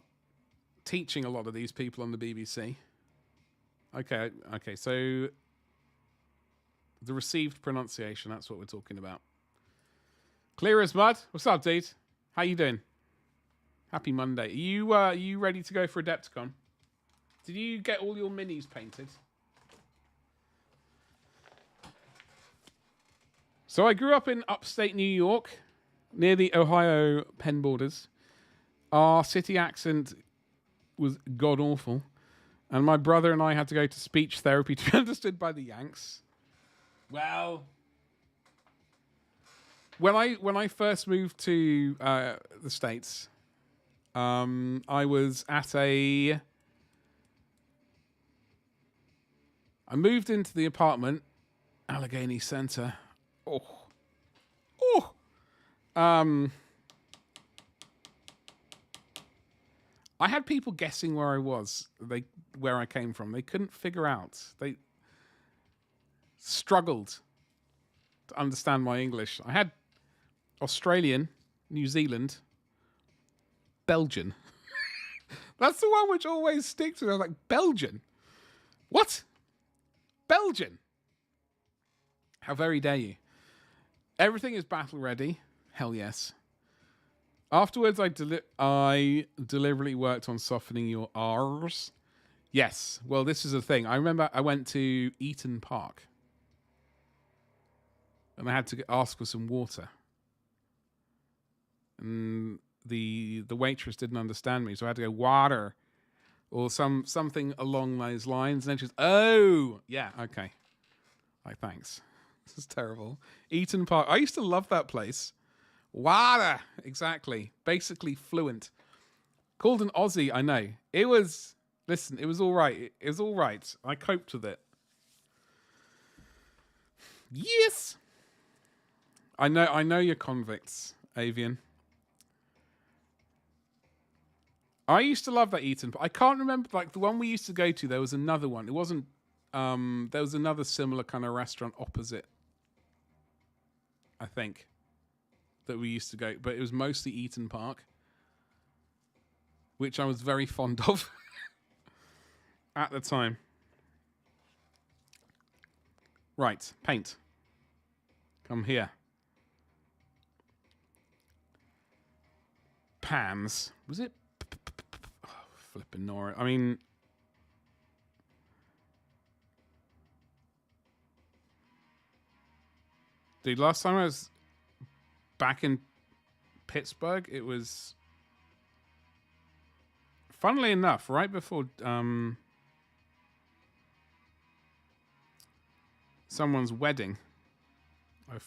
teaching a lot of these people on the BBC. Okay, so the received pronunciation, that's what we're talking about. Clear as mud. What's up, dude? How you doing? Happy Monday. Are you ready to go for Adepticon? Did you get all your minis painted? So I grew up in upstate New York, near the Ohio-Penn borders. Our city accent was god-awful. And my brother and I had to go to speech therapy to be understood by the Yanks. Well, when I first moved to the States, I was at I moved into the apartment, Allegheny Center. I had people guessing where I was, where I came from. They couldn't figure out. They struggled to understand my English. I had Australian, New Zealand, Belgian. That's the one which always sticks to me. I was like, Belgian? What? Belgian? How very dare you? Everything is battle ready. Hell yes. Afterwards, I deliberately worked on softening your R's. Yes. Well, this is the thing. I remember I went to Eaton Park. And I had to ask for some water. And the waitress didn't understand me, so I had to go, water. Or something along those lines. And then she was, oh, yeah, okay. Like, thanks. This is terrible. Eaton Park. I used to love that place. Water. Exactly. Basically fluent. Called an Aussie, I know. It was, listen, it was all right. It was all right. I coped with it. Yes. I know you're convicts, Avian. I used to love that Eaton. I can't remember, like, the one we used to go to, there was another one. It wasn't, there was another similar kind of restaurant opposite, I think, that we used to go. But it was mostly Eaton Park, which I was very fond of at the time. Right, paint. Come here. Pams. Was it? Oh, flipping Nora. I mean, Dude, last time I was back in Pittsburgh, it was, funnily enough, right before someone's wedding. I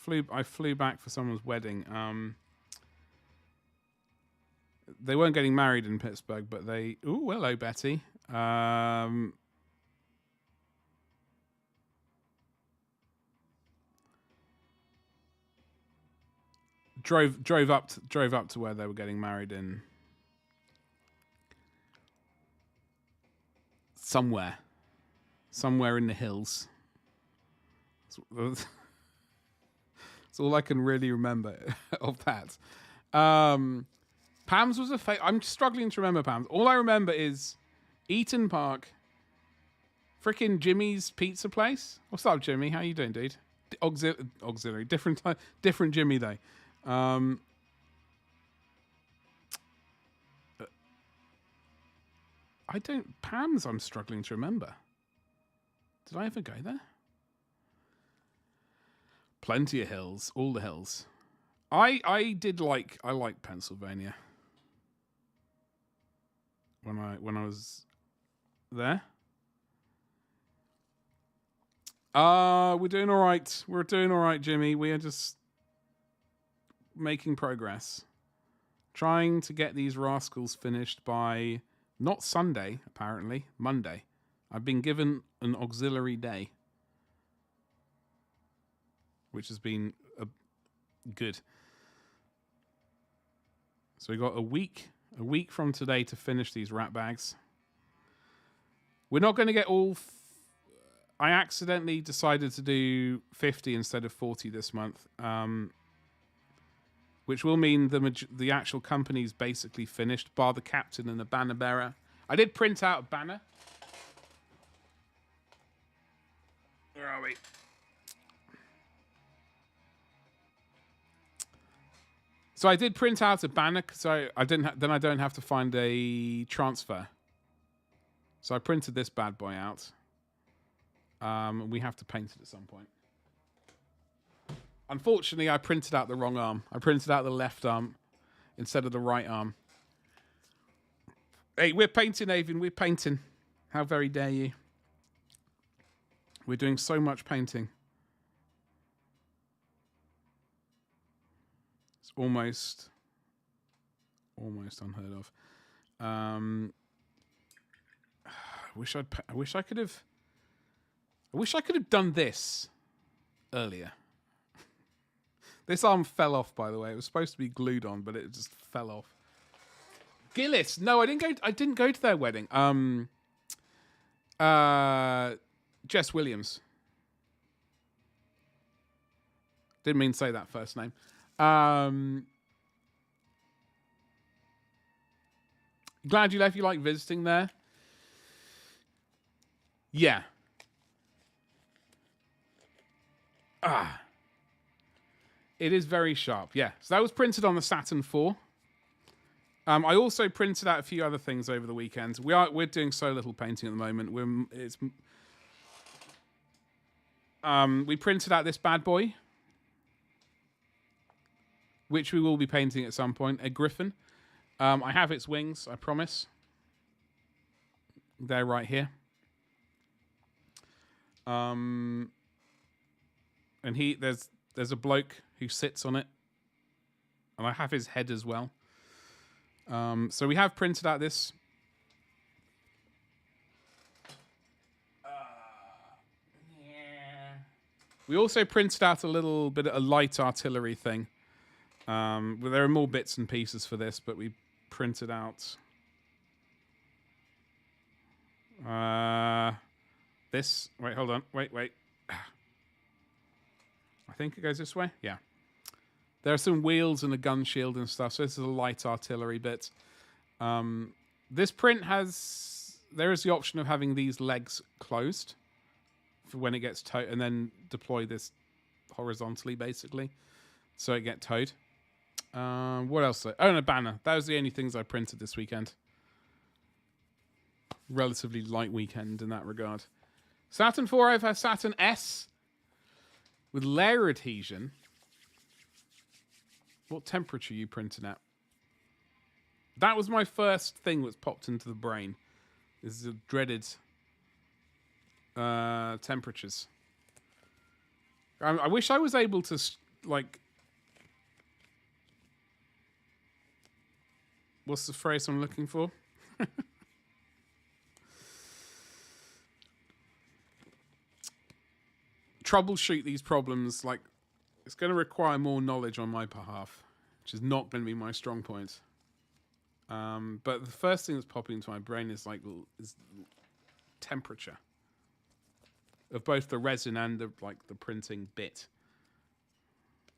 flew back for someone's wedding. They weren't getting married in Pittsburgh, but they... Ooh, hello, Betty. Drove up to where they were getting married in somewhere in the hills. That's all I can really remember of that. Pam's was I'm struggling to remember Pam's. All I remember is Eaton Park, frickin' Jimmy's pizza place. What's up, Jimmy? How you doing, dude? Auxiliary, different Jimmy though. Pam's I'm struggling to remember. Did I ever go there? Plenty of hills, all the hills. I like Pennsylvania. When I was there. We're doing all right. We're doing all right, Jimmy. We are just making progress. Trying to get these rascals finished by not Sunday, apparently, Monday. I've been given an auxiliary day, which has been good. So we got a week from today to finish these rat bags. We're not going to get all... I accidentally decided to do 50 instead of 40 this month, which will mean the actual company's basically finished, bar the captain and the banner bearer. I did print out a banner. Where are we? So I did print out a banner, so I don't have to find a transfer. So I printed this bad boy out. We have to paint it at some point. Unfortunately, I printed out the wrong arm. I printed out the left arm instead of the right arm. Hey, we're painting, Avian. We're painting. How very dare you? We're doing so much painting. It's almost unheard of. I wish I could have done this earlier. This arm fell off, by the way. It was supposed to be glued on, but it just fell off. Gillis, no, I didn't go to their wedding. Jess Williams. Didn't mean to say that first name. Glad you left. You like visiting there? Yeah. It is very sharp, yeah. So that was printed on the Saturn IV. I also printed out a few other things over the weekend. We're doing so little painting at the moment. We printed out this bad boy, which we will be painting at some point. A griffin. I have its wings, I promise. They're right here. And there's a bloke who sits on it, and I have his head as well. So we have printed out this. We also printed out a little bit of a light artillery thing. Well, there are more bits and pieces for this, but we printed out this. Wait, hold on. Wait. I think it goes this way. Yeah. There are some wheels and a gun shield and stuff, so this is a light artillery bit. This print there is the option of having these legs closed for when it gets towed, and then deploy this horizontally, basically, so it gets towed. What else? Oh, and a banner. That was the only things I printed this weekend. Relatively light weekend in that regard. Saturn IV, I've had Saturn S with layer adhesion. What temperature are you printing at? That was my first thing that's popped into the brain. Is the dreaded temperatures. I wish I was able to, like... What's the phrase I'm looking for? Troubleshoot these problems. Like, it's going to require more knowledge on my behalf, which is not going to be my strong point. But the first thing that's popping into my brain is is temperature of both the resin and the printing bit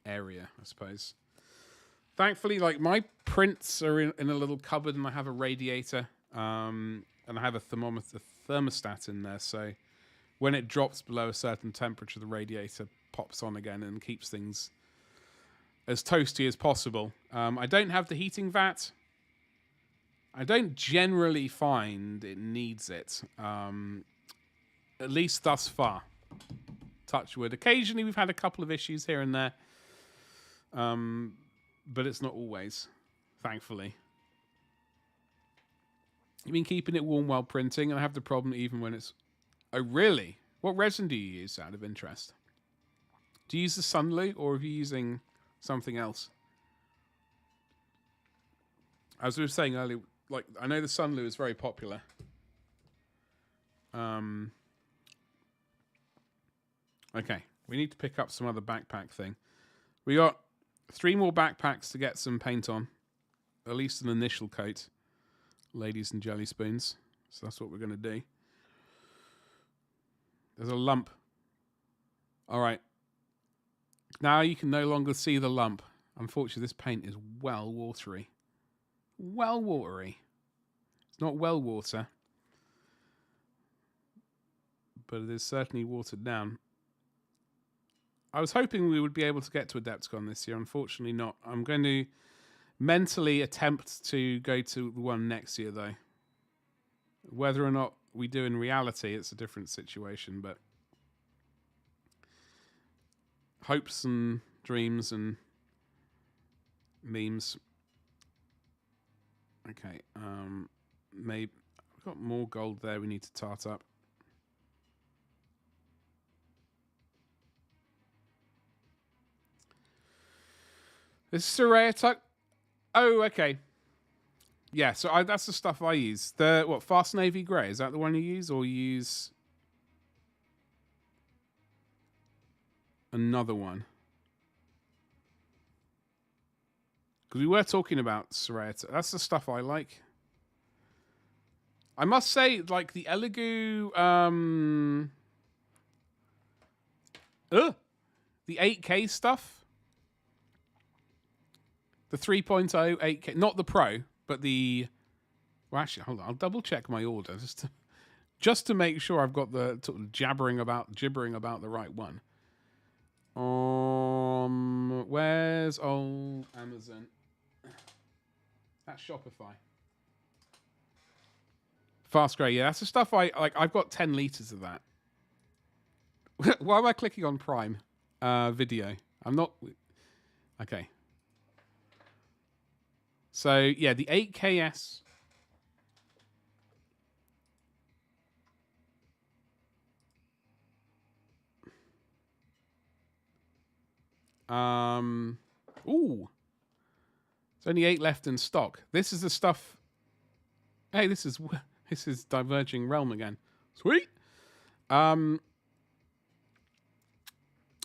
area, I suppose. Thankfully, like, my prints are in a little cupboard, and I have a radiator, and I have a thermostat in there, so when it drops below a certain temperature, the radiator pops on again and keeps things as toasty as possible. I don't have the heating vat. I don't generally find it needs it, at least thus far. Touch wood. Occasionally we've had a couple of issues here and there, but it's not always, thankfully. You've been keeping it warm while printing, and I have the problem even when it's... Oh, really? What resin do you use, out of interest? Do you use the Sunlu, or are you using something else? As we were saying earlier, like, I know the Sunlu is very popular. Okay, we need to pick up some other backpack thing. We got 3 more backpacks to get some paint on. At least an initial coat. Ladies and jelly spoons. So that's what we're going to do. There's a lump. All right. Now you can no longer see the lump. Unfortunately, this paint is well watery. Well watery. It's not well water, but it is certainly watered down. I was hoping we would be able to get to Adepticon this year. Unfortunately not. I'm going to mentally attempt to go to the one next year, though. Whether or not we do in reality, it's a different situation, but hopes and dreams and memes. Okay, maybe we've got more gold there we need to tart up. This is Soraya Tuck. Oh, okay. Yeah, so that's the stuff I use. The what, Fast Navy Grey? Is that the one you use, or you use another one? Because we were talking about Soraya. That's the stuff I like. I must say, like the Elegoo, the 8K stuff, the 3.0 8K, not the Pro, but the. Well, actually, hold on. I'll double check my order just to make sure I've got the sort of gibbering about the right one. Where's old Amazon? That's Shopify. Fast Grey, yeah, that's the stuff I like. I've got 10 liters of that. Why am I clicking on Prime Video? I'm not. Okay. So yeah, the 8KS. Ooh. There's only 8 left in stock. This is the stuff. Hey, this is Diverging Realm again. Sweet.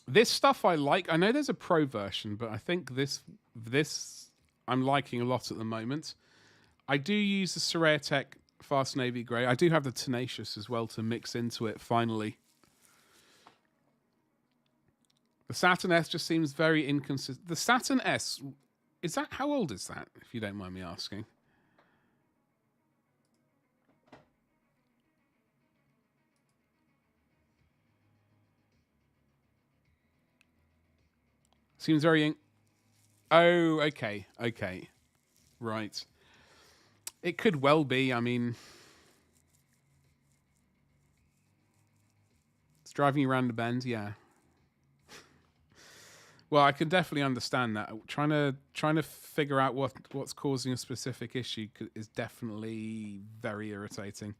This stuff I like. I know there's a Pro version, but I think this I'm liking a lot at the moment. I do use the Soraya Tech Fast Navy Grey. I do have the Tenacious as well to mix into it finally. The Saturn S just seems very inconsistent. The Saturn S, is that, how old is that, if you don't mind me asking? Seems very... Oh, okay. Okay. Right. It could well be. I mean... It's driving you around the bend, yeah. Well, I can definitely understand that. Trying to figure out what's causing a specific issue is definitely very irritating.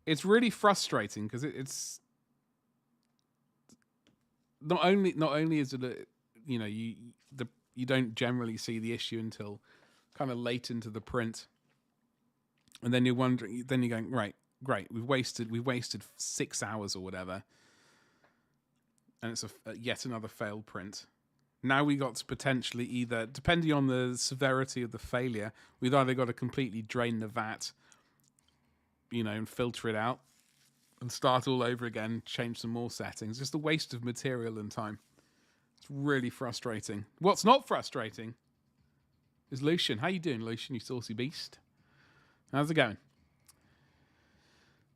It's really frustrating because it's not only is it you don't generally see the issue until kind of late into the print, and then you're wondering, then you're going, right, great, we've wasted 6 hours or whatever, and it's a yet another failed print. Now we got to potentially either, depending on the severity of the failure, we've either got to completely drain the vat, and filter it out and start all over again, change some more settings. Just a waste of material and time. It's really frustrating. What's not frustrating is Lucian. How you doing, Lucian, you saucy beast? How's it going?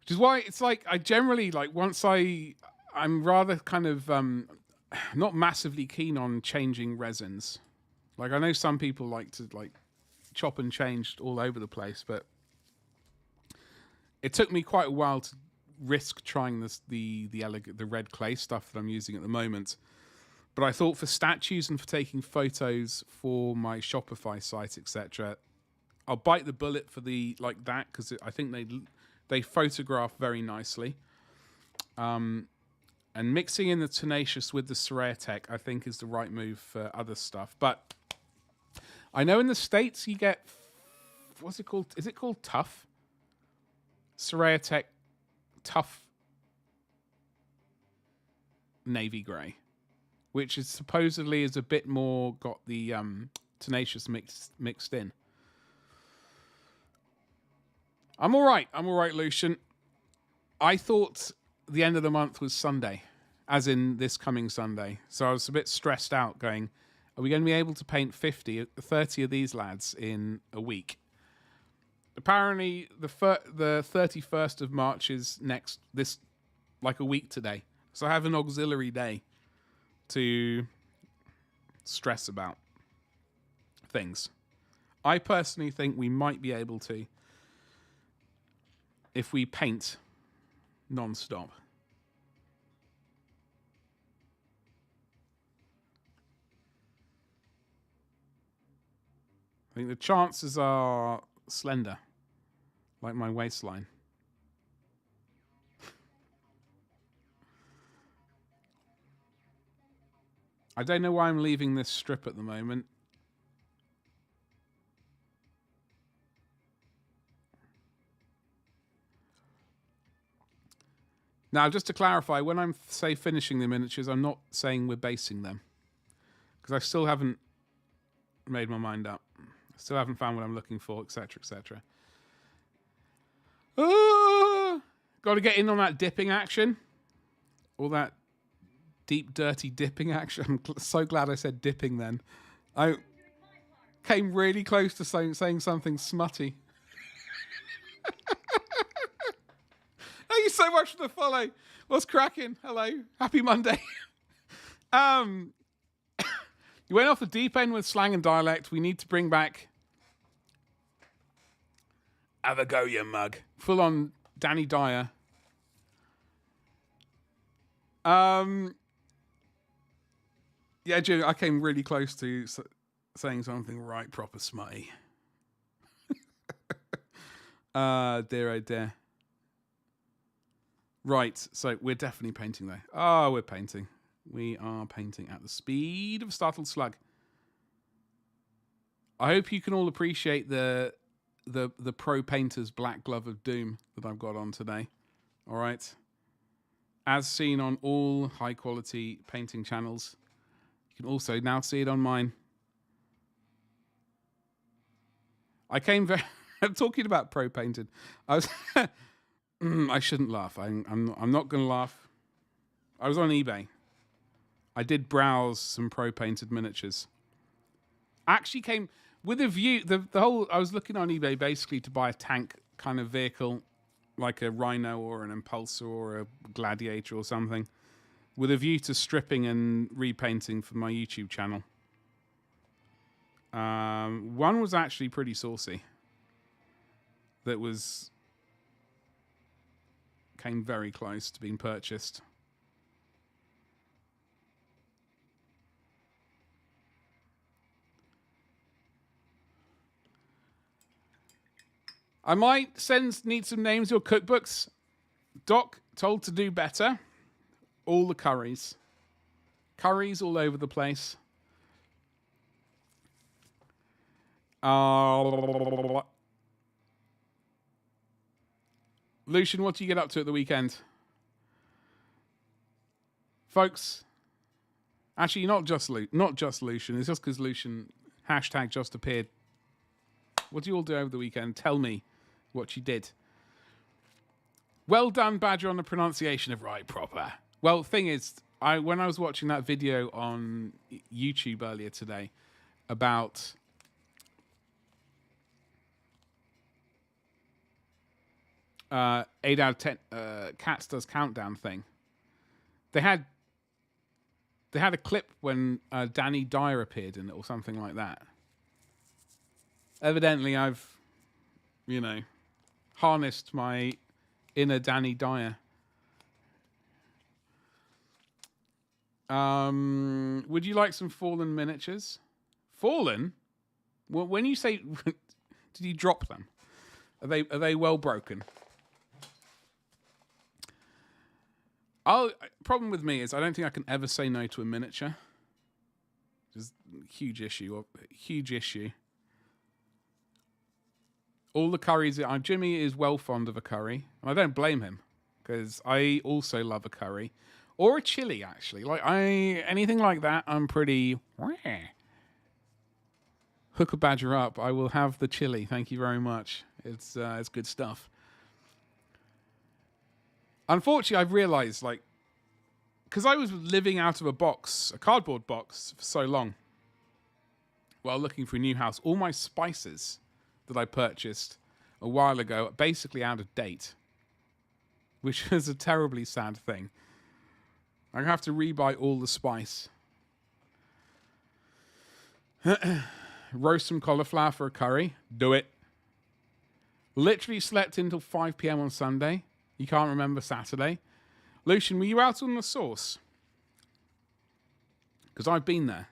Which is why it's like I generally, like, once I'm rather kind of not massively keen on changing resins. Like, I know some people like to like chop and change all over the place, but it took me quite a while to risk trying the red clay stuff that I'm using at the moment. But I thought for statues and for taking photos for my Shopify site, etc., I'll bite the bullet for the like that, because I think they photograph very nicely. And mixing in the Tenacious with the Ceratec, I think, is the right move for other stuff. But I know in the States you get, what's it called? Is it called Tough? Ceratec Tough Navy Grey, which is supposedly is a bit more got the Tenacious mixed in. I'm all right, Lucian. I thought the end of the month was Sunday, as in this coming Sunday. So I was a bit stressed out going, are we going to be able to paint 30 of these lads in a week? Apparently, the 31st of March is like a week today. So I have an auxiliary day to stress about things. I personally think we might be able to, if we paint non-stop. I think the chances are slender, like my waistline. I don't know why I'm leaving this strip at the moment. Now, just to clarify, when I'm finishing the miniatures, I'm not saying we're basing them, because I still haven't made my mind up. I still haven't found what I'm looking for, etc., etc. Got to get in on that dipping action. All that deep, dirty dipping action. I'm so glad I said dipping then. I came really close to saying something smutty. Thank you so much for the follow. What's cracking? Hello. Happy Monday. You went off the deep end with slang and dialect. We need to bring back... Have a go, you mug. Full on Danny Dyer. Yeah, Jim, I came really close to saying something right proper smutty. Dear, oh dear. Right, so we're definitely painting though. Oh, we're painting. We are painting at the speed of a startled slug. I hope you can all appreciate the pro painter's black glove of doom that I've got on today. All right. As seen on all high quality painting channels. You can also now see it on mine. I came very... I'm talking about pro painted. I was... I shouldn't laugh. I'm not going to laugh. I was on eBay. I did browse some pro painted miniatures. Actually came with a view. The whole... I was looking on eBay basically to buy a tank kind of vehicle, like a Rhino or an Impulsor or a Gladiator or something, with a view to stripping and repainting for my YouTube channel. One was actually pretty saucy. That was came very close to being purchased. I might need some names or cookbooks. Doc told to do better. All the curries. Curries all over the place. Lucian, what do you get up to at the weekend? Folks, actually not just Lucian. It's just because Lucian hashtag just appeared. What do you all do over the weekend? Tell me what you did. Well done, Badger, on the pronunciation of right proper. Well, thing is, when I was watching that video on YouTube earlier today about uh, 8 out of 10 Cats Does Countdown thing, they had a clip when Danny Dyer appeared in it or something like that. Evidently, I've, harnessed my inner Danny Dyer. Would you like some Fallen miniatures? Fallen? Well, when you say, did you drop them? Are they well broken? Problem with me is I don't think I can ever say no to a miniature. Just huge issue. All the curries. Jimmy is well fond of a curry, and I don't blame him because I also love a curry or a chili. Actually, anything like that, I'm pretty. Hook a badger up. I will have the chili. Thank you very much. It's good stuff. Unfortunately, I've realised, because I was living out of a cardboard box, for so long, while looking for a new house, all my spices that I purchased a while ago are basically out of date, which is a terribly sad thing. I have to rebuy all the spice. Roast some cauliflower for a curry. Do it. Literally slept until 5 p.m. on Sunday. You can't remember Saturday. Lucian, were you out on the sauce? Because I've been there.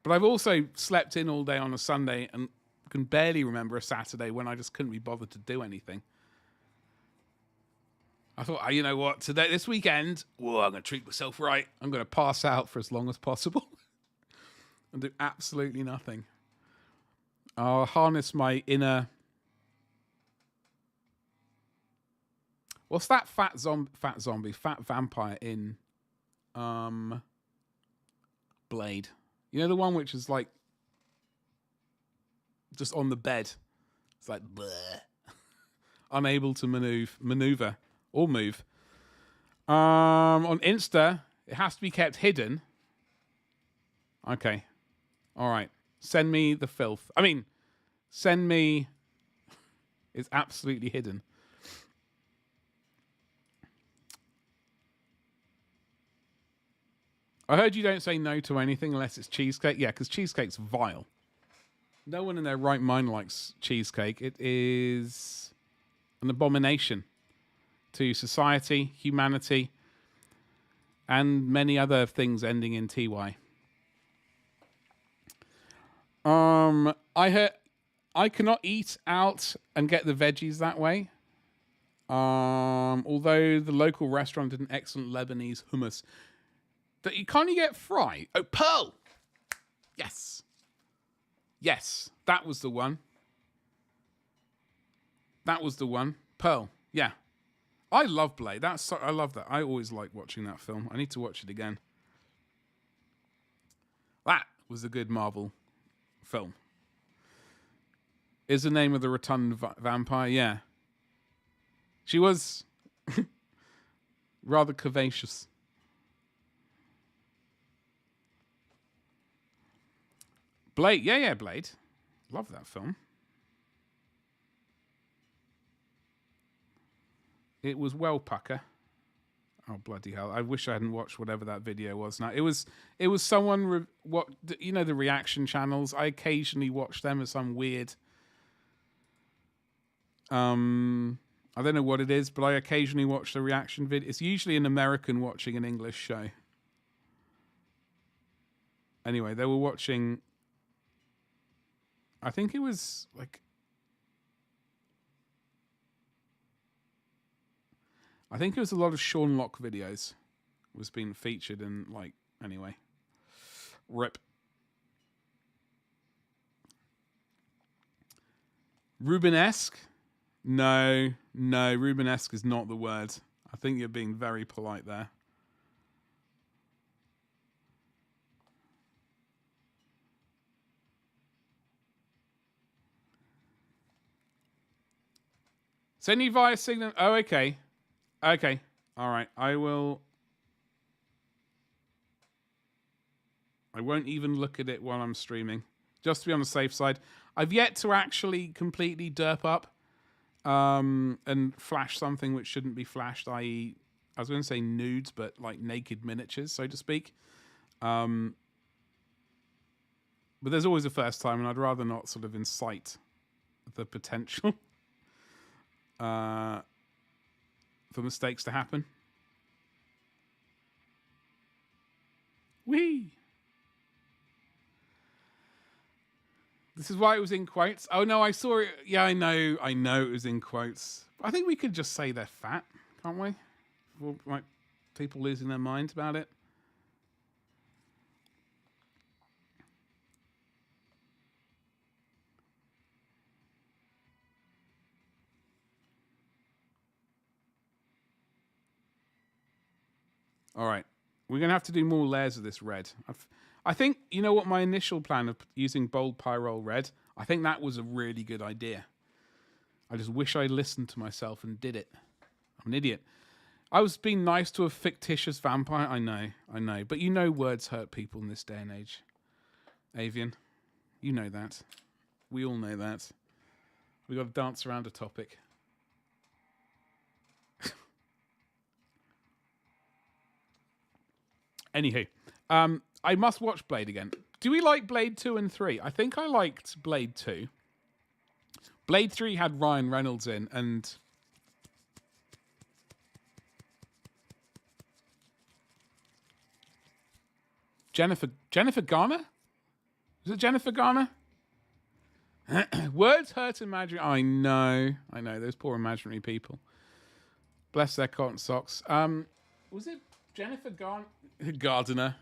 But I've also slept in all day on a Sunday and can barely remember a Saturday when I just couldn't be bothered to do anything. I thought, you know what, this weekend, I'm going to treat myself right. I'm going to pass out for as long as possible and do absolutely nothing. I'll harness my inner... What's that fat vampire in Blade? You know, the one which is just on the bed. It's like bleh. Unable to maneuver or move. On Insta, it has to be kept hidden. Okay. All right. Send me the filth. Send me... It's absolutely hidden. I heard you don't say no to anything unless it's cheesecake. Yeah, because cheesecake's vile. No one in their right mind likes cheesecake. It is an abomination to society, humanity, and many other things ending in TY. I cannot eat out and get the veggies that way. Although the local restaurant did an excellent Lebanese hummus that you can't get fried. Oh, Pearl! Yes. Yes, that was the one. Pearl, yeah. I love Blade. I love that. I always like watching that film. I need to watch it again. That was a good Marvel film. Is the name of the rotund vampire? Yeah. She was rather curvaceous. Blade, yeah, Blade. Love that film. It was well pucker. Oh, bloody hell. I wish I hadn't watched whatever that video was now. It was someone, the reaction channels. I occasionally watch them as some weird I don't know what it is, but I occasionally watch the reaction video. It's usually an American watching an English show. Anyway, they were watching... I think it was like... I think it was a lot of Sean Locke videos was being featured in, like... Anyway. RIP. Rubenesque? No, Rubenesque is not the word. I think you're being very polite there. Send you via Signal. Oh, okay. Okay. All right. I won't even look at it while I'm streaming. Just to be on the safe side. I've yet to actually completely derp up and flash something which shouldn't be flashed, i.e., I was going to say nudes, but like naked miniatures, so to speak. But there's always a first time, and I'd rather not sort of incite the potential for mistakes to happen. Whee! This is why it was in quotes. Oh no, I saw it. Yeah, I know it was in quotes. I think we could just say they're fat, can't we? Like people losing their mind about it. All right, we're gonna have to do more layers of this red. I think, you know what, my initial plan of using bold pyrrole red, I think that was a really good idea. I just wish I listened to myself and did it. I'm an idiot. I was being nice to a fictitious vampire. I know. But you know words hurt people in this day and age. Avian, you know that. We all know that. We got to dance around a topic. Anywho, I must watch Blade again. Do we like Blade 2 and 3? I think I liked Blade 2. Blade 3 had Ryan Reynolds in, and... Jennifer Garner? Is it Jennifer Garner? Words hurt imaginary. I know. Those poor imaginary people. Bless their cotton socks. Was it Jennifer Gardner?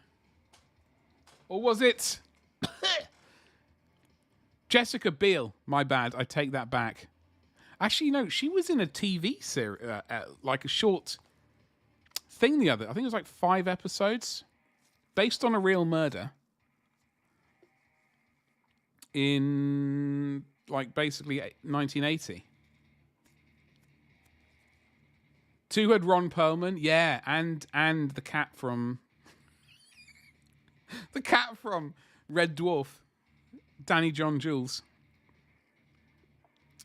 Or was it Jessica Biel? My bad. I take that back. Actually, no. She was in a TV series, like a short thing the other. I think it was like 5 episodes, based on a real murder. In like basically 1980. 2 had Ron Perlman, yeah, and the cat from Red Dwarf, Danny John Jules,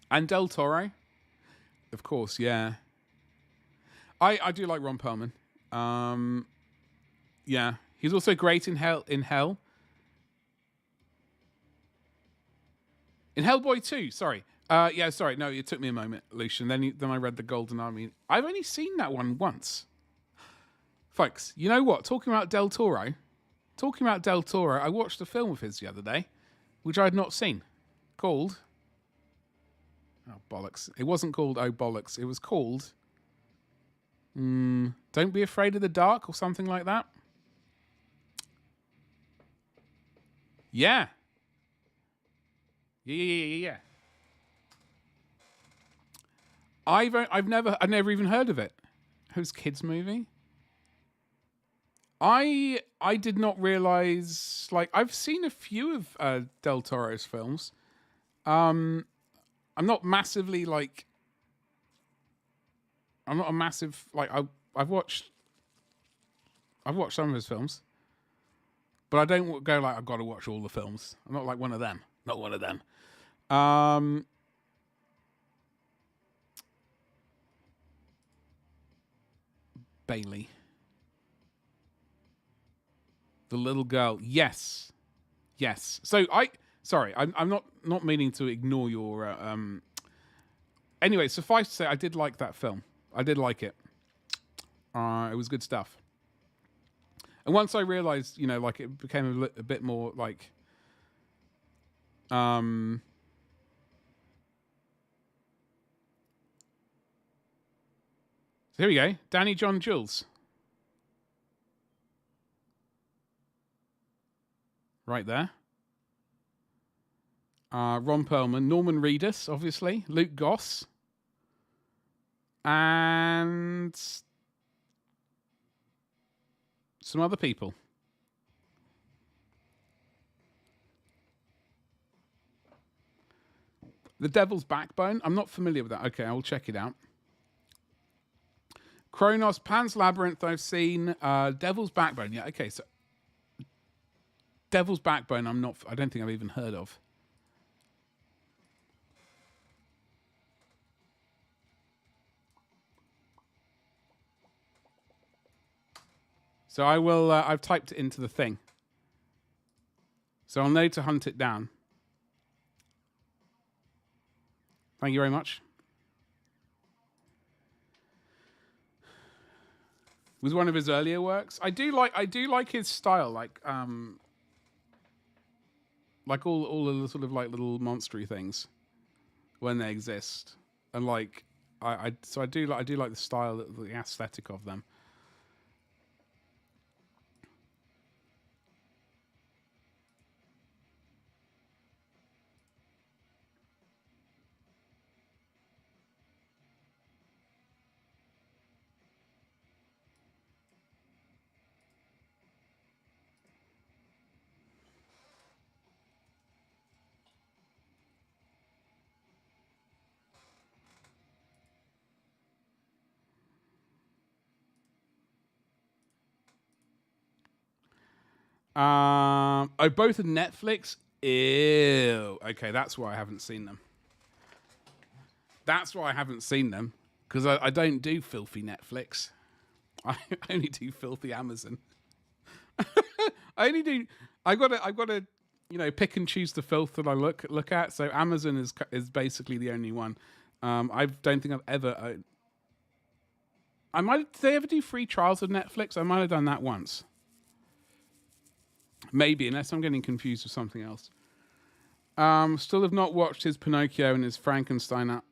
and Del Toro, of course, yeah. I do like Ron Perlman. Yeah, he's also great in Hell. In Hellboy 2, sorry. Yeah, sorry. No, it took me a moment, Lucian. Then I read The Golden Army. I've only seen that one once. Folks, you know what? Talking about Del Toro, I watched a film of his the other day, which I had not seen, called... Oh, bollocks. It wasn't called Oh, Bollocks. It was called... Don't Be Afraid of the Dark or something like that. Yeah. Yeah. I've never even heard of it. Whose kids movie? I did not realize. Like, I've seen a few of Del Toro's films. I'm not massively like. I'm not a massive like. I've watched some of his films, but I don't go like I've got to watch all the films. I'm not like one of them. Not one of them. Bailey. The little girl. Yes. So I'm not meaning to ignore your Anyway, suffice to say, I did like that film. I did like it. It was good stuff. And once I realized, you know, like it became a bit more like, so here we go. Danny John Jules. Right there. Ron Perlman, Norman Reedus, obviously, Luke Goss, and some other people. The Devil's Backbone. I'm not familiar with that. Okay, I'll check it out. Kronos, Pan's Labyrinth, I've seen. Devil's Backbone. Yeah, okay, so Devil's Backbone, I don't think I've even heard of. So I will, I've typed it into the thing. So I'll know to hunt it down. Thank you very much. It was one of his earlier works. I do like his style, like all the sort of like little monstery things when they exist. And like I do like the style, the aesthetic of them. Both on Netflix. Ew. Okay, that's why I haven't seen them. That's why I haven't seen them, because I don't do filthy Netflix. I only do filthy Amazon. I only do. I gotta, you know, pick and choose the filth that I look at. So Amazon is basically the only one. I don't think I've ever. Did they ever do free trials of Netflix? I might have done that once. Maybe, unless I'm getting confused with something else. Still have not watched his Pinocchio and his Frankenstein.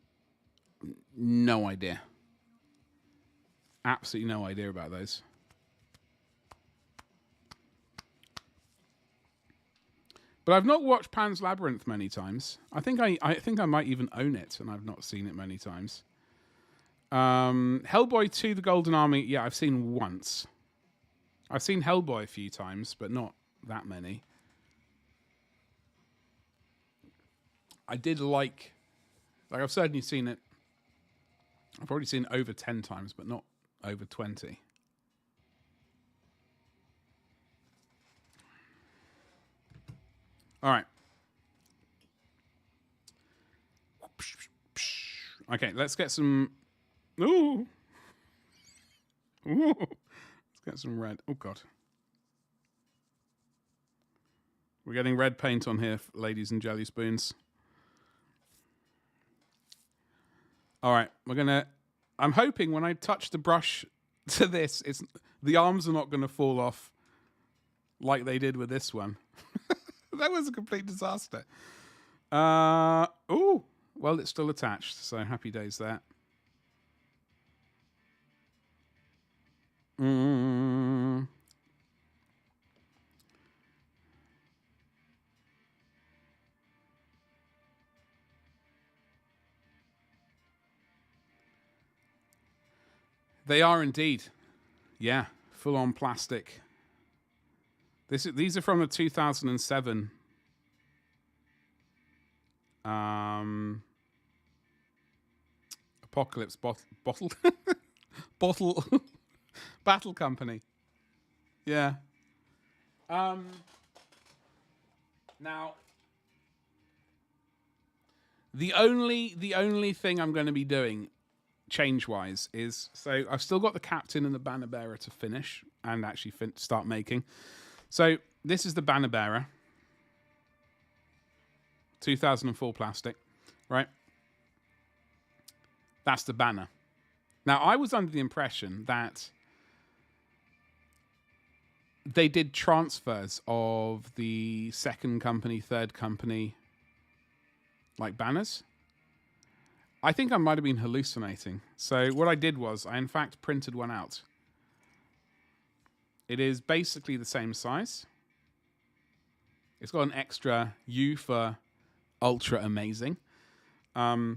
No idea. Absolutely no idea about those. But I've not watched Pan's Labyrinth many times. I think I might even own it, and I've not seen it many times. Hellboy 2: The Golden Army. Yeah, I've seen once. I've seen Hellboy a few times, but not that many. I did like I've certainly seen it. I've probably seen it over 10 times, but not over 20. All right. Okay, let's get some. Ooh. Ooh. Let's get some red. Oh, God. We're getting red paint on here, ladies and jelly spoons. All right, I'm hoping when I touch the brush to this, the arms are not going to fall off like they did with this one. That was a complete disaster. Well, it's still attached, so happy days there. They are indeed. Yeah, full on plastic. These are from the 2007 Apocalypse bottle bottle battle company. Yeah. Now the only thing I'm going to be doing change-wise is, so I've still got the captain and the banner bearer to finish and actually start making. So this is the banner bearer, 2004 plastic, right? That's the banner. Now, I was under the impression that they did transfers of the second company, third company, like banners. I think I might have been hallucinating. So what I did was I, in fact, printed one out. It is basically the same size. It's got an extra U for ultra amazing. So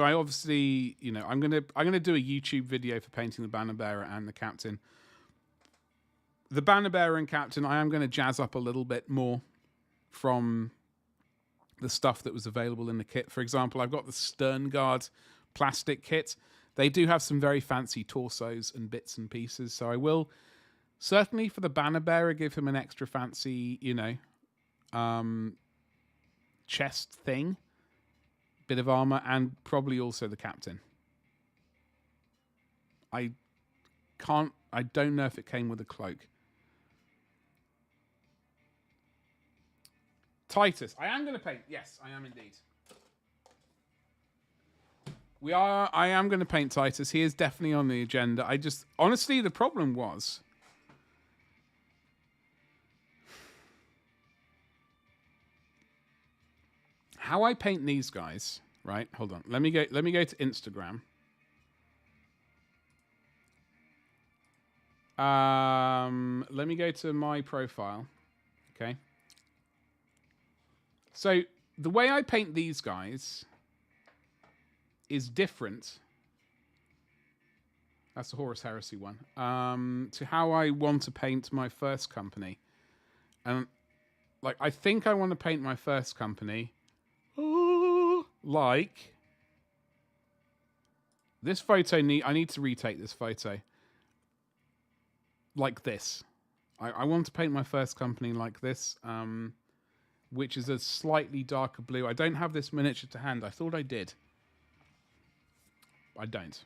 I obviously, you know, I'm gonna do a YouTube video for painting the banner bearer and the captain. The banner bearer and captain, I am going to jazz up a little bit more from the stuff that was available in the kit. For example, I've got the Stern Guard plastic kit. They do have some very fancy torsos and bits and pieces. So I will certainly for the banner bearer give him an extra fancy, you know, chest thing, bit of armor, and probably also the captain. I don't know if it came with a cloak. Titus. I am going to paint. Yes, I am indeed. I am going to paint Titus. He is definitely on the agenda. Honestly, the problem was how I paint these guys, right? Hold on. Let me go to Instagram. Let me go to my profile. Okay. So the way I paint these guys is different. That's the Horus Heresy one. To how I want to paint my first company. And like, I think I want to paint my first company like this photo. I need to retake this photo. Like this. I want to paint my first company like this. Which is a slightly darker blue. I don't have this miniature to hand. I thought I did. I don't.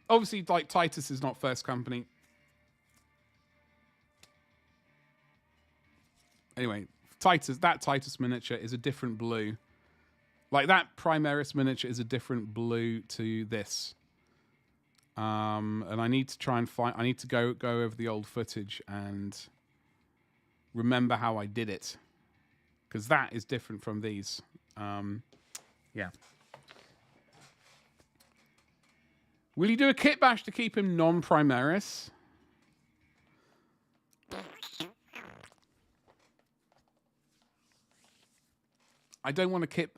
Obviously, like, Titus is not first company. Anyway, that Titus miniature is a different blue. Like, that Primaris miniature is a different blue to this. And I need to try and find... I need to go over the old footage and remember how I did it, because that is different from these. Yeah. Will you do a kit bash to keep him non-Primaris? I don't want to kit.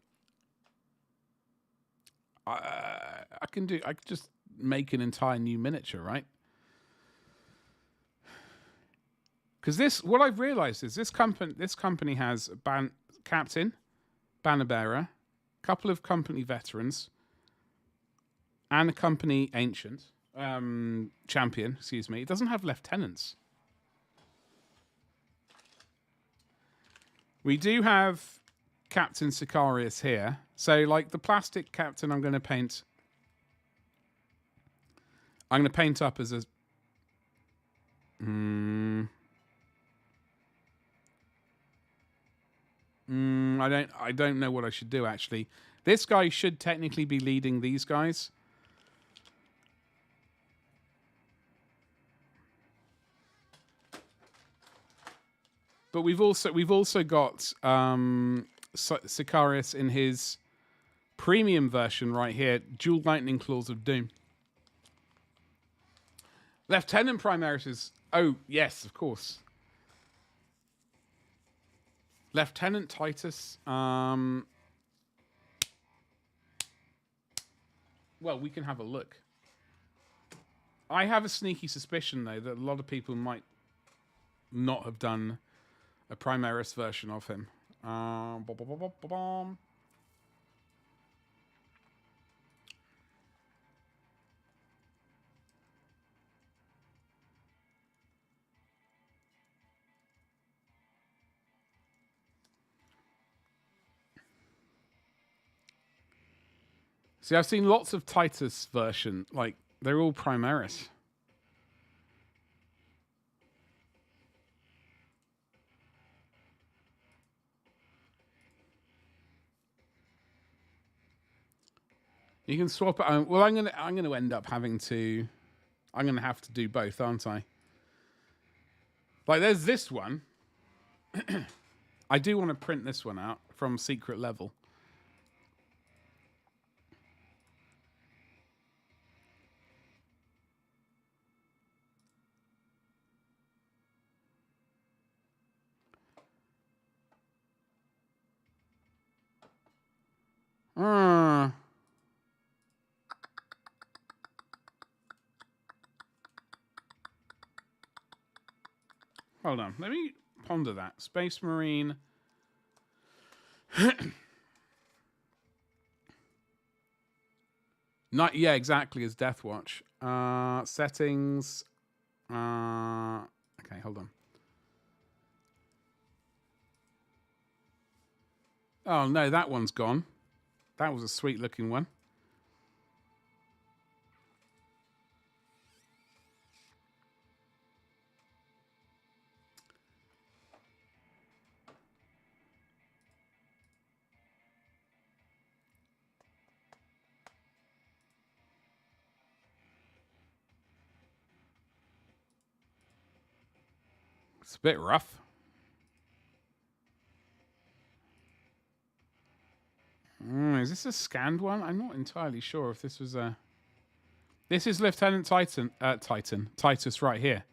I can just make an entire new miniature, right? Because what I've realized is this company has captain, banner bearer, couple of company veterans, and a company ancient champion. Excuse me. It doesn't have lieutenants. We do have Captain Sicarius here. So, like, the plastic captain, I'm going to paint up as a. I don't know what I should do, actually. This guy should technically be leading these guys. But we've also got Sicarius in his premium version right here, Dual Lightning Claws of Doom. Lieutenant Primaris is... Oh, yes, of course. Lieutenant Titus. Well, we can have a look. I have a sneaky suspicion, though, that a lot of people might not have done a Primaris version of him. See, I've seen lots of Titus version. Like, they're all Primaris. You can swap it. Well, I'm gonna end up having to. I'm gonna have to do both, aren't I? Like, there's this one. I do want to print this one out from secret level. Hold on. Let me ponder that. Space Marine. Not yeah, exactly as Death Watch. Settings. Okay, hold on. Oh no, that one's gone. That was a sweet looking one. It's a bit rough. Is this a scanned one? I'm not entirely sure if this was a... This is Lieutenant Titus right here.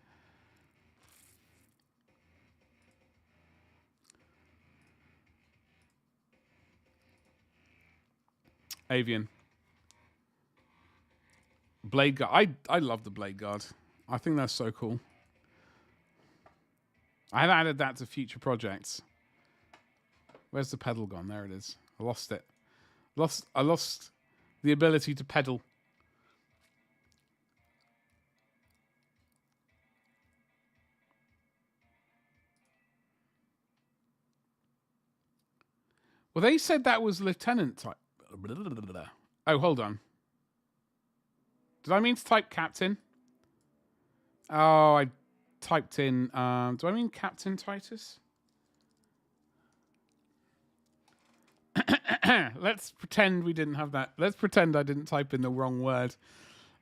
Avian. Blade Guard. I love the Blade Guard. I think that's so cool. I've added that to future projects. Where's the pedal gone? There it is. I lost it. I lost the ability to pedal. Well, they said that was Lieutenant type. Oh, hold on. Did I mean to type Captain? Oh, I typed in... do I mean Captain Titus? Let's pretend we didn't have that. Let's pretend I didn't type in the wrong word.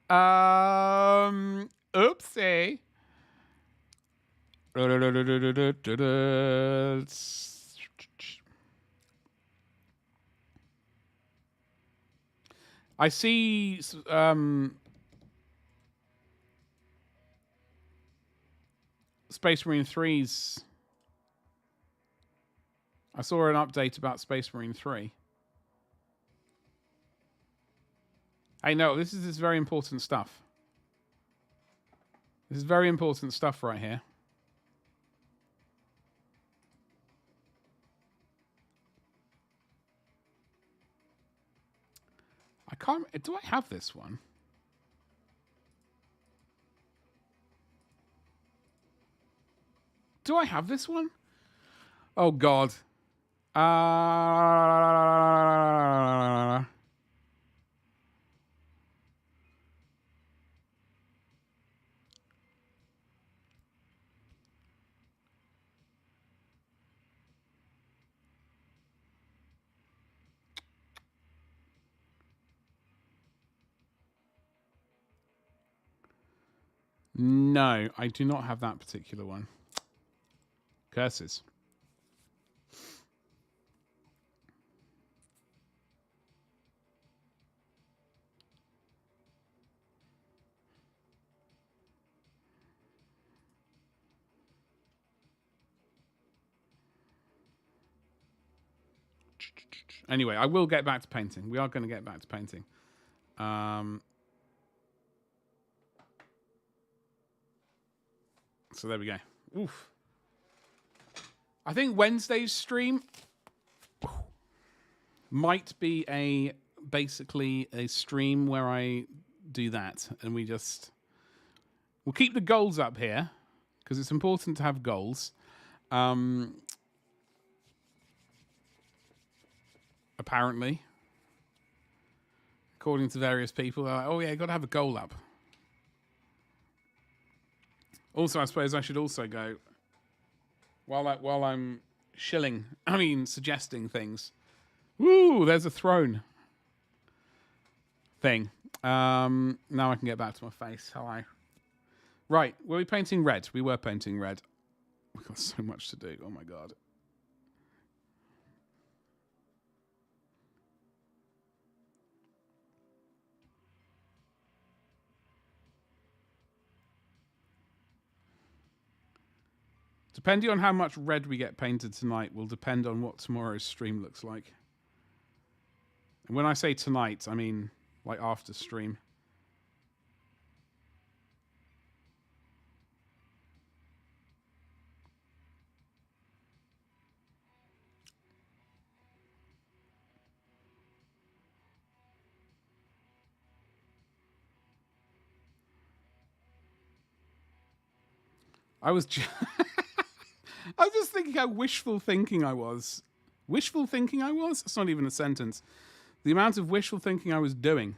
Oopsie. I see Space Marine 3's. I saw an update about Space Marine 3. I know, this is very important stuff. This is very important stuff right here. I can't... Do I have this one? Do I have this one? Oh, God. No, I do not have that particular one. Curses. Anyway, I will get back to painting. We are going to get back to painting. So there we go. Oof. I think Wednesday's stream might be basically a stream where I do that, and we'll keep the goals up here because it's important to have goals. Apparently, according to various people, they're like, oh yeah, got to have a goal up. Also, I suppose I should also go while I'm suggesting things. Woo, there's a throne. thing. Now I can get back to my face. Hello. Right, were we painting red? We were painting red. We've got so much to do. Oh my god. Depending on how much red we get painted tonight will depend on what tomorrow's stream looks like. And when I say tonight, I mean like after stream. I was just thinking how wishful thinking I was. Wishful thinking I was? It's not even a sentence. The amount of wishful thinking I was doing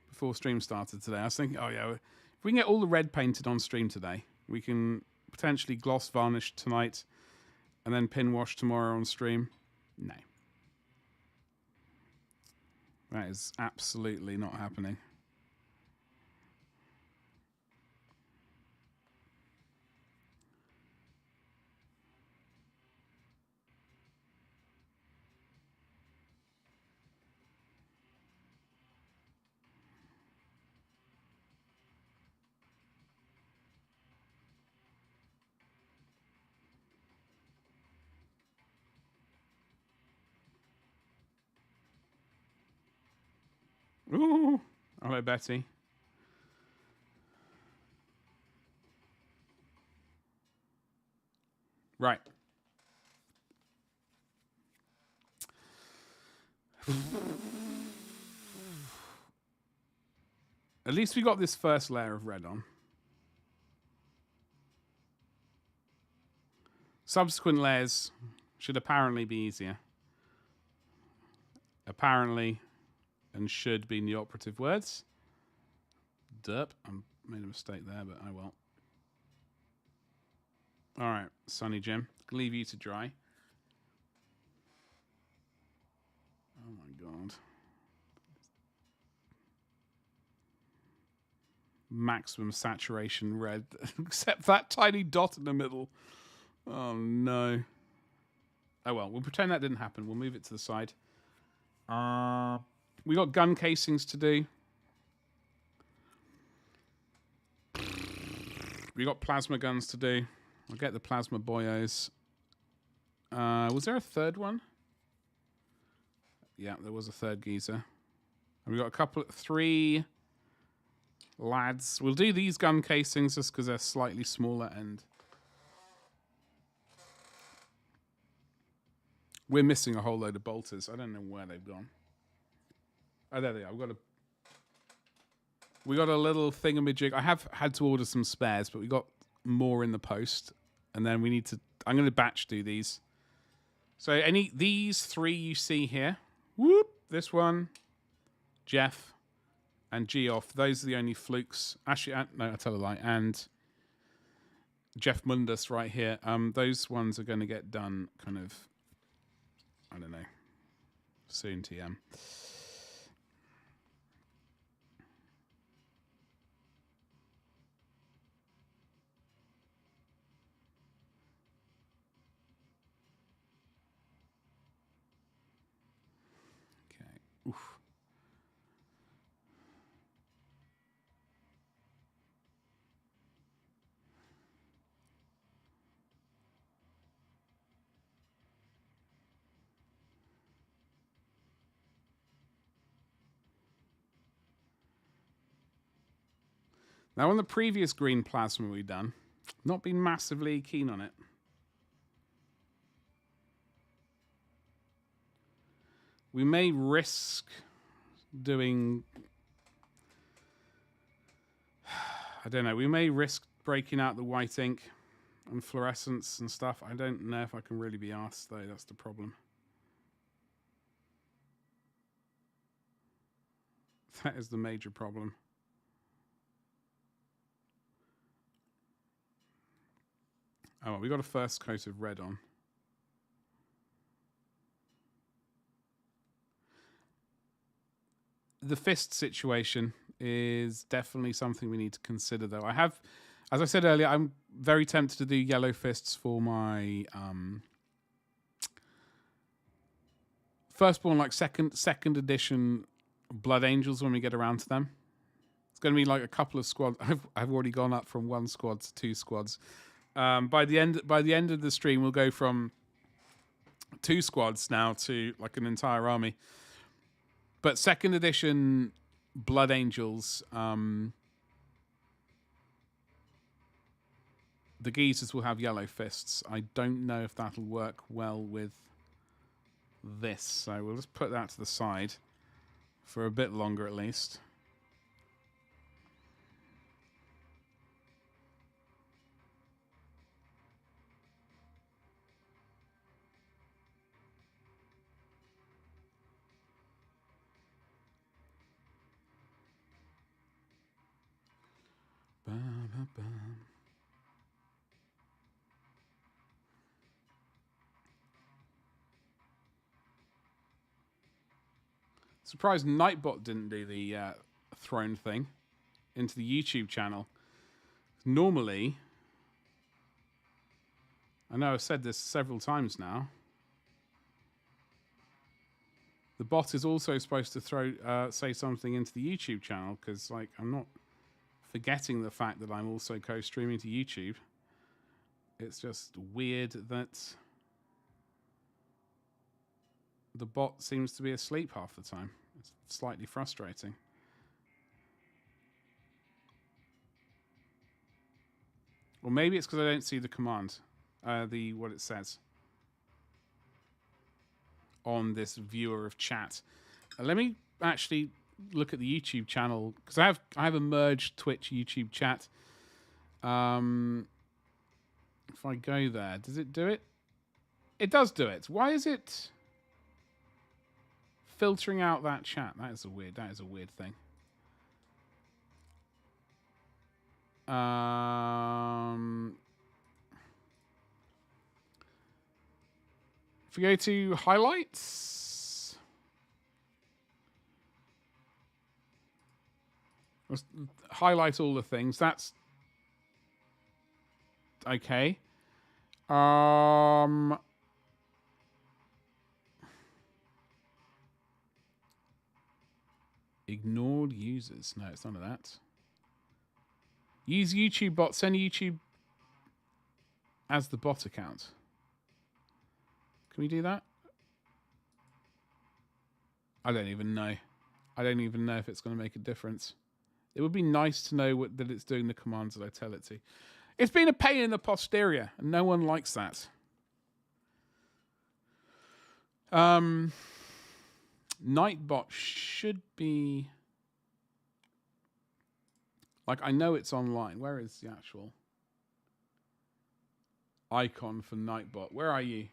before stream started today. I was thinking, oh yeah, if we can get all the red painted on stream today, we can potentially gloss varnish tonight and then pin wash tomorrow on stream. No. That is absolutely not happening. Ooh. Hello, Betty. Right. At least we got this first layer of red on. Subsequent layers should apparently be easier. Apparently and should be the operative words. Derp. I made a mistake there, but I will. All right, Sonny Jim. Leave you to dry. Oh my god. Maximum saturation red, except that tiny dot in the middle. Oh no. Oh well, we'll pretend that didn't happen. We'll move it to the side. We got gun casings to do. We got plasma guns to do. I'll get the plasma boyos. Was there a third one? Yeah, there was a third geezer. And we got three lads. We'll do these gun casings just because they're slightly smaller and we're missing a whole load of bolters. I don't know where they've gone. Oh, there they are. We got a little thingamajig. I have had to order some spares, but we got more in the post. And then we need to... I'm going to batch do these. So these three you see here. Whoop! This one. Jeff. And Geoff. Those are the only flukes. Actually, no, I tell a lie. And Jeff Mundus right here. Those ones are going to get done kind of... I don't know. Soon, TM. Oof. Now, on the previous green plasma we've done, not been massively keen on it. We may risk doing... I don't know. We may risk breaking out the white ink and fluorescence and stuff. I don't know if I can really be arsed, though. That's the problem. That is the major problem. Oh, well, we got a first coat of red on. The fist situation is definitely something we need to consider, though. I have, as I said earlier, I'm very tempted to do yellow fists for my firstborn, like second edition Blood Angels when we get around to them. It's going to be like a couple of squads. I've already gone up from 1 squad to 2 squads. By the end of the stream, we'll go from 2 squads now to like an entire army. But second edition Blood Angels, the geezers will have yellow fists. I don't know if that'll work well with this, so we'll just put that to the side for a bit longer at least. Surprised Nightbot didn't do the throne thing into the YouTube channel. Normally, I know I've said this several times now, the bot is also supposed to say something into the YouTube channel, because like I'm not forgetting the fact that I'm also co-streaming to YouTube. It's just weird that the bot seems to be asleep half the time. It's slightly frustrating. Or maybe it's because I don't see the command, what it says on this viewer of chat. Let me actually look at the YouTube channel, because I have a merged Twitch YouTube chat. If I go there, does it do it? It does do it. Why is it filtering out that chat? That is a weird thing. If we go to highlights, let's highlight all the things. That's okay. Ignored users. No, it's none of that. Use YouTube bot. Send YouTube as the bot account. Can we do that? I don't even know. I don't even know if it's going to make a difference. It would be nice to know that it's doing the commands that I tell it to. It's been a pain in the posterior, and no one likes that. Nightbot should be... Like, I know it's online. Where is the actual icon for Nightbot? Where are you?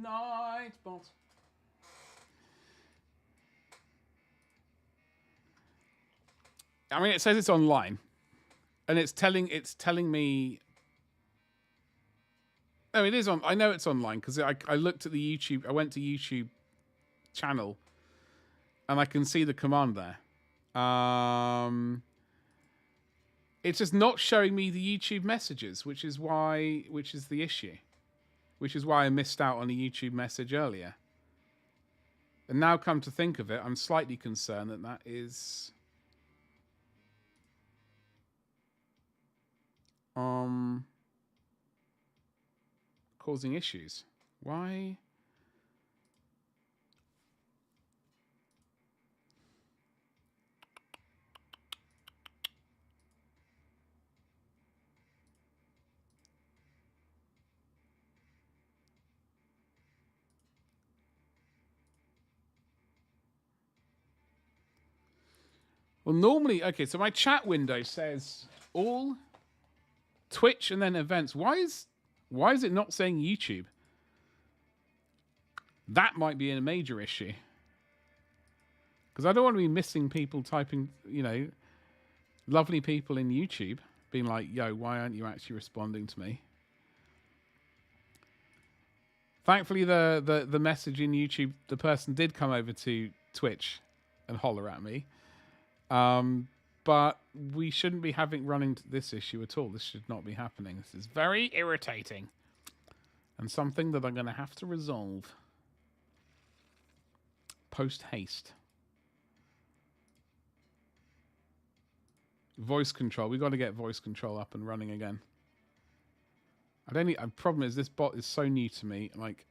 Nightbot. I mean, it says it's online, and it's telling me. No, it is on. I know it's online because I looked at the YouTube. I went to YouTube channel, and I can see the command there. It's just not showing me the YouTube messages, which is the issue. Which is why I missed out on a YouTube message earlier. And now, come to think of it, I'm slightly concerned that is causing issues. Why? Well, normally, okay, so my chat window says all Twitch and then events. Why is it not saying YouTube? That might be a major issue. Because I don't want to be missing people typing, lovely people in YouTube. being like, yo, why aren't you actually responding to me? Thankfully, the message in YouTube, the person did come over to Twitch and holler at me. But we shouldn't be running this issue at all. This should not be happening. This is very irritating. And something that I'm going to have to resolve. Post haste. Voice control. We've got to get voice control up and running again. The problem is this bot is so new to me. Like,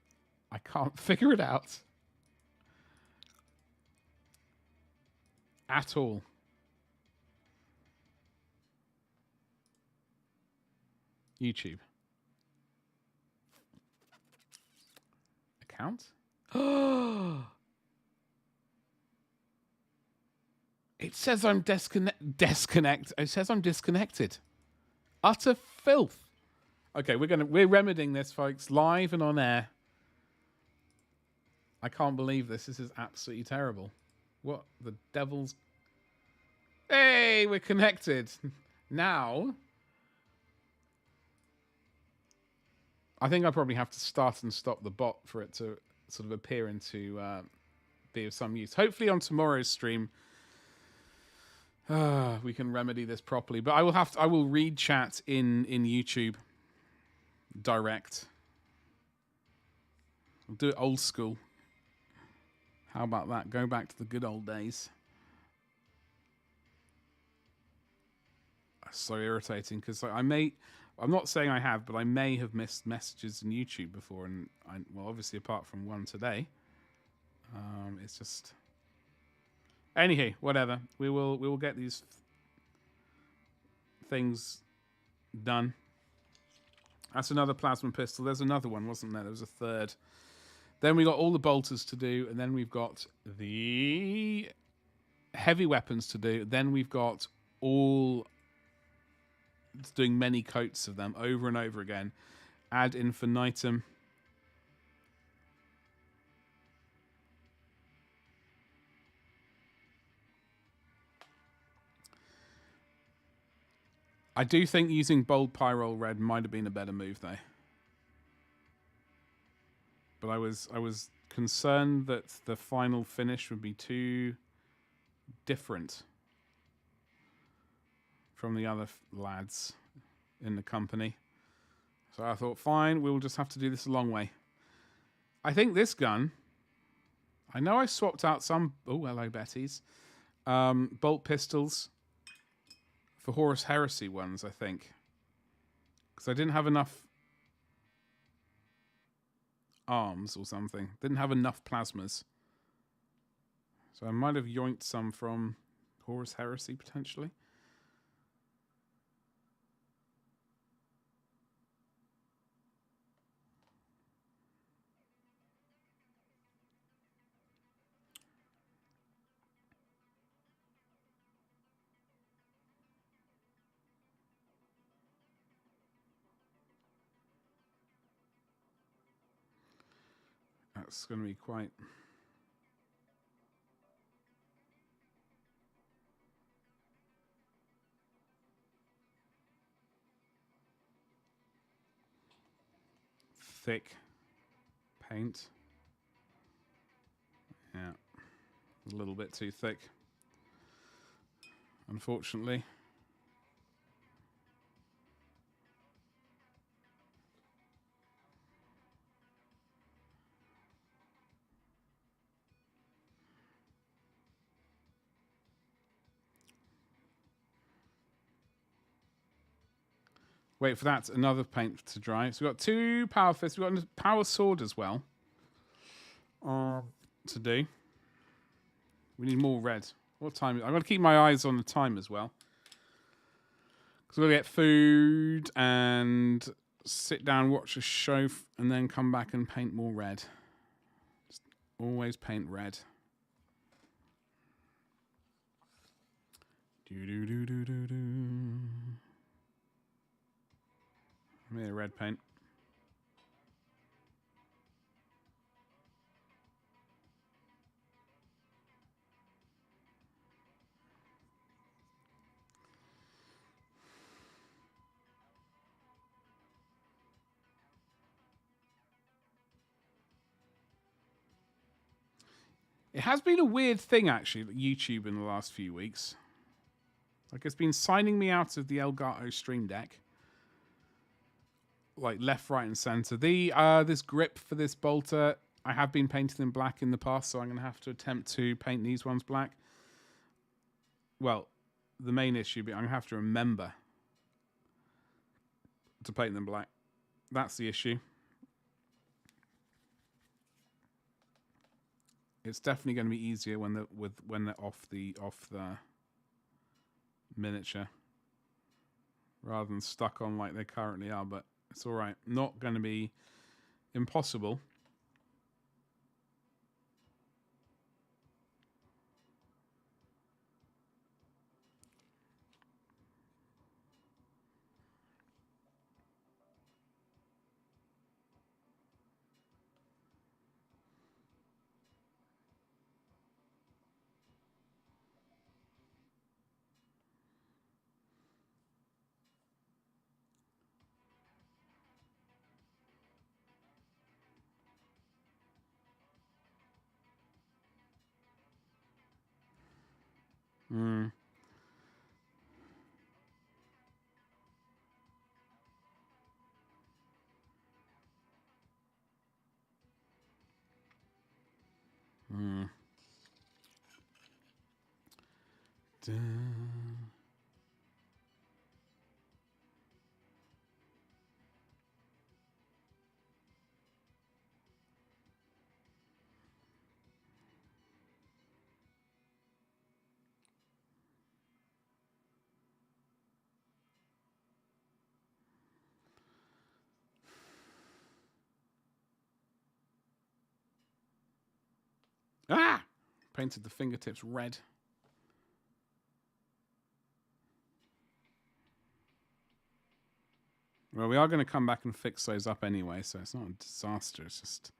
I can't figure it out. At all. YouTube. Account? It says I'm disconnect. It says I'm disconnected. Utter filth. Okay, we're remedying this, folks, live and on air. I can't believe this. This is absolutely terrible. What the devil's... Hey, we're connected. Now... I think I probably have to start and stop the bot for it to sort of appear and to be of some use. Hopefully on tomorrow's stream, we can remedy this properly. But I will read chat in YouTube direct. I'll do it old school. How about that? Go back to the good old days. That's so irritating because I'm not saying I have, but I may have missed messages in YouTube before, and well, obviously apart from one today, it's just. Anywho, whatever. We will get these things done. That's another plasma pistol. There's another one, wasn't there? There was a third. Then we got all the bolters to do, and then we've got the heavy weapons to do. Then we've got all. Doing many coats of them over and over again. Ad infinitum. I do think using bold pyrrole red might have been a better move though. But I was concerned that the final finish would be too different from the other lads in the company. So I thought, fine, we'll just have to do this a long way. I think this gun, I know I swapped out some, oh, hello, Betty's, bolt pistols for Horus Heresy ones, I think. Because I didn't have enough arms or something. Didn't have enough plasmas. So I might have yoinked some from Horus Heresy, potentially. That's going to be quite... thick paint. Yeah. A little bit too thick, unfortunately. Wait for that, another paint to dry. So we've got 2 power fists. We've got a power sword as well to do. We need more red. What time? I'm going to keep my eyes on the time as well. Because we're going to get food and sit down, watch a show, and then come back and paint more red. Just always paint red. Do-do-do-do-do-do. Give me a red paint. It has been a weird thing, actually, YouTube in the last few weeks. Like, it's been signing me out of the Elgato Stream Deck. Like, left, right, and center. This grip for this bolter, I have been painting them black in the past, so I'm going to have to attempt to paint these ones black. Well, the main issue, but I'm going to have to remember to paint them black. That's the issue. It's definitely going to be easier when they're off the miniature, rather than stuck on like they currently are. But it's all right. Not going to be impossible. Mm. Mm. Ah! Painted the fingertips red. Well, we are going to come back and fix those up anyway, so it's not a disaster. It's just...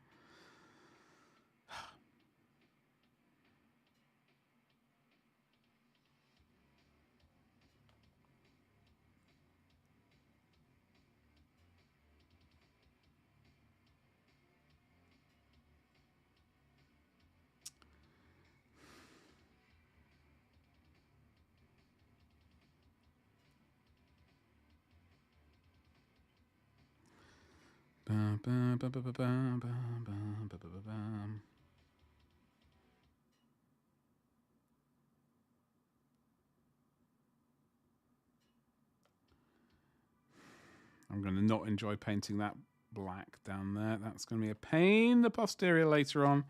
I'm going to not enjoy painting that black down there. That's going to be a pain in the posterior later on.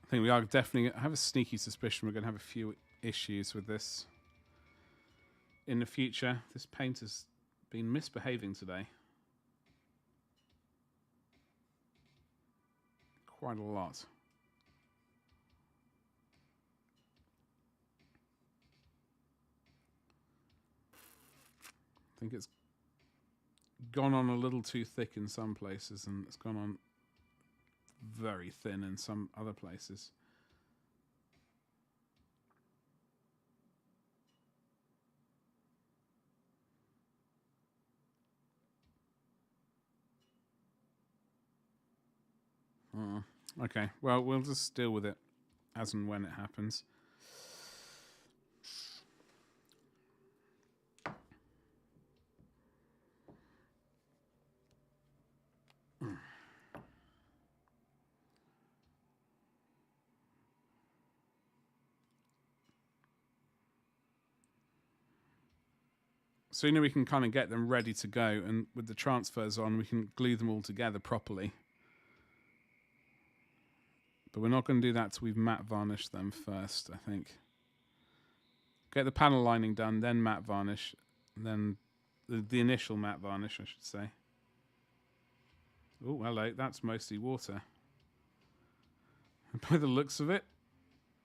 I think we are definitely... I have a sneaky suspicion we're going to have a few issues with this in the future. This paint has been misbehaving today. Quite a lot. I think it's gone on a little too thick in some places, and it's gone on very thin in some other places. Okay, well, we'll just deal with it as and when it happens. Sooner we can kind of get them ready to go, and with the transfers on, we can glue them all together properly. But we're not going to do that till we've matte varnished them first, I think. Get the panel lining done, then matte varnish, then the initial matte varnish, I should say. Oh, hello. That's mostly water. By the looks of it,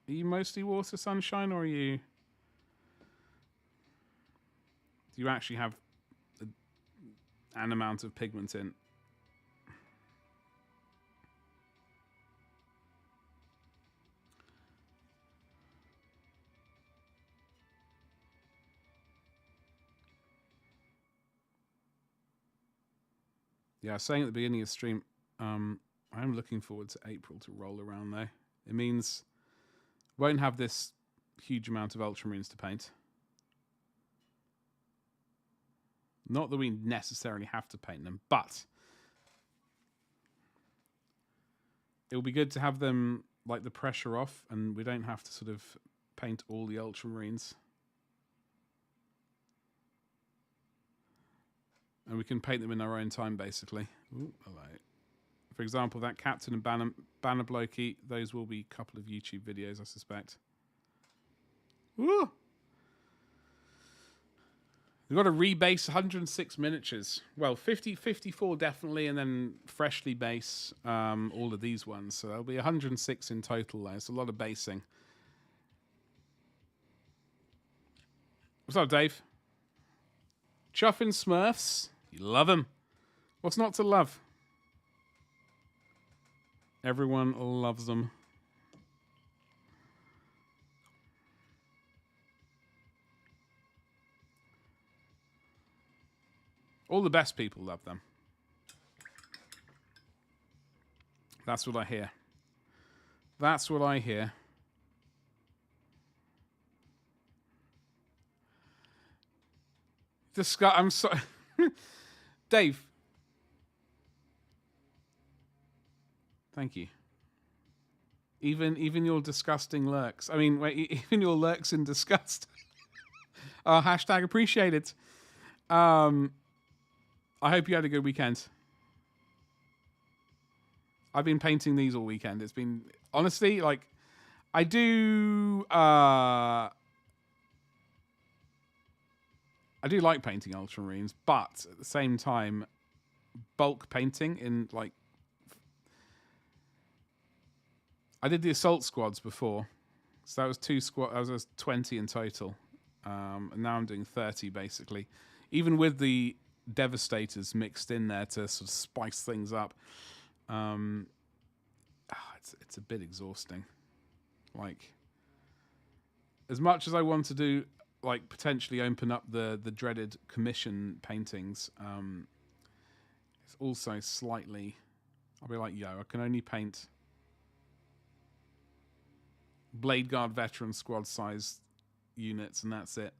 are you mostly water, Sunshine, or are you... Do you actually have an amount of pigment in? Yeah, I was saying at the beginning of the stream, I'm looking forward to April to roll around though. It means won't have this huge amount of Ultramarines to paint. Not that we necessarily have to paint them, but it will be good to have them, like, the pressure off, and we don't have to sort of paint all the Ultramarines. And we can paint them in our own time, basically. Ooh, hello. For example, that Captain and Banner Blokey, those will be a couple of YouTube videos, I suspect. Woo! We've got to rebase 106 miniatures. Well, 54 definitely, and then freshly base all of these ones. So there'll be 106 in total. There's a lot of basing. What's up, Dave? Chuffin Smurfs. You love them. What's not to love? Everyone loves them. All the best people love them. That's what I hear. That's what I hear. I'm sorry. Dave. Thank you. Even your disgusting lurks. I mean, wait, even your lurks in disgust. Hashtag appreciated. I hope you had a good weekend. I've been painting these all weekend. It's been, honestly, like, I do like painting Ultramarines, but at the same time, bulk painting in, like, I did the assault squads before, so that was 2 squad. I was 20 in total, and now I'm doing 30 basically, even with the Devastators mixed in there to sort of spice things up. It's a bit exhausting. Like, as much as I want to do, like, potentially open up the dreaded commission paintings, it's also slightly, I'll be like, yo, I can only paint Blade Guard veteran squad size units, and that's it.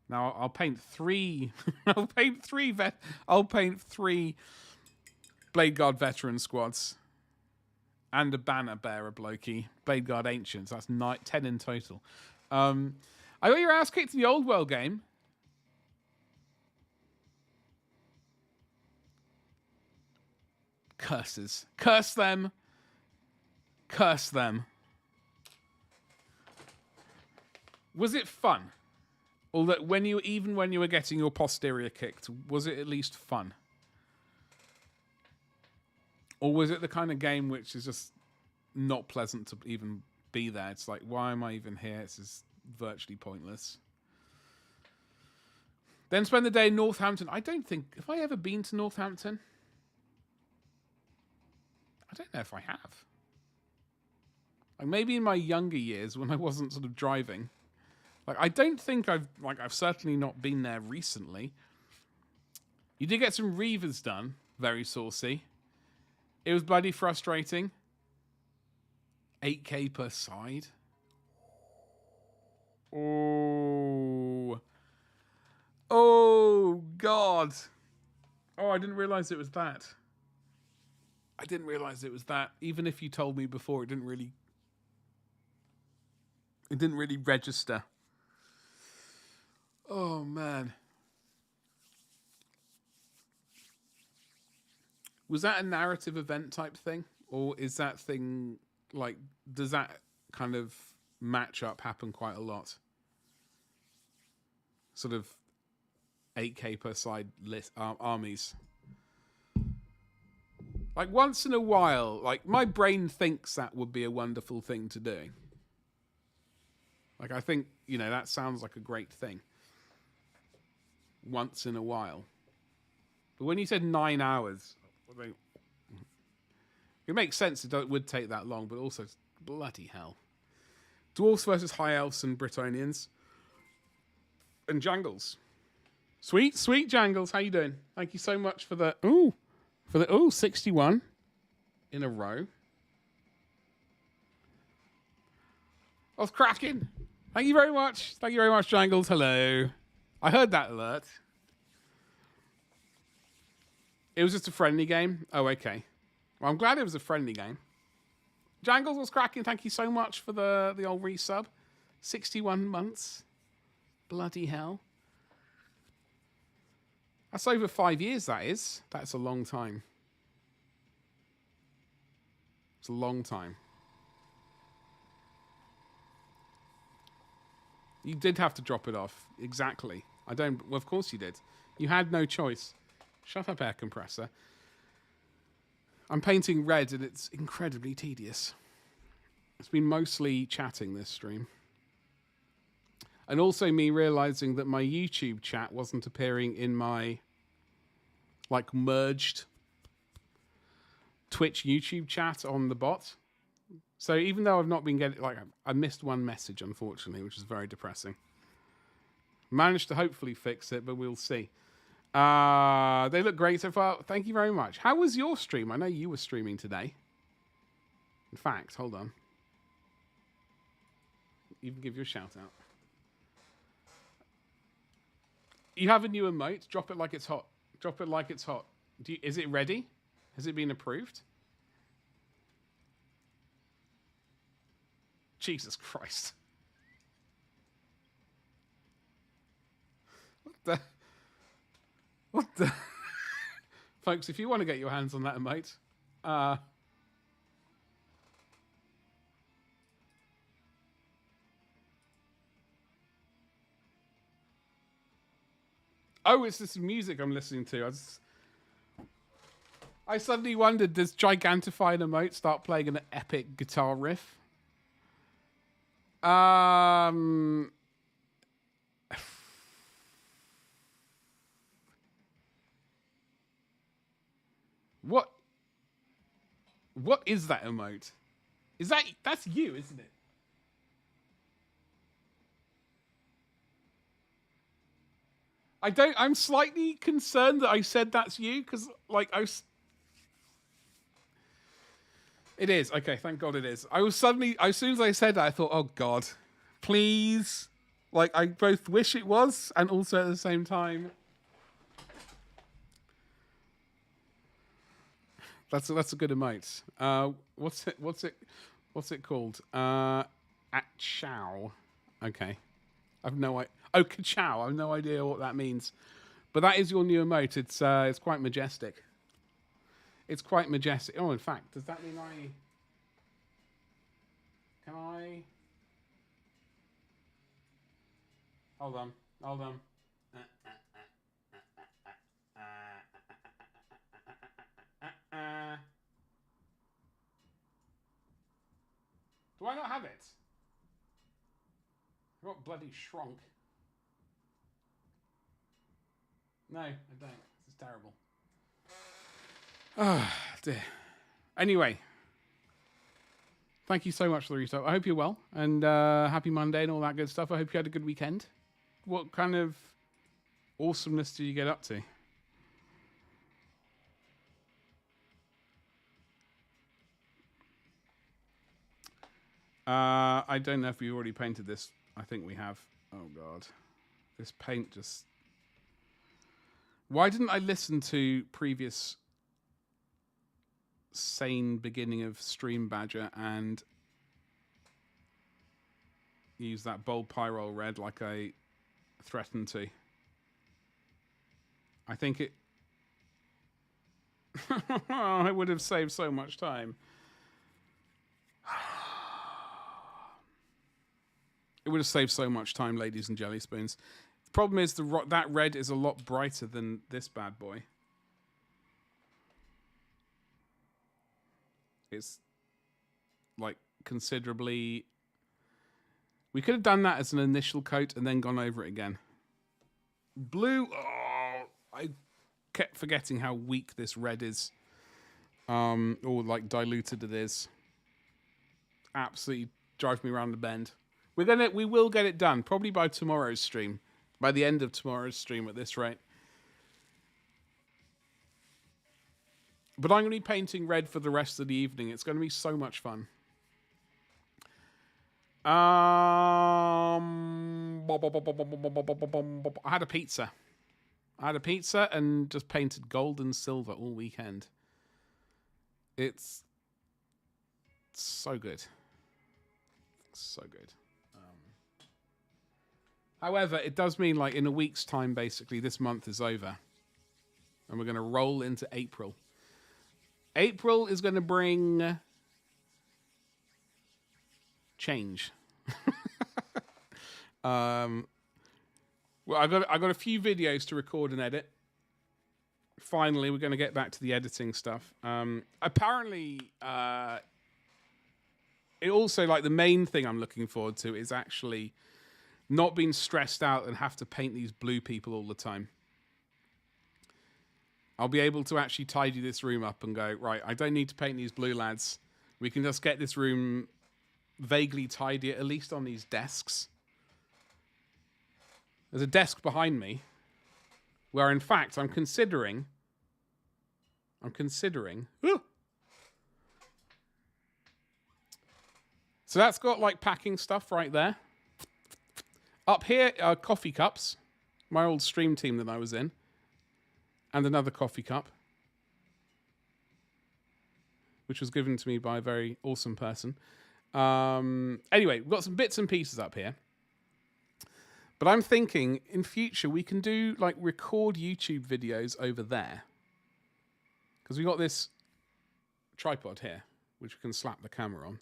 Now I'll paint 3. I'll paint 3 Blade Guard veteran squads and a banner bearer blokey. Blade Guard ancients. That's 10 in total. I got your ass kicked in the Old World game. Curses. Curse them. Curse them. Was it fun? Or that even when you were getting your posterior kicked, was it at least fun? Or was it the kind of game which is just not pleasant to even be there? It's like, why am I even here? This is virtually pointless. Then spend the day in Northampton. I don't think... Have I ever been to Northampton? I don't know if I have. Like, maybe in my younger years when I wasn't sort of driving. Like, I don't think I've certainly not been there recently. You did get some Reavers done. Very saucy. It was bloody frustrating. 8k per side. Oh. Oh, God. Oh, I didn't realize it was that. I didn't realize it was that. Even if you told me before, it didn't really register. Oh, man. Was that a narrative event type thing? Or is that thing, like, does that kind of match up happen quite a lot? Sort of 8k per side list armies. Like once in a while, like my brain thinks that would be a wonderful thing to do. Like I think, that sounds like a great thing. Once in a while. But when you said 9 hours, it makes sense it would take that long, but also bloody hell. Dwarves versus High Elves and Britonians. And Jangles. Sweet Jangles, how you doing? Thank you so much for the 61 in a row. I was cracking. Thank you very much. Thank you very much, Jangles. Hello. I heard that alert. It was just a friendly game? Oh, okay. Well, I'm glad it was a friendly game. Jangles was cracking. Thank you so much for the old resub. 61 months. Bloody hell. That's over 5 years, that is. That's a long time. It's a long time. You did have to drop it off. Exactly. Well, of course you did. You had no choice. Shut up, air compressor. I'm painting red and it's incredibly tedious. It's been mostly chatting this stream. And also me realizing that my YouTube chat wasn't appearing in my merged Twitch YouTube chat on the bot. So even though I've not been getting, I missed one message, unfortunately, which is very depressing. Managed to hopefully fix it, but we'll see. They look great so far. Thank you very much. How was your stream? I know you were streaming today. In fact, hold on. Even give you a shout out. You have a new emote. Drop it like it's hot. Drop it like it's hot. Is it ready? Has it been approved? Jesus Christ. What the? Folks, if you want to get your hands on that emote, oh, it's this music I'm listening to. I suddenly wondered, does Gigantify an emote start playing an epic guitar riff? What is that emote? That's you, isn't it? I'm slightly concerned that I said that's you, because it is. Okay, thank God it is. I was suddenly, as soon as I said that, I thought, oh God, please. I both wish it was, and also at the same time. That's a good emote. What's it called? At chow. Okay. I've no idea. Oh, ka-chow. I've no idea what that means. But that is your new emote. It's quite majestic. It's quite majestic. Oh, in fact, does that mean can I? Hold on. Do I not have it? I got bloody shrunk. No, I don't. This is terrible. Oh, dear. Anyway. Thank you so much for the restart. I hope you're well. And happy Monday and all that good stuff. I hope you had a good weekend. What kind of awesomeness did you get up to? I don't know if we already painted this. I think we have. Oh, God. This paint just... Why didn't I listen to previous sane beginning of Stream Badger and use that bold pyro red like I threatened to? I think it... I would have saved so much time. It would have saved so much time, ladies and jelly spoons. Problem is that red is a lot brighter than this bad boy. It's like considerably. We could have done that as an initial coat and then gone over it again. Blue. Oh, I kept forgetting how weak this red is. Or like diluted it is. Absolutely drives me around the bend. We will get it done probably by tomorrow's stream. By the end of tomorrow's stream at this rate. But I'm going to be painting red for the rest of the evening. It's going to be so much fun. I had a pizza. And just painted gold and silver all weekend. It's so good. So good. However, it does mean like in a week's time, basically, this month is over. And we're going to roll into April. April is going to bring change. Well, I got a few videos to record and edit. Finally, we're going to get back to the editing stuff. Apparently, it also, like, the main thing I'm looking forward to is actually not being stressed out and have to paint these blue people all the time. I'll be able to actually tidy this room up and go, right, I don't need to paint these blue lads. We can just get this room vaguely tidy, at least on these desks. There's a desk behind me where, in fact, I'm considering... Ooh! So that's got, like, packing stuff right there. Up here are coffee cups. My old stream team that I was in. And another coffee cup. Which was given to me by a very awesome person. Anyway, we've got some bits and pieces up here. But I'm thinking, in future, we can do, like, record YouTube videos over there. Because we got this tripod here, which we can slap the camera on.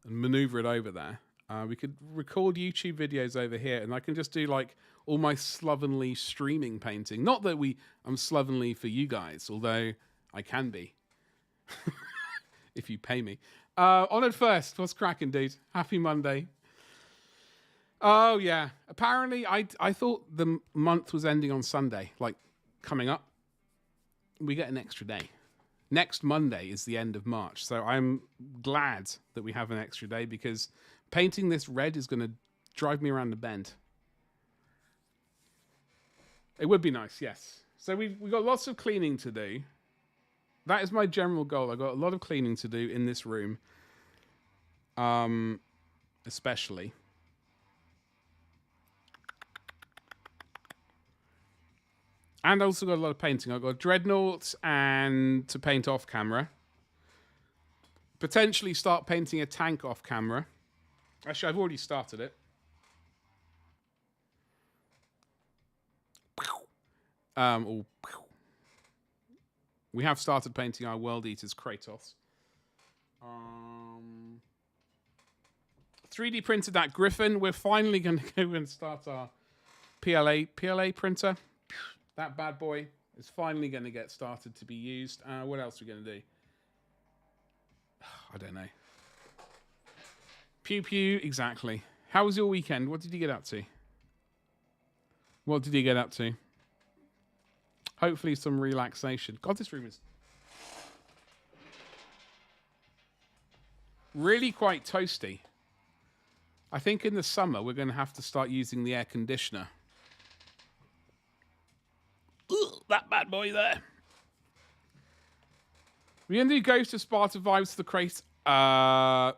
And maneuver it over there. We could record YouTube videos over here, and I can just do, like, all my slovenly streaming painting. Not that I'm slovenly for you guys, although I can be. If you pay me. Honoured First, what's cracking, dude? Happy Monday. Oh, yeah. Apparently, I thought the month was ending on Sunday, like, coming up. We get an extra day. Next Monday is the end of March, so I'm glad that we have an extra day because painting this red is going to drive me around the bend. It would be nice, yes. So we've got lots of cleaning to do. That is my general goal. I've got a lot of cleaning to do in this room. Especially. And I also got a lot of painting. I've got Dreadnought and to paint off camera. Potentially start painting a tank off camera. Actually, I've already started it. We have started painting our World Eaters Kratos. 3D printed that Griffin. We're finally going to go and start our PLA printer. That bad boy is finally going to get started to be used. What else are we going to do? I don't know. Pew pew, exactly. How was your weekend? What did you get up to? What did you get up to? Hopefully some relaxation. God, this room is really quite toasty. I think in the summer we're going to have to start using the air conditioner. Ugh, that bad boy there. We're going to do Ghost of Sparta vibes to the crate. I'll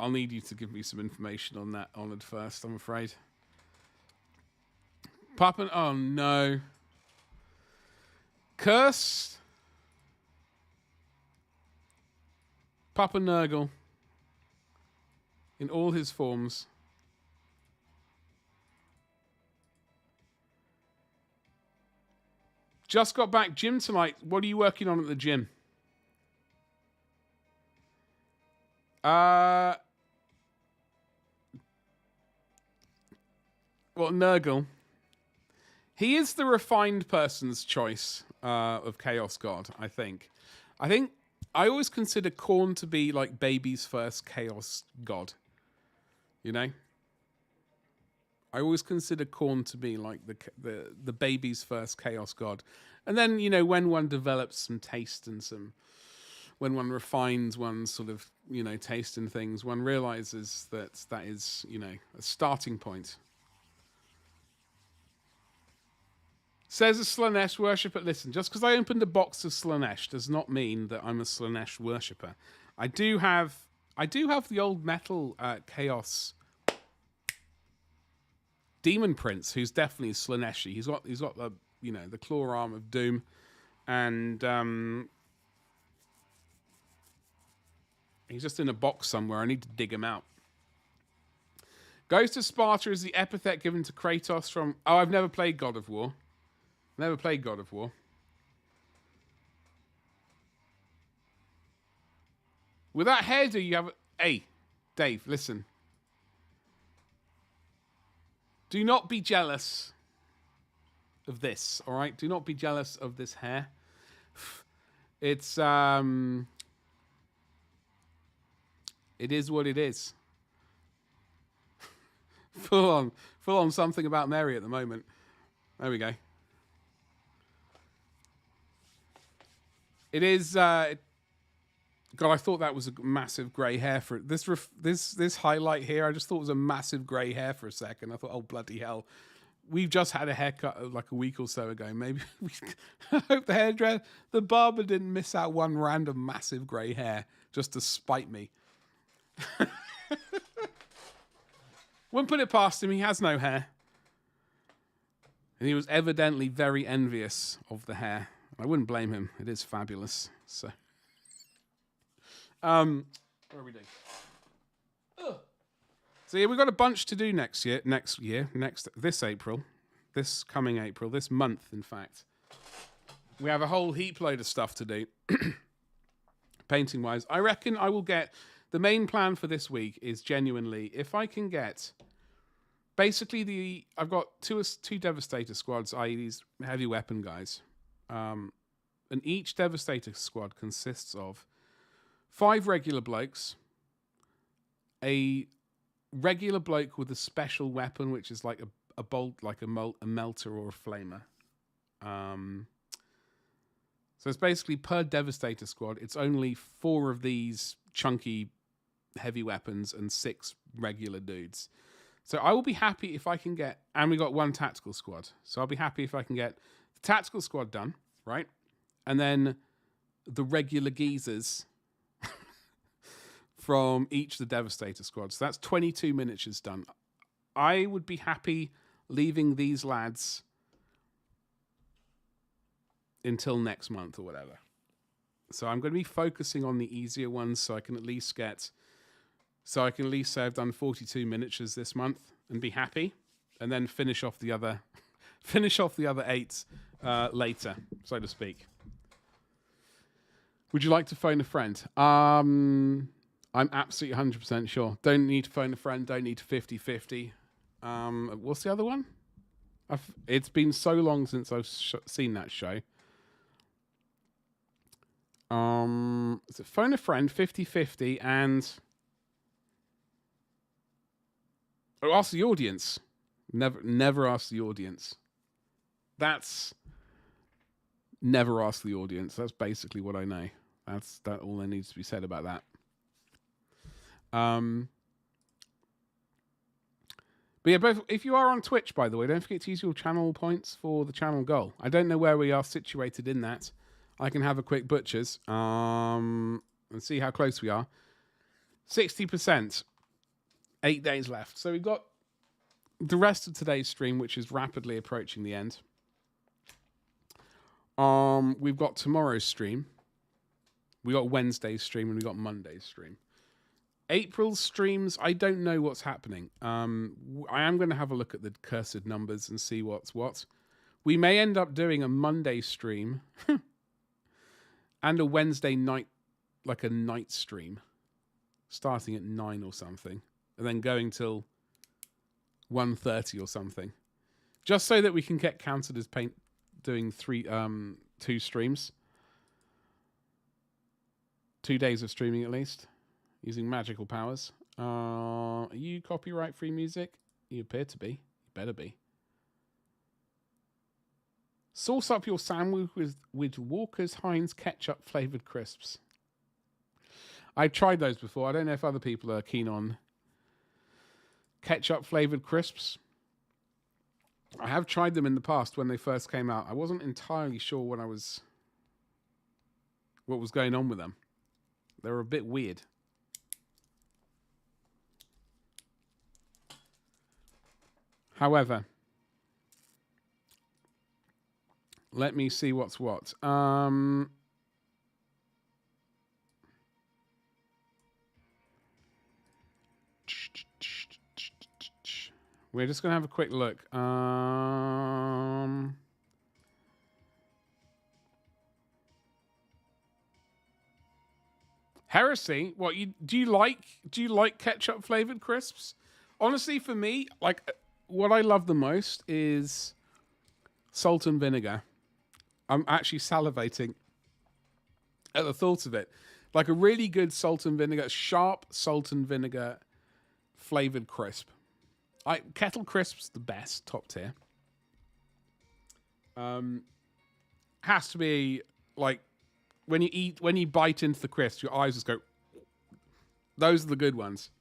need you to give me some information on that, Honoured First, I'm afraid. Papa, oh no. Curse. Papa Nurgle. In all his forms. Just got back gym tonight. What are you working on at the gym? Well, Nurgle. He is the refined person's choice of Chaos God, I think. I always consider Khorne to be like baby's first Chaos God. You know? I always consider Khorne to be like the baby's first Chaos God. And then, you know, when one develops some taste and when one refines one's sort of, you know, taste in things, one realizes that is, you know, a starting point. Says a Slanesh worshipper. Listen, just because I opened a box of Slanesh does not mean that I'm a Slanesh worshipper. I do have the old metal Chaos Demon Prince, who's definitely Slaneshi. He's got the, you know, the claw arm of Doom, and he's just in a box somewhere. I need to dig him out. Ghost of Sparta is the epithet given to Kratos from... Oh, I've never played God of War. Never played God of War. With that hairdo, you have... Hey, Dave, listen. Do not be jealous of this, all right? Do not be jealous of this hair. It's... It is what it is. Full on something about Mary at the moment. There we go. It is. God, I thought that was a massive grey hair for this highlight here. I just thought it was a massive grey hair for a second. I thought, oh bloody hell, we've just had a haircut like a week or so ago. Maybe I hope the barber didn't miss out one random massive grey hair just to spite me. Wouldn't put it past him. He has no hair, and he was evidently very envious of the hair. I wouldn't blame him. It is fabulous. So, what are we doing? So yeah, we've got a bunch to do this coming April, this month, in fact. We have a whole heap load of stuff to do, painting wise. I reckon I will get. The main plan for this week is genuinely, if I can get, basically I've got two Devastator squads, i.e. these heavy weapon guys. And each Devastator squad consists of 5 regular blokes, a regular bloke with a special weapon, which is like a bolt, like a melter or a flamer. So it's basically per Devastator squad, it's only 4 of these chunky heavy weapons and 6 regular dudes. So I will be happy if I can get, and we got 1 tactical squad. So I'll be happy if I can get the tactical squad done, right? And then the regular geezers from each of the Devastator squads. So that's 22 miniatures done. I would be happy leaving these lads until next month or whatever. So I'm going to be focusing on the easier ones so I can at least say I've done 42 miniatures this month and be happy, and then finish off the other 8 later, so to speak. Would you like to phone a friend? I'm absolutely 100% sure. Don't need to phone a friend. Don't need to 50-50. What's the other one? It's been so long since I've seen that show. Is it phone a friend, 50-50, and ask the audience. Never ask the audience. That's never ask the audience. That's basically what I know. That's all there needs to be said about that. But yeah, both, if you are on Twitch, by the way, don't forget to use your channel points for the channel goal. I don't know where we are situated in that. I can have a quick butchers and see how close we are. 60%. 8 days left. So we've got the rest of today's stream, which is rapidly approaching the end. We've got tomorrow's stream. We got Wednesday's stream and we got Monday's stream. April's streams, I don't know what's happening. I am going to have a look at the cursed numbers and see what's what. We may end up doing a Monday stream and a Wednesday night, like a night stream. starting at 9 or something, and then going till 1:30 or something, just so that we can get counted as doing 2 streams, 2 days of streaming at least, using magical powers. Are you copyright-free music? You appear to be. You better be. Sauce up your sandwich with Walker's Heinz ketchup flavoured crisps. I've tried those before. I don't know if other people are keen on ketchup flavoured crisps. I have tried them in the past when they first came out. I wasn't entirely sure what was going on with them. They were a bit weird. However, let me see what's what. We're just going to have a quick look. Heresy? What do you like ketchup flavored crisps? Honestly, for me, like what I love the most is salt and vinegar. I'm actually salivating at the thought of it. Like a really good salt and vinegar, sharp salt and vinegar flavored crisp. Kettle Crisp's the best, top tier. Has to be like when you bite into the crisp, your eyes just go. Those are the good ones.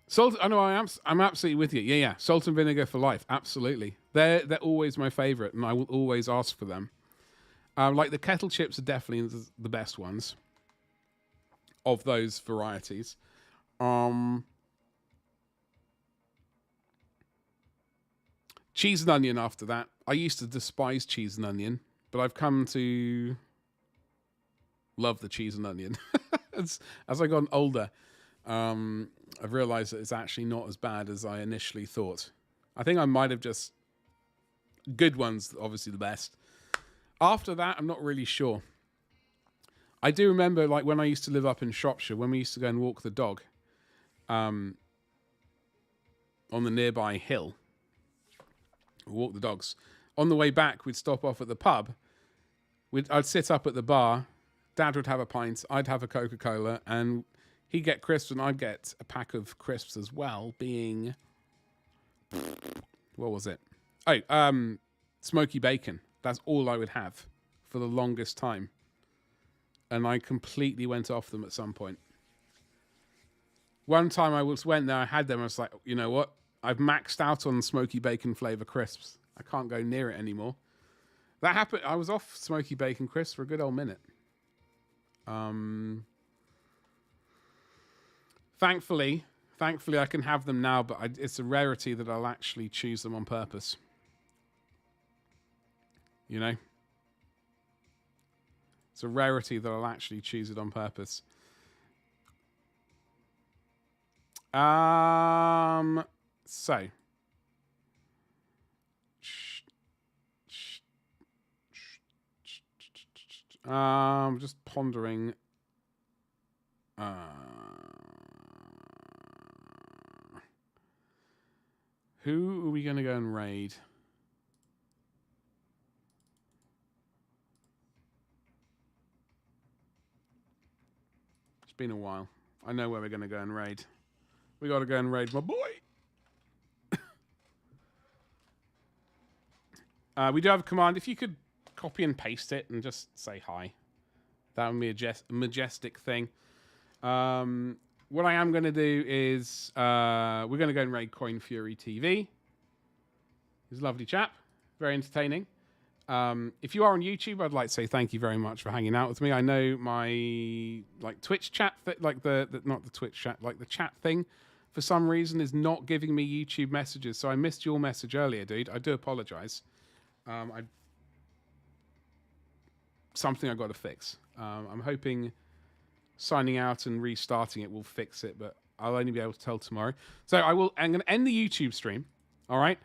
Salt. I know. I'm absolutely with you. Yeah. Salt and vinegar for life. Absolutely. They're always my favorite, and I will always ask for them. Like the kettle chips are definitely the best ones of those varieties. Cheese and onion after that. I used to despise cheese and onion, but I've come to love the cheese and onion. As I got older, I've realized that it's actually not as bad as I initially thought. I think I might have just... Good ones, obviously the best. After that, I'm not really sure. I do remember, like, when I used to live up in Shropshire, when we used to go and walk the dog on the nearby hill. Walk the dogs. On the way back, we'd stop off at the pub. I'd sit up at the bar. Dad would have a pint. I'd have a Coca-Cola. And he'd get crisps and I'd get a pack of crisps as well, being... What was it? Oh, smoky bacon. That's all I would have for the longest time. And I completely went off them at some point. One time I went there, I had them, I was like, you know what? I've maxed out on smoky bacon flavor crisps. I can't go near it anymore. That happened. I was off smoky bacon crisps for a good old minute. Thankfully I can have them now, but it's a rarity that I'll actually choose them on purpose. You know? It's a rarity that I'll actually choose it on purpose. So. Just pondering. Who are we going to go and raid? It's been a while. I know where we're going to go and raid. We got to go and raid my boy. We do have a command. If you could copy and paste it and just say hi, that would be a majestic thing. What I am going to do is we're going to go and raid Coin Fury TV. He's a lovely chap, very entertaining. If you are on YouTube, I'd like to say thank you very much for hanging out with me. I know my Twitch chat, not the Twitch chat, like the chat thing, for some reason is not giving me YouTube messages. So I missed your message earlier, dude. I do apologize. Something I got to fix. I'm hoping signing out and restarting it will fix it, but I'll only be able to tell tomorrow. So I'm going to end the YouTube stream, all right,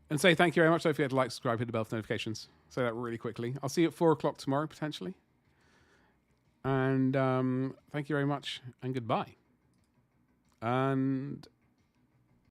and say thank you very much. Don't forget to like, subscribe, hit the bell for notifications. Say that really quickly. I'll see you at 4 o'clock tomorrow, potentially. And thank you very much, and goodbye. And